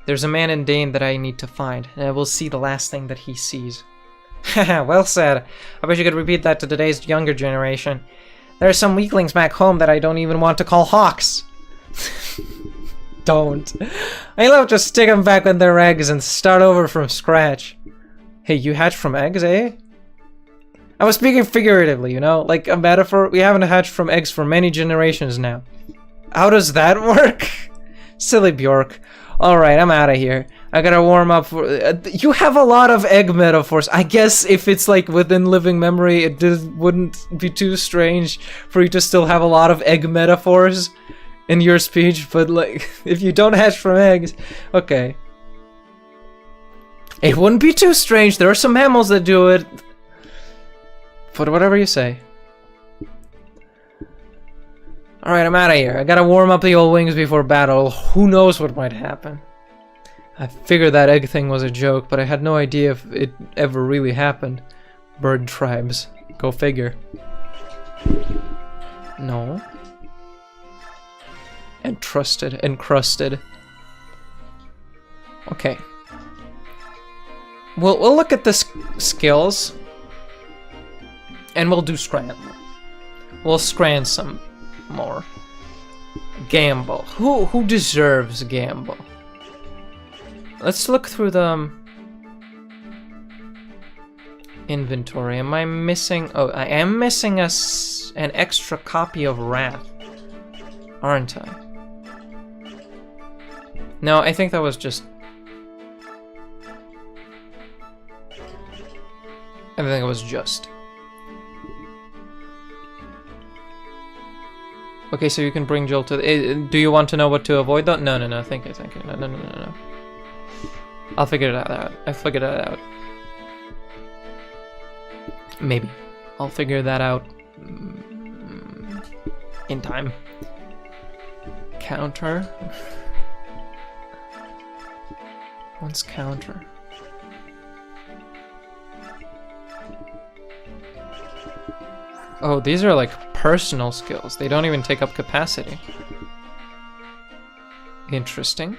There's a man in Dane that I need to find, and I will see the last thing that he sees. Haha, well said. I wish you could repeat that to today's younger generation. There are some weaklings back home that I don't even want to call hawks. Don't. I love to stick them back in their eggs and start over from scratch. Hey, you hatched from eggs, eh? I was speaking figuratively, you know, like a metaphor. We haven't hatched from eggs for many generations now. How does that work? Silly Bjork. Alright, I'm out of here. I gotta warm up for... you have a lot of egg metaphors. I guess if it's like within living memory, it wouldn't be too strange for you to still have a lot of egg metaphors in your speech, but like, if you don't hatch from eggs, okay. It wouldn't be too strange. There are some mammals that do it. But whatever you say. Alright, I'm out of here. I gotta warm up the old wings before battle. Who knows what might happen. I figured that egg thing was a joke, but I had no idea if it ever really happened. Bird tribes. Go figure. No. Encrusted. Okay. We'll look at the skills. And we'll do scran. We'll scran some more. Gamble. Who deserves gamble? Let's look through the inventory. Am I missing? Oh, I am missing an extra copy of Wrath, aren't I? No, I think that was just... I think it was just. Okay, so you can bring Jill to the... do you want to know what to avoid though? No. Thank you. No. I'll figure it out. I figured that out. Maybe. I'll figure that out in time. Counter. What's counter? Oh, these are like personal skills. They don't even take up capacity. Interesting.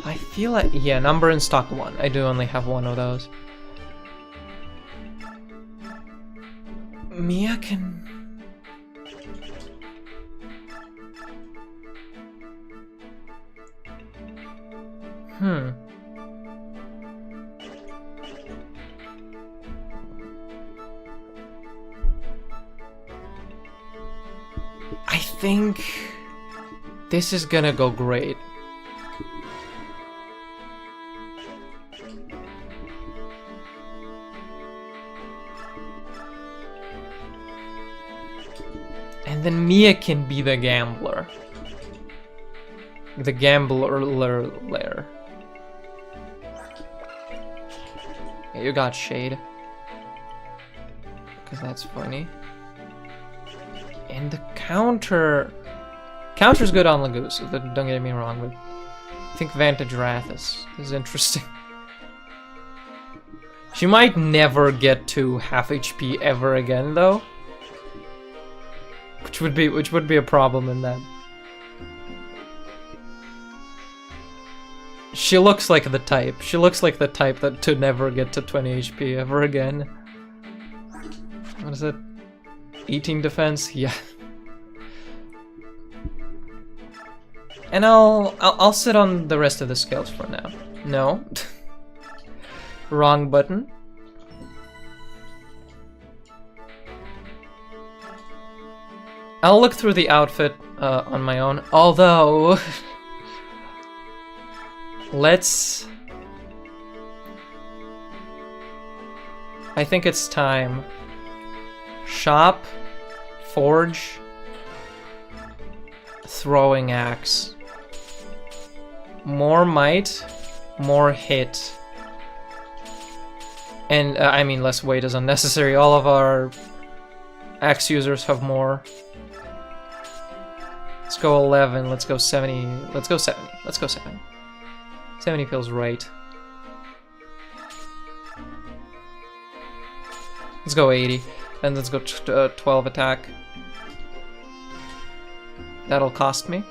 I feel like, yeah, number in stock 1. I do only have one of those. Mia can... I think this is gonna go great. And And then Mia can be the gambler. The gambler lair. Yeah, you got shade. Because that's funny. And the counter... Counter's good on Lagoose, don't get me wrong, but I think Vantage Wrath is interesting. She might never get to half HP ever again, though. Which would be a problem in that. She looks like the type. She looks like the type that to never get to 20 HP ever again. What is it? 18 defense? Yeah. And I'll sit on the rest of the scales for now. No. Wrong button. I'll look through the outfit on my own. Although, let's. I think it's time. Shop, forge, throwing axe. More might, more hit. And, I mean, less weight is unnecessary. All of our axe users have more. Let's go 11, let's go 70, let's go 70, let's go 70. 70 feels right. Let's go 80, and let's go 12 attack. That'll cost me.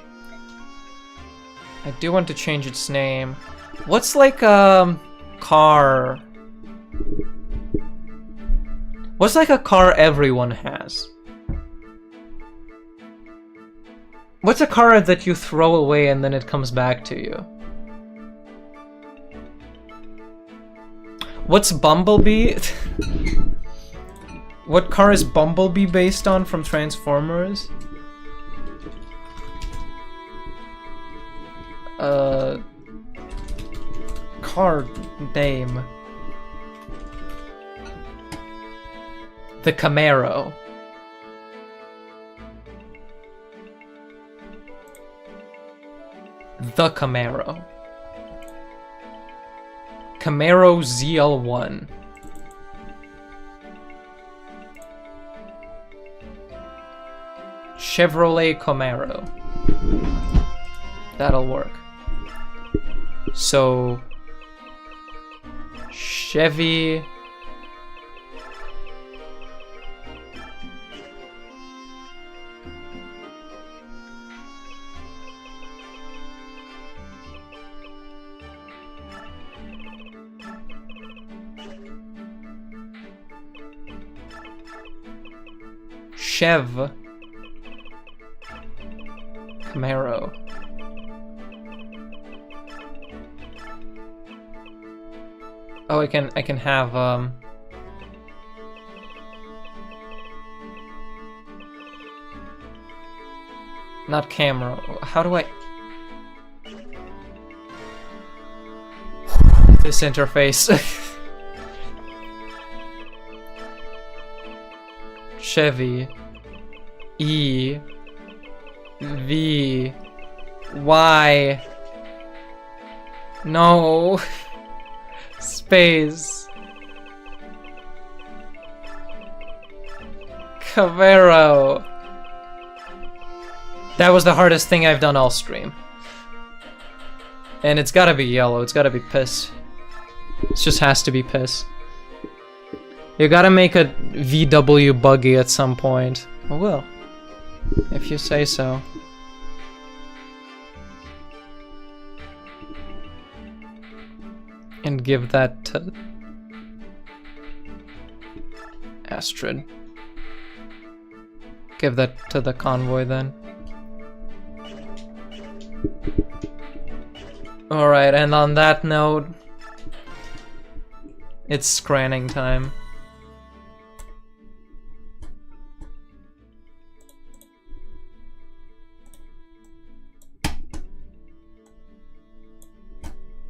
I do want to change its name. What's like a car? What's like a car everyone has? What's a car that you throw away and then it comes back to you? What's Bumblebee? What car is Bumblebee based on from Transformers? Car name. The Camaro. The Camaro. Camaro ZL1. Chevrolet Camaro. That'll work. So Chevy. Chev Camaro. Oh, I can have not camera. How do I this interface? Chevy E V Y no space Camaro. That was the hardest thing I've done all stream. And it's gotta be yellow, it's gotta be piss. It just has to be piss. You gotta make a VW buggy at some point. I will. If you say so. And give that to Astrid. Give that to the convoy then. Alright, and on that note, it's scranning time.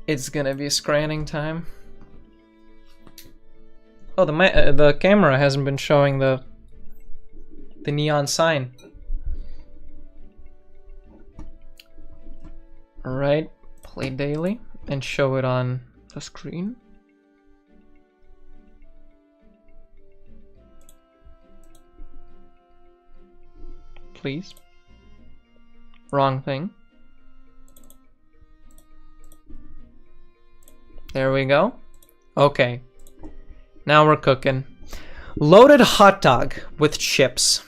It's gonna be scranning time. Oh, the camera hasn't been showing the neon sign. Alright, play daily and show it on the screen. Please. Wrong thing. There we go. Okay. Now we're cooking. Loaded hot dog with chips.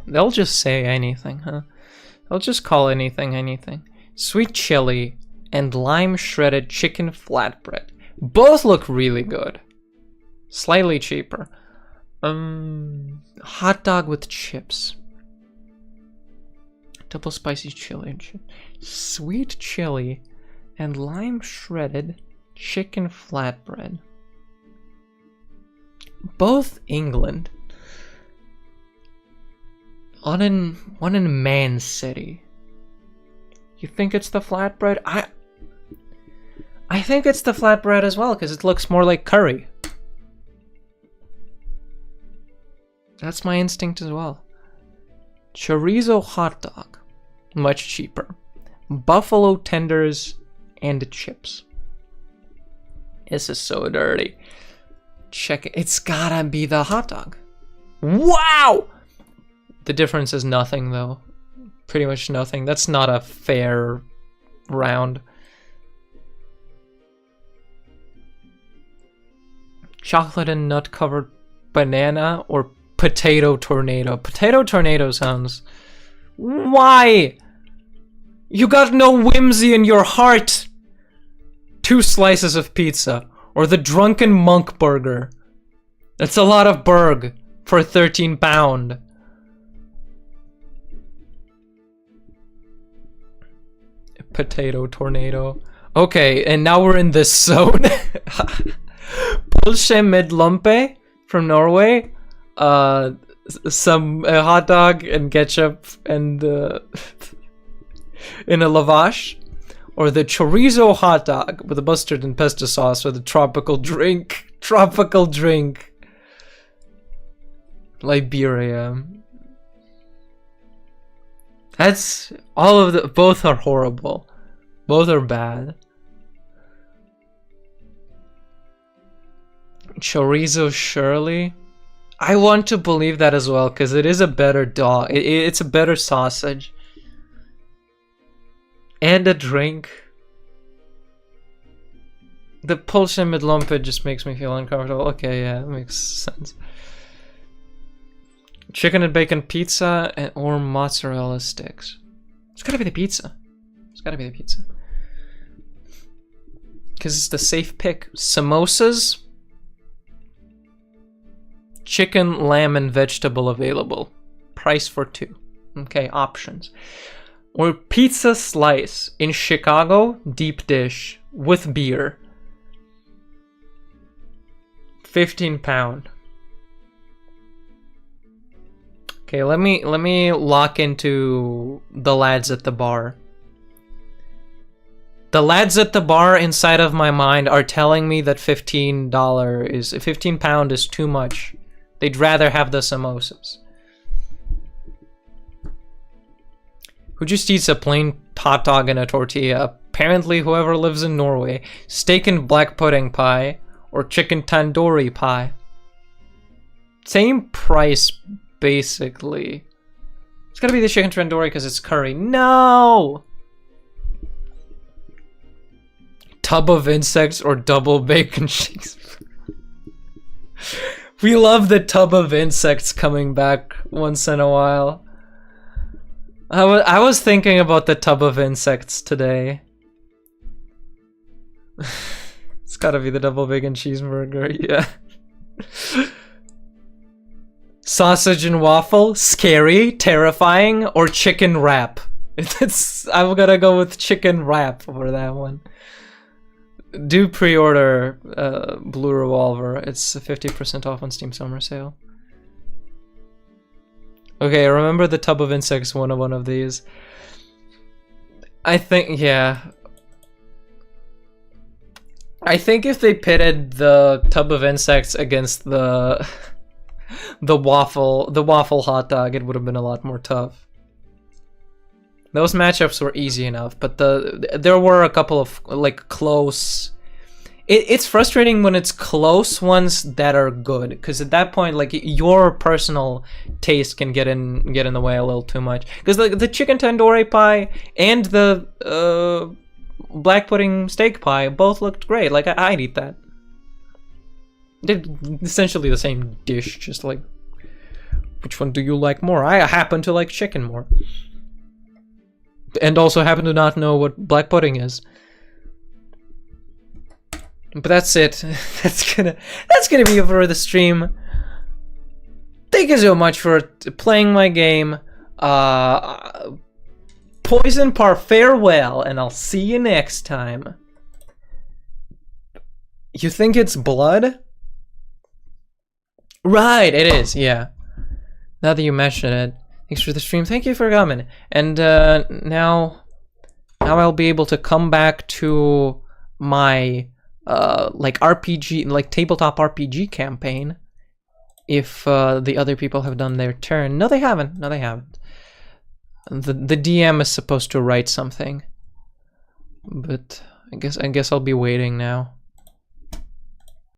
They'll just say anything, huh? They'll just call anything anything. Sweet chili and lime shredded chicken flatbread. Both look really good. Slightly cheaper. Hot dog with chips. Double spicy chili and chips. Sweet chili and lime shredded chicken flatbread. Both England. One in Man City. You think it's the flatbread? I think it's the flatbread as well, because it looks more like curry. That's my instinct as well. Chorizo hot dog. Much cheaper. Buffalo tenders and chips. This is so dirty. Check it. It's gotta be the hot dog. Wow! The difference is nothing, though. Pretty much nothing. That's not a fair round. Chocolate and nut covered banana or potato tornado. Potato tornado sounds... Why? You got no whimsy in your heart. 2 slices of pizza. Or the drunken monk burger. That's a lot of burg for £13. Potato tornado. Okay, and now we're in this zone. Pølse med lumpe from Norway. Some hot dog and ketchup and in a lavash. Or the chorizo hot dog with a mustard and pesto sauce or the tropical drink. Tropical drink. Liberia. That's all of the... Both are horrible. Both are bad. Chorizo Shirley. I want to believe that as well, because it is a better dog. It's a better sausage. And a drink. The Pølse med lumpe just makes me feel uncomfortable. Okay, yeah, that makes sense. Chicken and bacon pizza or mozzarella sticks. It's gotta be the pizza. It's gotta be the pizza. Because it's the safe pick. Samosas. Chicken, lamb, and vegetable available. Price for 2. Okay, options. Or pizza slice in Chicago, deep dish with beer. £15. Okay, let me lock into the lads at the bar. The lads at the bar inside of my mind are telling me that £15 is too much. They'd rather have the samosas. Who just eats a plain hot dog and a tortilla? Apparently whoever lives in Norway. Steak and black pudding pie or chicken tandoori pie. Same price, basically. It's gotta be the chicken tandoori because it's curry. No! Tub of insects or double bacon cheese. We love the tub of insects coming back once in a while. I was thinking about the tub of insects today. It's gotta be the double bacon cheeseburger, yeah. Sausage and waffle, scary, terrifying, or chicken wrap? I'm gonna go with chicken wrap for that one. Do pre-order Blue Revolver. It's 50% off on Steam Summer Sale. Okay, remember the tub of insects, one of these. I think, yeah. I think if they pitted the tub of insects against the waffle hot dog, it would have been a lot more tough. Those matchups were easy enough, but there were a couple of like close. It's frustrating when it's close ones that are good, because at that point, like, your personal taste can get in the way a little too much. Because the chicken tandoori pie and the black pudding steak pie both looked great. Like, I'd eat that. They're essentially the same dish, just like, which one do you like more? I happen to like chicken more, and also happen to not know what black pudding is. But that's it. That's gonna be it for the stream. Thank you so much for playing my game. Poison Par, farewell, and I'll see you next time. You think it's blood? Right, it is, yeah. Now that you mention it. Thanks for the stream. Thank you for coming. And now I'll be able to come back to my like RPG, like tabletop RPG campaign, if the other people have done their turn. No, they haven't. No, they haven't. The DM is supposed to write something, but I guess I'll be waiting now.